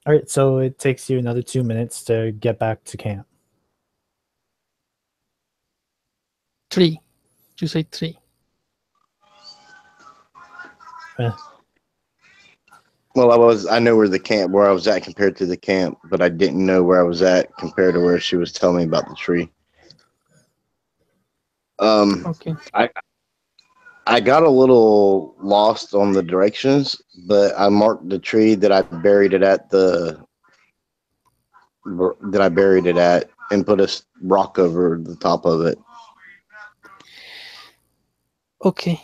All right, so it takes you another 2 minutes to get back to camp. 3. You say 3. Well, I know where I was at compared to the camp, but I didn't know where I was at compared to where she was telling me about the tree. Okay. I got a little lost on the directions, but I marked the tree that I buried it at and put a rock over the top of it. Okay.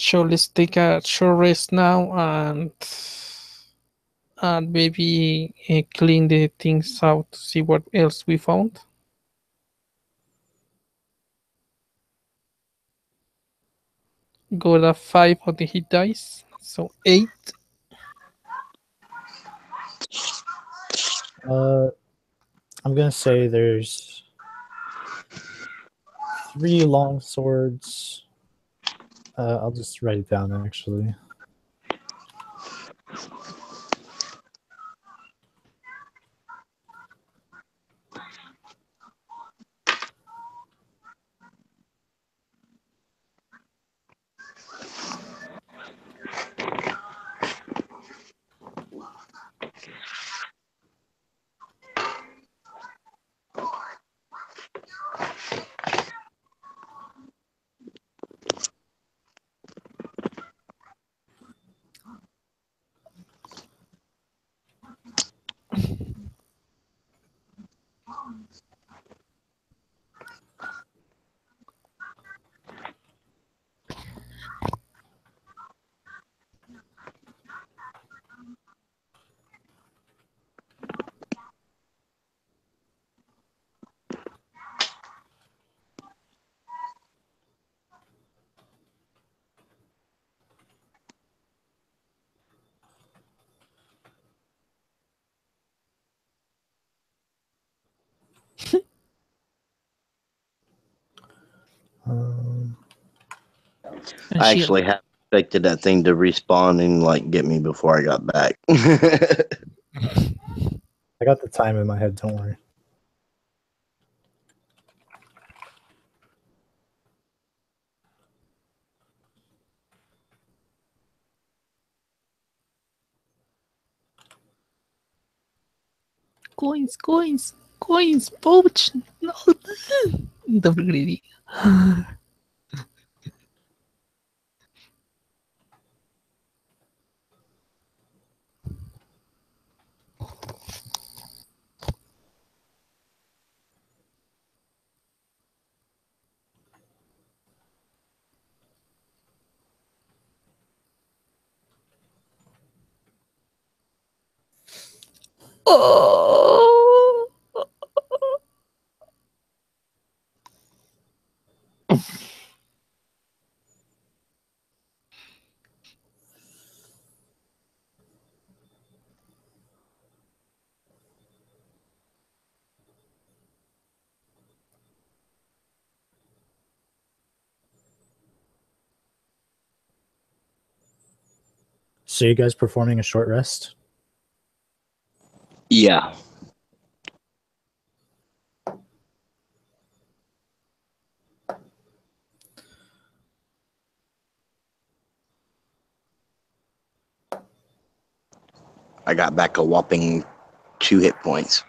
So let's take a short rest now and maybe clean the things out to see what else we found. Got a 5 on the hit dice, so 8. I'm gonna say there's 3 long swords. I'll just write it down actually. And I shield. actually have expected that thing to respawn and like get me before I got back. I got the time in my head, don't worry. Coins, coins, coins, pouch. No. Double greedy. Oh. So you guys performing a short rest? Yeah. I got back a whopping 2 hit points.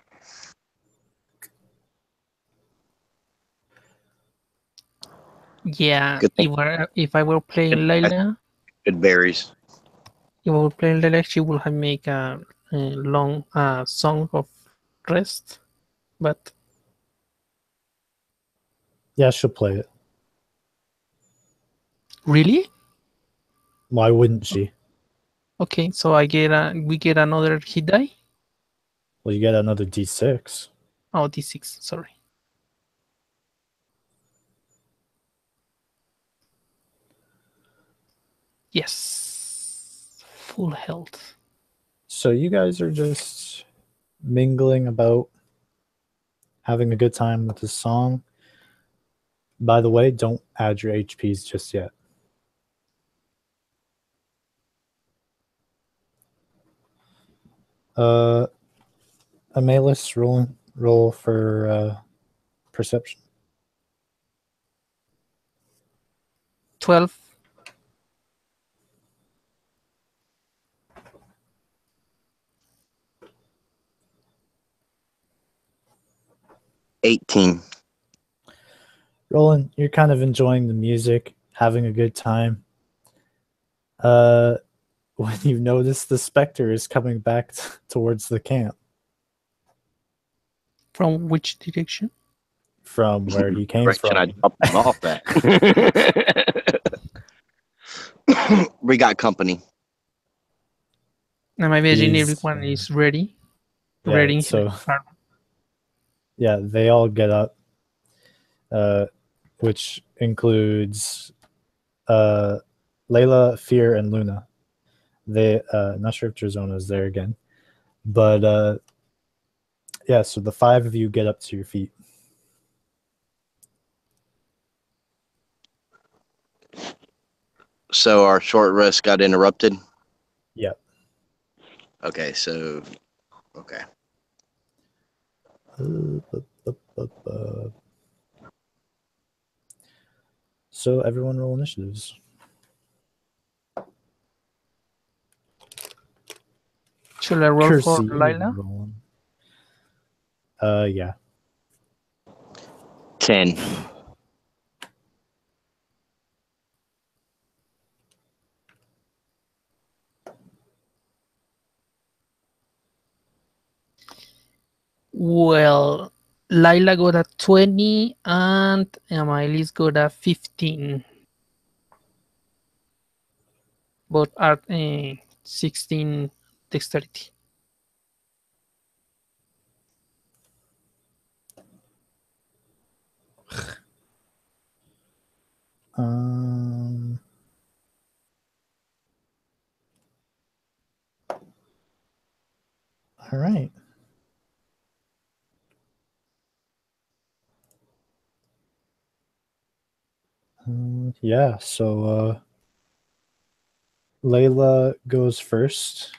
Yeah, Good thing. if I were playing Layla, Good berries. if I were playing Layla, she would have make a long song of rest. But Yeah, she'll play it. really, Why wouldn't she? okay. So we get another hit die. Well, you get another D6. Oh, D6. Sorry. Yes, full health. So you guys are just mingling about, having a good time with this song. By the way, don't add your HPs just yet. Amelis, roll for perception. 12. 18. Roland, you're kind of enjoying the music, having a good time. When you notice the specter is coming back towards the camp From which direction? from where he came Direction I from. dropped him off at. We got company. I'm imagining He's, everyone is ready. yeah, Ready. so yeah, they all get up, which includes Layla, Fear, and Luna. They not sure if Drazona is there again, but yeah. So the 5 of you get up to your feet. So our short rest got interrupted. Yep. Okay, so okay. So everyone roll initiatives. Should I roll for Cursey, Lila? rolling. Yeah. 10. Well, Lila got a 20 and Amailis got a 15. Both are 16 dexterity. All right. Yeah, so Layla goes first.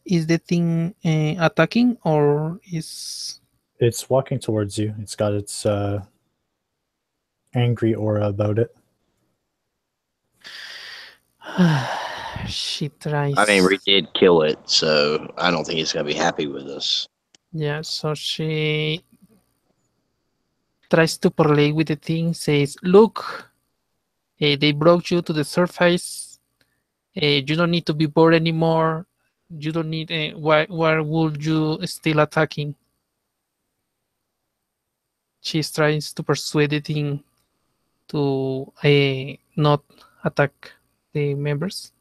Is the thing attacking or is... It's walking towards you. It's got its angry aura about it. She tries... I mean, we did kill it, so I don't think he's going to be happy with us. Yeah, so she tries to parlay with the thing, says, look, they brought you to the surface. You don't need to be bored anymore. You don't need... why would you still attacking? She's trying to persuade the thing to not attack the members.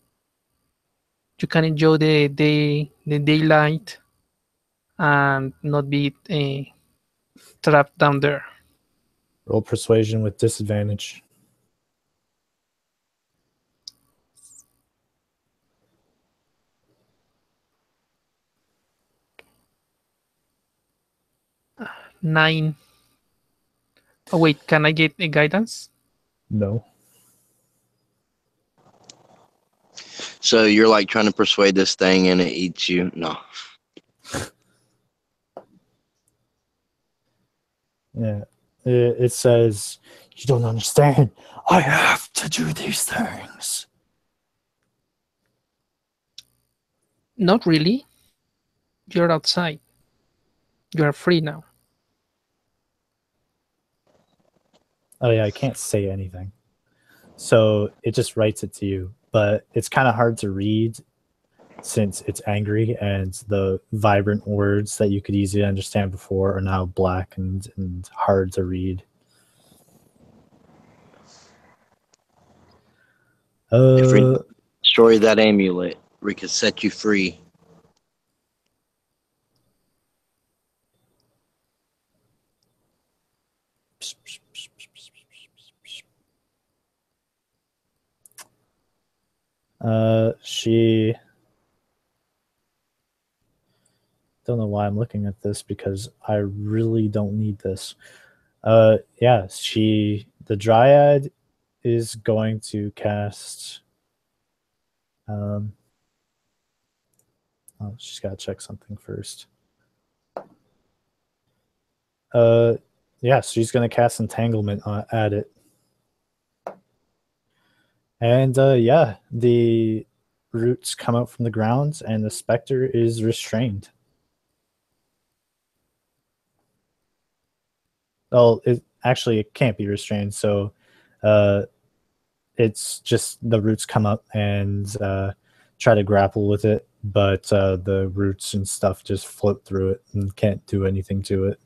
You can enjoy the daylight and not be trapped down there. Roll persuasion with disadvantage. Nine. Oh wait, can I get a guidance? No. So you're like trying to persuade this thing and it eats you? No. Yeah. It says, you don't understand. I have to do these things. Not really. You're outside. You are free now. Oh, yeah, I can't say anything. So it just writes it to you. But it's kind of hard to read since it's angry and the vibrant words that you could easily understand before are now black and hard to read. If we destroy that amulet, we can set you free. She don't know why I'm looking at this because I really don't need this. Yeah, the Dryad is going to cast. Oh, she's got to check something first. Yeah, she's going to cast Entanglement at it. And yeah, the roots come out from the ground and the specter is restrained. Well, it can't be restrained, so it's just the roots come up and try to grapple with it, but the roots and stuff just float through it and can't do anything to it.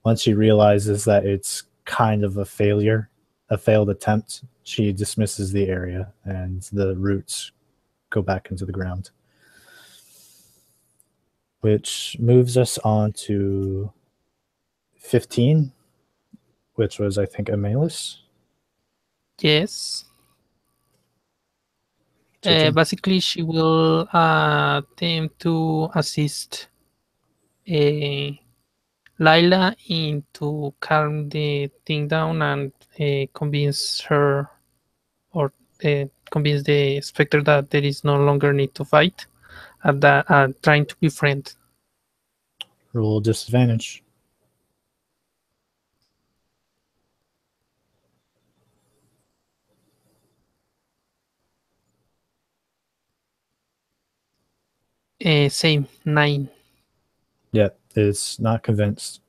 Once she realizes that it's kind of a failed attempt, she dismisses the area and the roots go back into the ground. Which moves us on to 15, which was, I think, Amalus. Yes. Basically, she will attempt to assist Lila in to calm the thing down and convince her or convince the specter that there is no longer need to fight and that trying to befriend. Roll disadvantage. Same 9. Yeah, it's not convinced.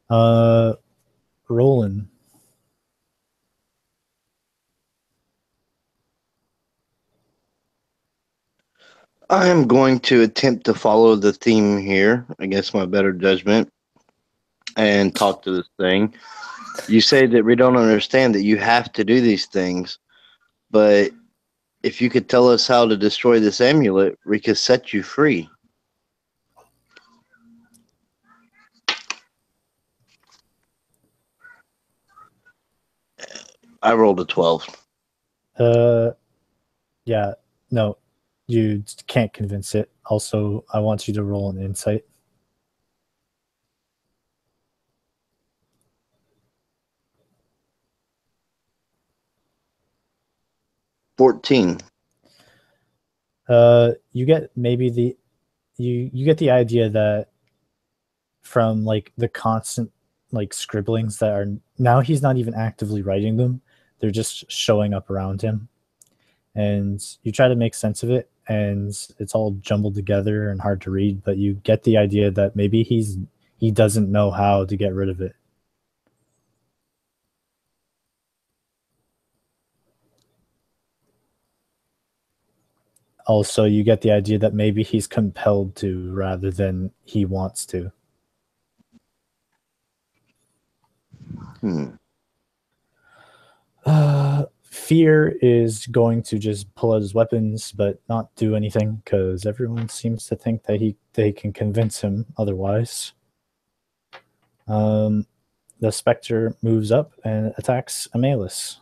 Roland. I am going to attempt to follow the theme here against my better judgment and talk to this thing. You say that we don't understand that you have to do these things, but if you could tell us how to destroy this amulet, we could set you free. I rolled a 12. Yeah, no, you can't convince it. Also, I want you to roll an insight. $14. You get maybe you get the idea that from like the constant like scribblings that are now he's not even actively writing them, they're just showing up around him, and you try to make sense of it, and it's all jumbled together and hard to read, but you get the idea that maybe he doesn't know how to get rid of it. Also, you get the idea that maybe he's compelled to rather than he wants to. Fear is going to just pull out his weapons but not do anything because everyone seems to think that they can convince him otherwise. The specter moves up and attacks Amalus.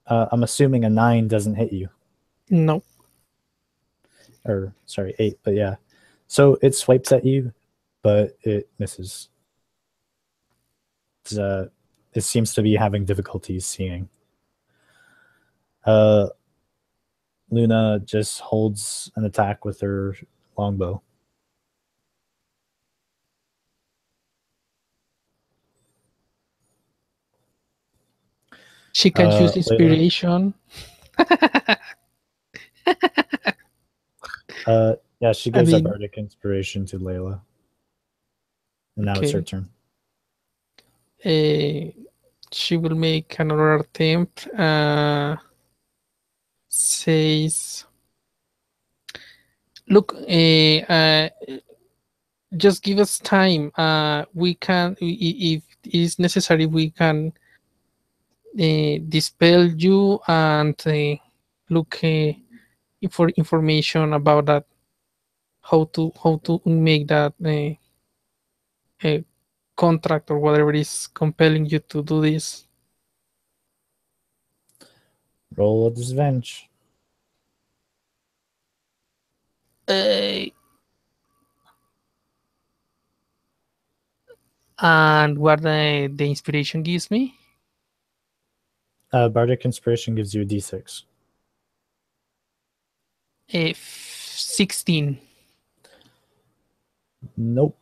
I'm assuming a 9 doesn't hit you. No. Or, sorry, 8, but yeah. So it swipes at you, but it misses. It seems to be having difficulties seeing. Luna just holds an attack with her longbow. She can use Layla? inspiration. Yeah, she gives a bardic inspiration to Layla. And now it's her turn. She will make another attempt. Says, look, just give us time. We can, if it is necessary, we can dispel you and look for information about that. How to make that contract or whatever is compelling you to do this. Roll a disadvantage. And what the inspiration gives me? Bardic inspiration gives you a d6. 16. Nope.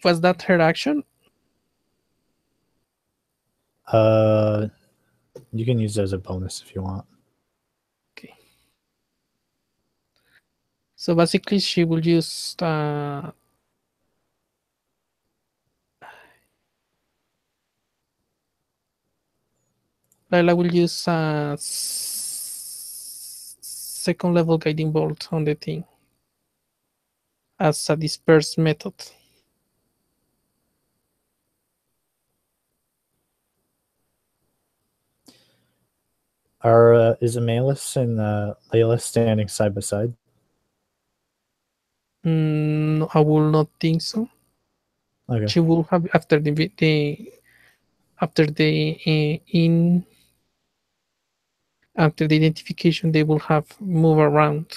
Was that her action? You can use it as a bonus if you want. Okay. So basically, she will use Lila will use second level guiding bolt on the thing as a disperse method. Are, uh, is Amalus and Layla standing side by side? I will not think so. Okay. She will have after after the in after the identification, they will have move around.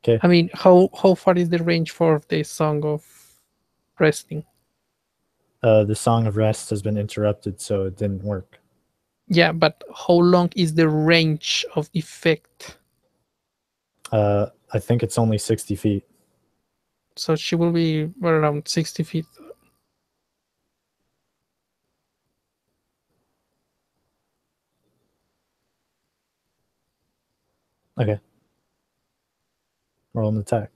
Okay. I mean, how far is the range for the song of resting? The Song of Rest has been interrupted, so it didn't work. Yeah, but how long is the range of effect? I think it's only 60 feet. So she will be around 60 feet. Okay. Roll an attack.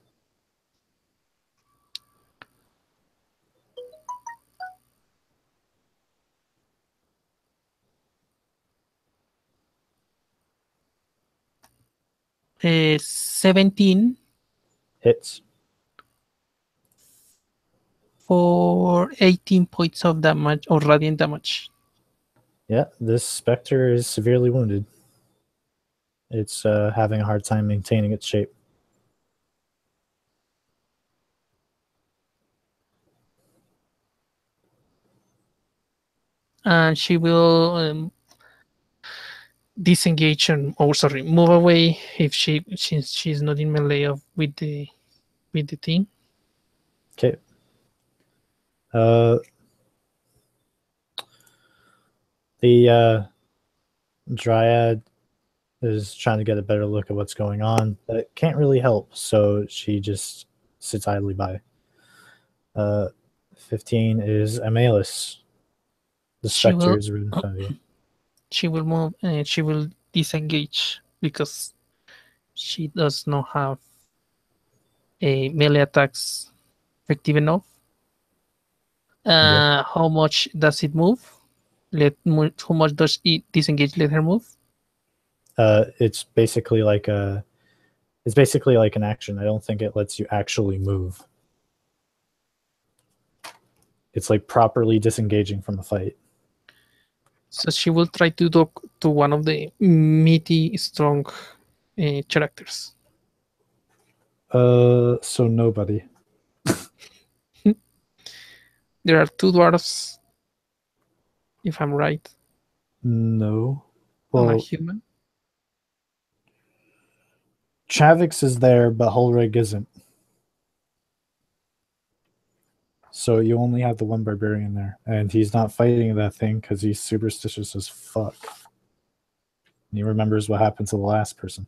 Uh, 17 Hits. for 18 points of damage or radiant damage. Yeah, this specter is severely wounded. It's having a hard time maintaining its shape. And she will disengage and sorry, move away if since she's not in melee with the thing. Okay. The dryad is trying to get a better look at what's going on, but it can't really help, so she just sits idly by. 15 is Amalus. The She specter will is right in front of you. she will move and she will disengage because she does not have a melee attacks effective enough. Okay. How much does it move? How much does it disengage? Let her move. It's basically like an action. I don't think it lets you actually move. It's like properly disengaging from the fight. So she will try to talk to one of the meaty, strong characters. So nobody. There are two dwarves, if I'm right, No. and a Well, human. Chavix is there, but Hulrig isn't. So you only have the one barbarian there, and he's not fighting that thing because he's superstitious as fuck. And he remembers what happened to the last person.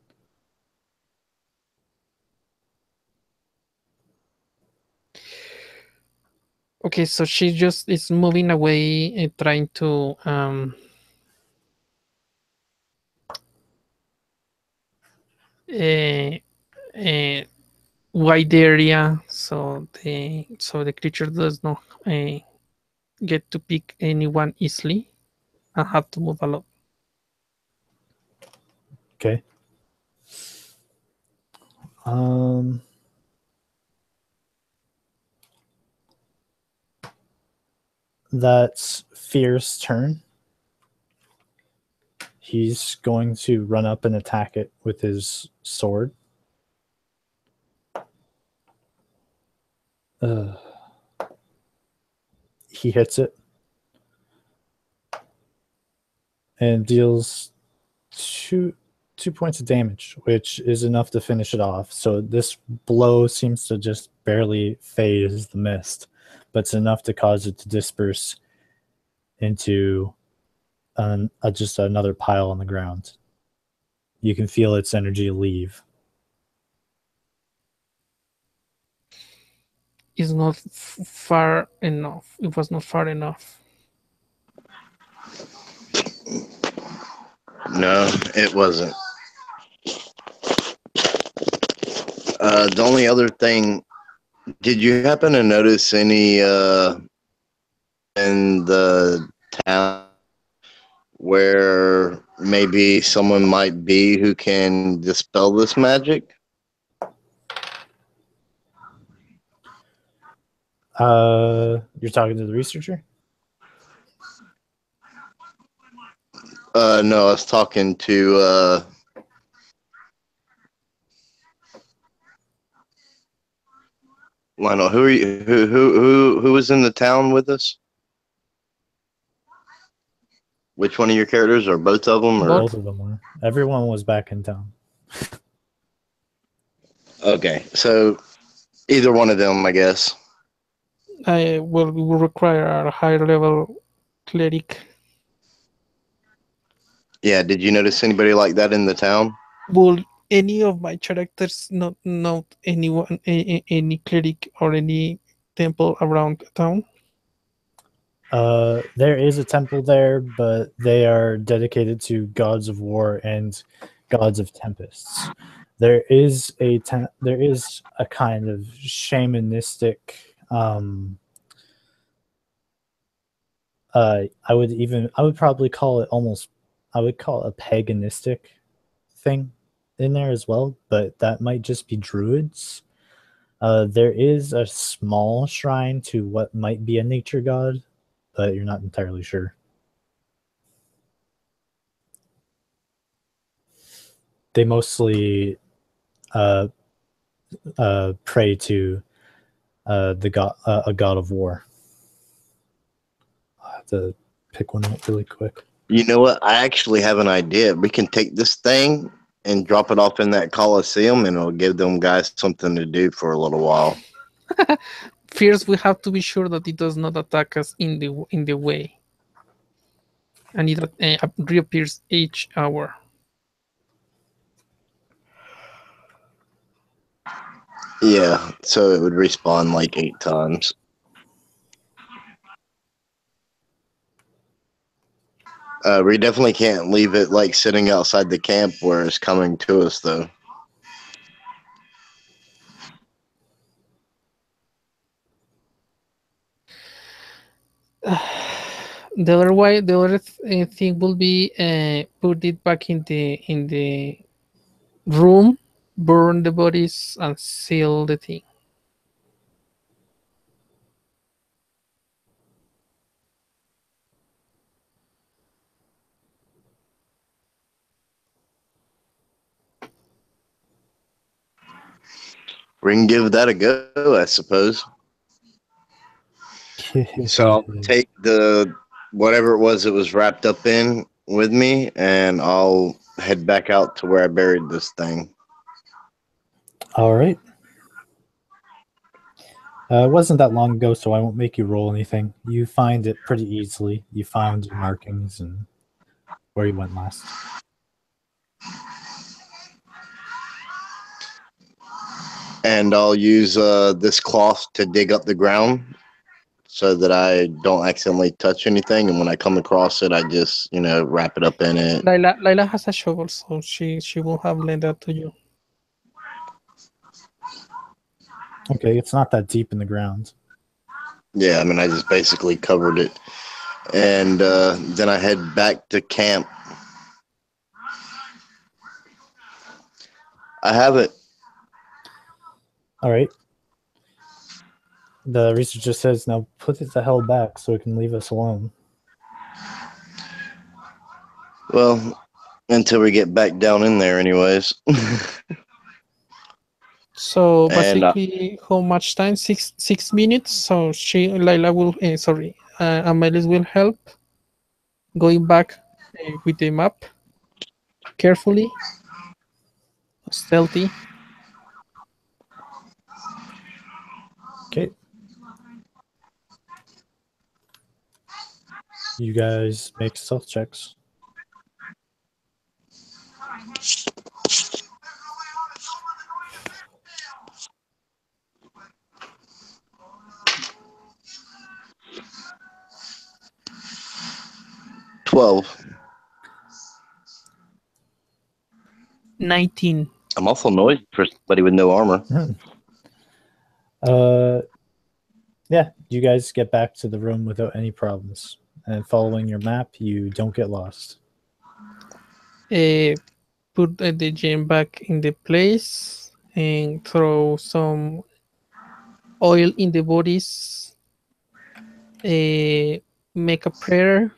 Okay, so she just is moving away, trying to a wide area, so the creature does not get to pick anyone easily and have to move a lot. Okay. That's Fear's turn. He's going to run up and attack it with his sword. He hits it and deals two points of damage, which is enough to finish it off. So this blow seems to just barely phase the mist, but it's enough to cause it to disperse into just another pile on the ground. You can feel its energy leave. It's not far enough. It was not far enough. No, it wasn't. The only other thing, did you happen to notice any in the town where maybe someone might be who can dispel this magic? You're talking to the researcher? No, I was talking to Lionel, who are you, who was in the town with us? Which one of your characters, or both of them, or Both of them were. Everyone was back in town. okay? So either one of them, I guess. We will require a higher level cleric. Yeah. Did you notice anybody like that in the town? Will any of my characters not know anyone, any cleric or any temple around town? There is a temple there, but they are dedicated to gods of war and gods of tempests. There is a kind of shamanistic. I would probably call it almost. I would call it a paganistic thing in there as well, but that might just be druids. There is a small shrine to what might be a nature god, but you're not entirely sure. They mostly pray to the god, a god of war. I have to pick one out really quick. You know what? I actually have an idea. We can take this thing and drop it off in that Coliseum, and it'll give them guys something to do for a little while. First, we have to be sure that it does not attack us in the way, and it reappears each hour. Yeah, so it would respawn like 8 times. We definitely can't leave it like sitting outside the camp where it's coming to us, though. The other thing will be put it back in the room, burn the bodies, and seal the thing. We can give that a go, I suppose. So I'll take the whatever it was wrapped up in with me, and I'll head back out to where I buried this thing. All right. It wasn't that long ago, so I won't make you roll anything. You find it pretty easily. You found your markings and where you went last. And I'll use this cloth to dig up the ground so that I don't accidentally touch anything. And when I come across it, I just, wrap it up in it. Lila has a shovel, so she will have lent that to you. Okay, it's not that deep in the ground. Yeah, I just basically covered it. And then I head back to camp. I have it. All right. The researcher says, now put it the hell back so it can leave us alone. Well, until we get back down in there anyways. So And, basically, how much time? 6 minutes. So Lila will, Amelis will help going back with the map carefully, stealthy. Okay. You guys make stealth checks. $12. 19. I'm awful noisy for somebody with no armor. Yeah, you guys get back to the room without any problems. And following your map, you don't get lost. Put the gem back in the place and throw some oil in the bodies. Make a prayer,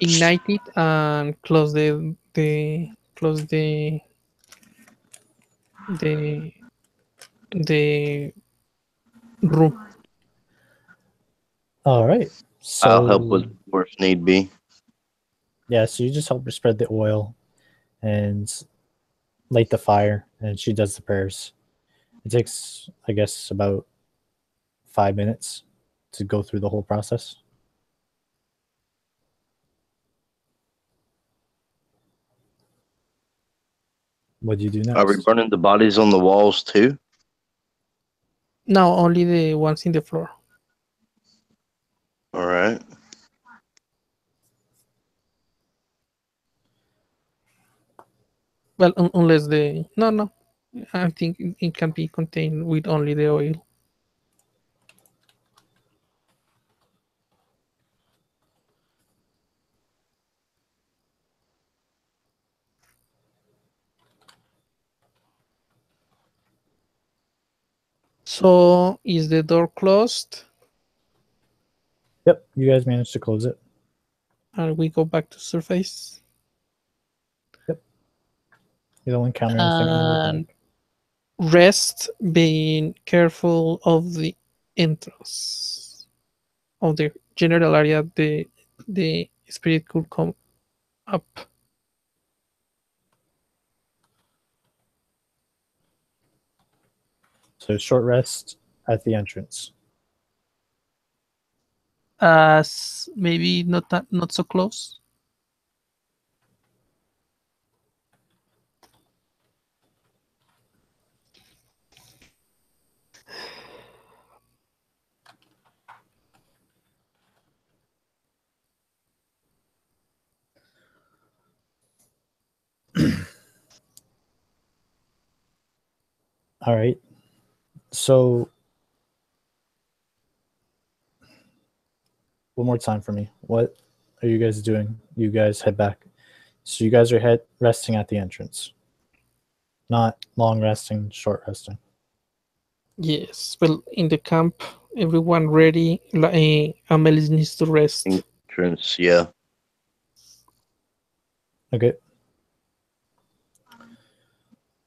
ignite it, and close the the room. All right. I'll help with So support if need be. yeah, so you just help her spread the oil and light the fire, and she does the prayers. It takes, I guess, about 5 minutes to go through the whole process. What do you do Are we next? burning the bodies on the walls too? No, only the ones in the floor. All right. Well, unless the no. I think it can be contained with only the oil. So is the door closed? Yep, you guys managed to close it. And we go back to surface. Yep. You don't encounter anything on the way And back. rest, being careful of the entrance of the general area. The spirit could come up. So short rest at the entrance. As maybe not so close. All right. So one more time for me. What are you guys doing? You guys head back. So you guys are resting at the entrance. Not long resting, short resting. Yes. Well, in the camp, everyone ready. Amelie needs to rest. Entrance, yeah. Okay.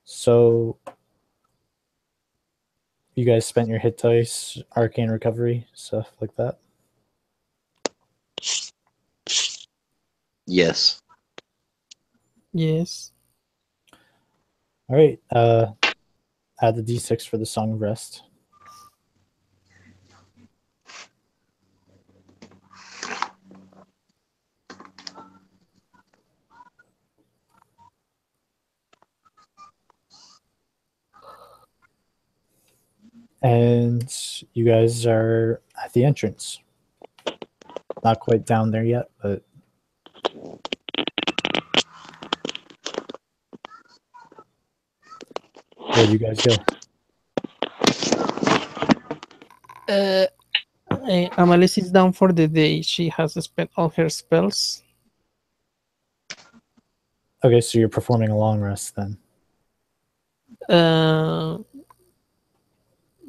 So you guys spent your hit dice, arcane recovery, stuff like that. Yes. Yes. All right. Add the d6 for the Song of Rest. And you guys are at the entrance. Not quite down there yet, but where do you guys go? Amelie is down for the day. She has spent all her spells. Okay, so you're performing a long rest then.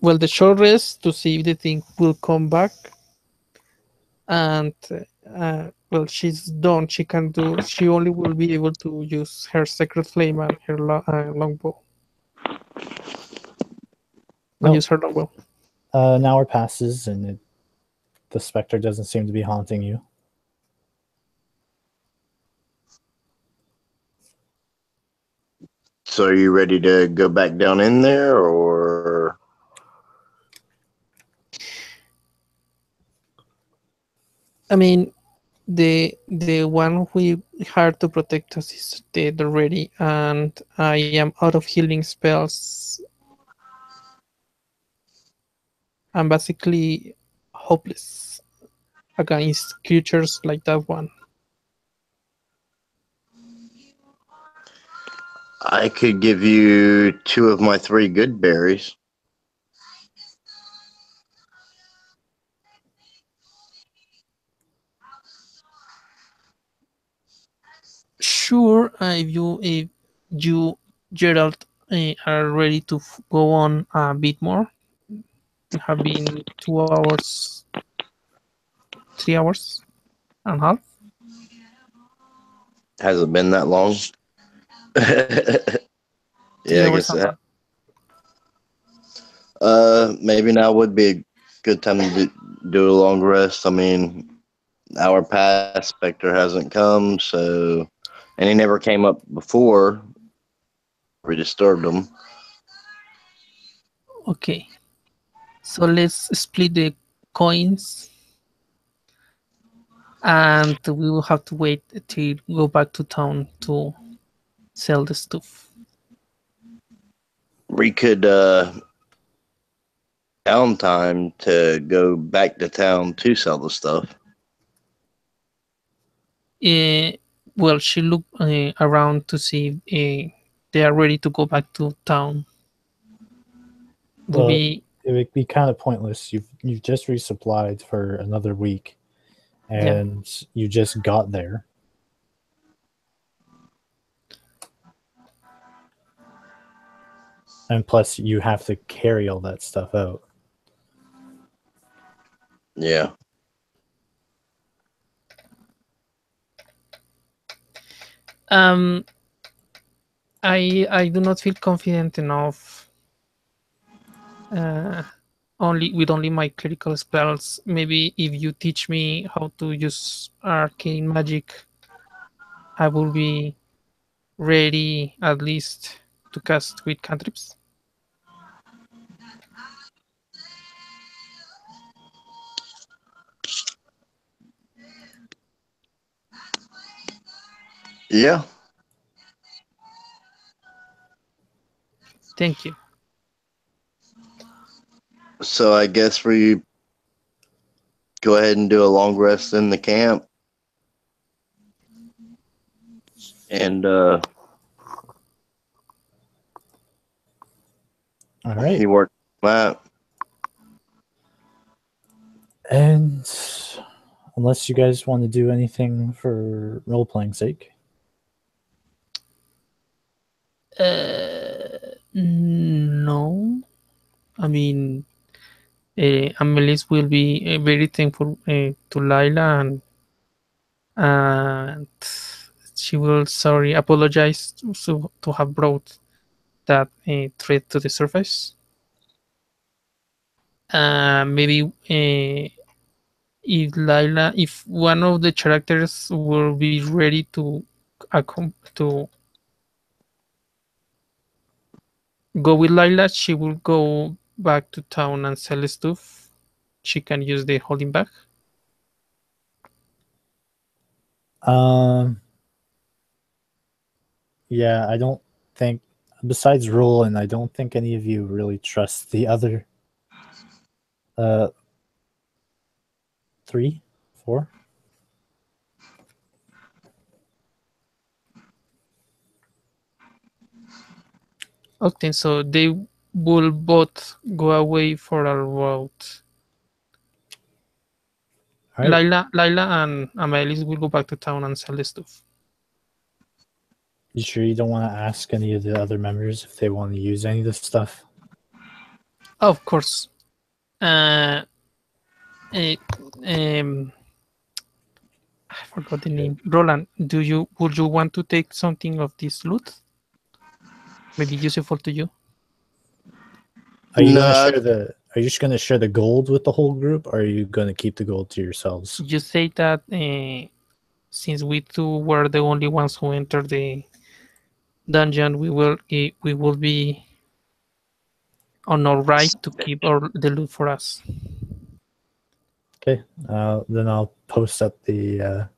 Well, the short rest to see if the thing will come back. And well, she's done. She can do. She only will be able to use her sacred flame and her longbow. And Nope. use her longbow. An hour passes and the specter doesn't seem to be haunting you. So are you ready to go back down in there, or? I mean, the one we hired to protect us is dead already, and I am out of healing spells. I'm basically hopeless against creatures like that one. I could give you 2 of my 3 good berries. Sure, if you Gerald are ready to go on a bit more. We have been 2 hours, 3 hours and a half. Hasn't been that long. Three Yeah, I hours guess and a that. half. Maybe now would be a good time to do a long rest. I mean, our past Spectre hasn't come, so and he never came up before. We disturbed him. Okay, so let's split the coins, and we will have to wait to go back to town to sell the stuff. We could downtime to go back to town to sell the stuff. Uh, well, she looked around to see if they are ready to go back to town. Do Well, we? it would be kind of pointless. You've just resupplied for another week, Yeah. and you just got there. And plus, you have to carry all that stuff out. Yeah. I do not feel confident enough. Only my clerical spells. Maybe if you teach me how to use arcane magic, I will be ready at least to cast with cantrips. Yeah. Thank you. So I guess we go ahead and do a long rest in the camp. And All right. he worked that. And unless you guys want to do anything for role playing sake, No, I mean, Amelis will be very thankful to Lila, and she will apologize to have brought that threat to the surface. Maybe if one of the characters will be ready to go with Lila, she will go back to town and sell stuff. She can use the holding bag. yeah, I don't think, besides Roland, I don't think any of you really trust the other 3, 4. Okay, so they will both go away for a route. All right. Lila and Amelis will go back to town and sell the stuff. You sure you don't want to ask any of the other members if they want to use any of this stuff? Of course. I forgot the name. Roland, would you want to take something of this loot? Maybe useful to you. Are you No, going to share the? Are you just going to share the gold with the whole group, or are you going to keep the gold to yourselves? You say that since we two were the only ones who entered the dungeon, we will be on our right to keep the loot for us. Okay, then I'll post up the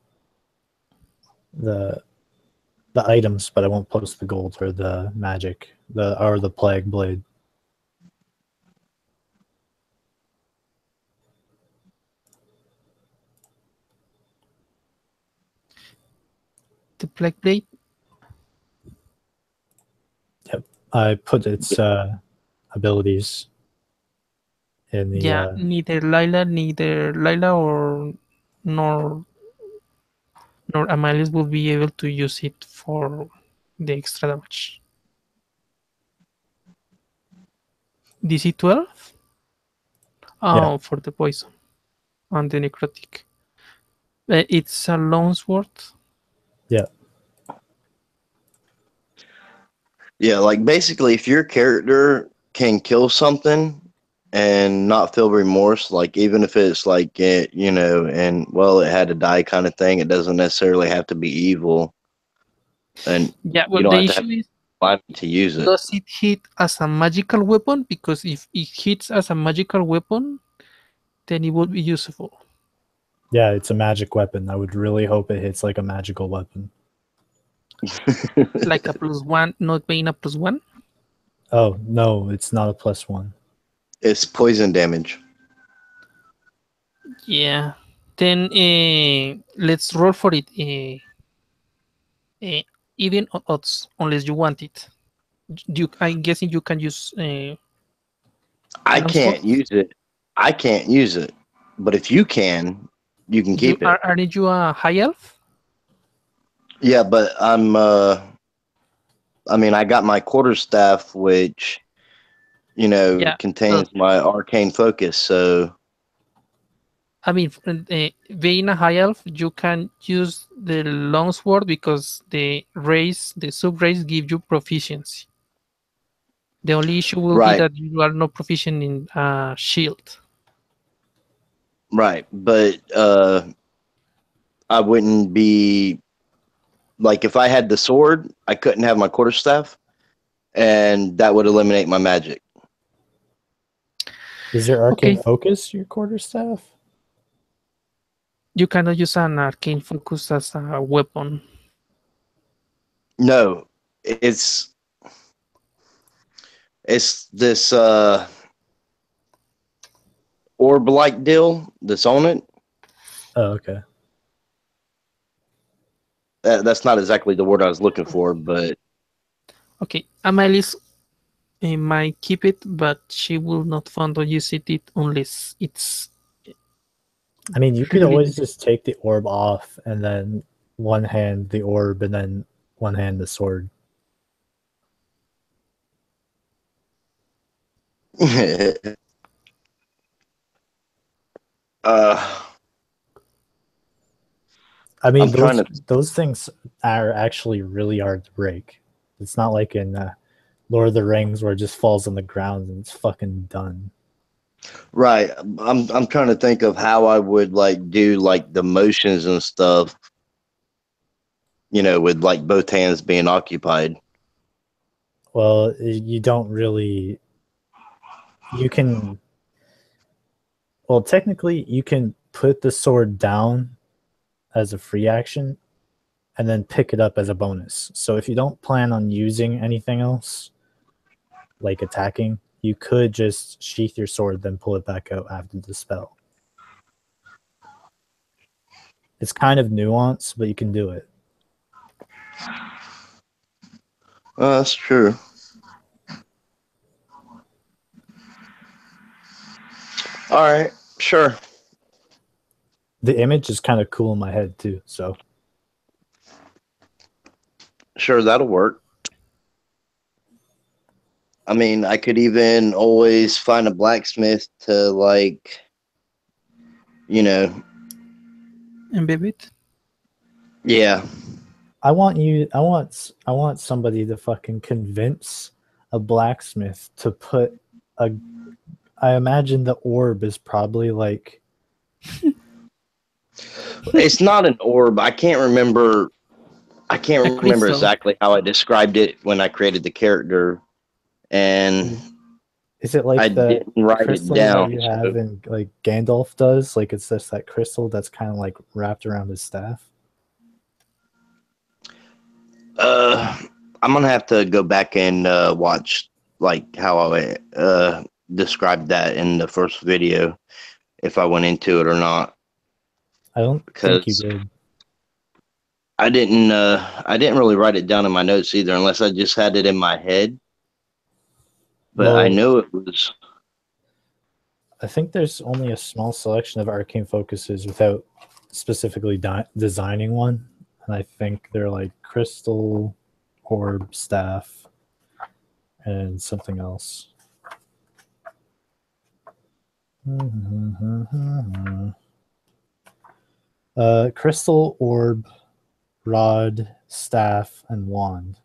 items, but I won't post the gold or the magic, the plague blade. The plague blade. Yep, I put its abilities in the. Neither Lila or nor Amalis will be able to use it for the extra damage. DC 12? Oh, Yeah. for the poison and the necrotic. It's a longsword. Yeah. Yeah, like basically, if your character can kill something, and not feel remorse. Like even if it's like and well, it had to die kind of thing. It doesn't necessarily have to be evil, and Yeah, you well, don't the have to have issue is, life to use it. does it hit as a magical weapon? Because if it hits as a magical weapon, then it would be useful. Yeah, it's a magic weapon. I would really hope it hits like a magical weapon. Like a +1, not being a +1. Oh, no, it's not a +1. It's poison damage. Yeah. Then let's roll for it. Even odds, unless you want it. I'm guessing you can use I longsword. can't use it. I can't use it. But if you can keep it. Aren't you a high elf? Yeah, but I mean, I got my quarterstaff, which Yeah. contains my arcane focus. So I mean, being a high elf, you can use the longsword because the sub race, give you proficiency. The only issue will be right, that you are not proficient in shield. right. But I wouldn't be like if I had the sword, I couldn't have my quarterstaff, and that would eliminate my magic. Is your arcane Okay, focus your quarterstaff? you cannot use an arcane focus as a weapon. No, it's this orb-like deal that's on it. Oh, okay. That's not exactly the word I was looking for, but Okay, Amalis might keep it, but she will not fund or use it unless it's I mean, you could really always just take the orb off and then one hand the orb and then one hand the sword. uh, I mean, I'm trying to. those things are actually really hard to break. It's not like in Lord of the Rings where it just falls on the ground and it's fucking done. Right. I'm trying to think of how I would like do like the motions and stuff, with like both hands being occupied. Well, you don't really. You can. Well, technically, you can put the sword down as a free action and then pick it up as a bonus. So if you don't plan on using anything else, like attacking, you could just sheath your sword, then pull it back out after the spell. It's kind of nuanced, but you can do it. That's true. All right, sure. The image is kind of cool in my head too, so Sure, that'll work. I mean, I could even always find a blacksmith to like, embed it. yeah. I want somebody to fucking convince a blacksmith to put a. I imagine the orb is probably like. It's not an orb. I can't remember Crystal. exactly how I described it when I created the character, and Is it like I the didn't write it crystal that down. you So, have in like Gandalf does? Like it's just that crystal that's kind of like wrapped around his staff. I'm gonna have to go back and watch like how I described that in the first video, if I went into it or not, I don't think you because did. I didn't really write it down in my notes either, unless I just had it in my head. But I Well, know it was. I think there's only a small selection of arcane focuses without specifically designing one, and I think they're like crystal, orb, staff, and something else. Crystal, orb, rod, staff, and wand.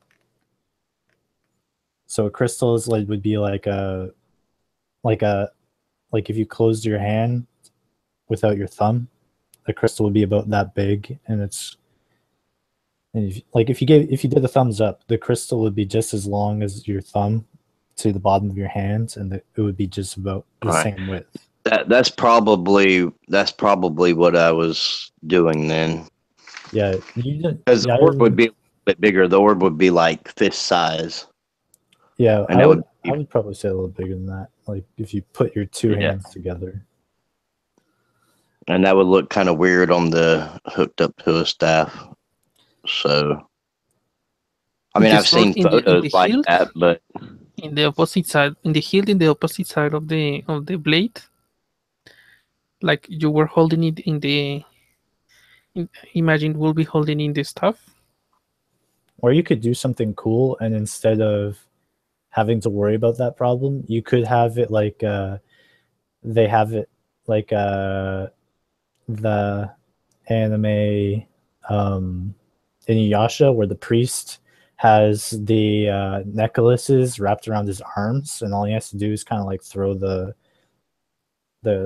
So a crystal is like would be like a like if you closed your hand without your thumb, the crystal would be about that big, and if you did the thumbs up, the crystal would be just as long as your thumb to the bottom of your hand, and it would be just about the Right. same width. That's probably what I was doing then. Yeah, you did. Because Yeah, the orb would be a little bit bigger. The orb would be like fist size. yeah. And I that would probably say a little bigger than that. Like if you put your two hands together. And that would look kind of weird on the hooked up to a staff. So, I mean, The I've seen sword in the photos like hilt, that, but in the opposite side, in the hilt, in the opposite side of the blade, like you were holding it in the. Imagine we'll be holding in the staff. Or you could do something cool, and instead of having to worry about that problem, you could have it like they have it like the anime Inuyasha, where the priest has the necklaces wrapped around his arms, and all he has to do is kind of like throw the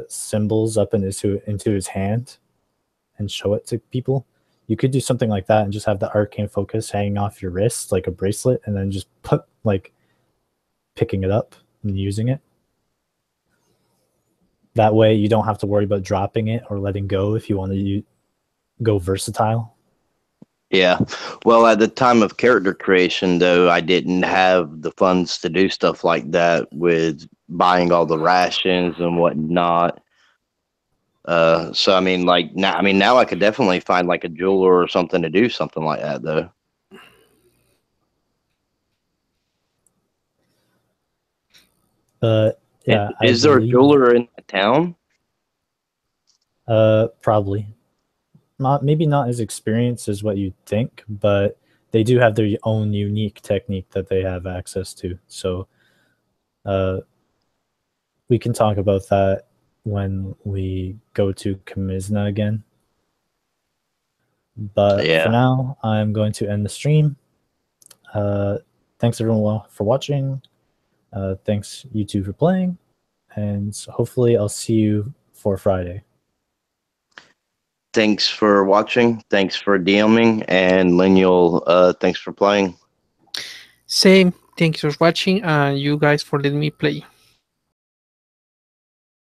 symbols up into his hand and show it to people. You could do something like that and just have the arcane focus hanging off your wrist like a bracelet, and then just put like picking it up and using it. That way you don't have to worry about dropping it or letting go if you want to go versatile. yeah. Well, at the time of character creation, though, I didn't have the funds to do stuff like that with buying all the rations and whatnot. So I mean, like now I could definitely find like a jeweler or something to do something like that, though. But yeah, Is there a jeweler in the town? Probably maybe not as experienced as what you'd think, but they do have their own unique technique that they have access to. So we can talk about that when we go to Camisna again. But for now, I'm going to end the stream. Thanks everyone for watching. Thanks you two for playing, and hopefully I'll see you for Friday. Thanks for watching. Thanks for DMing, and Lineal, thanks for playing. Same. Thanks for watching, and you guys for letting me play.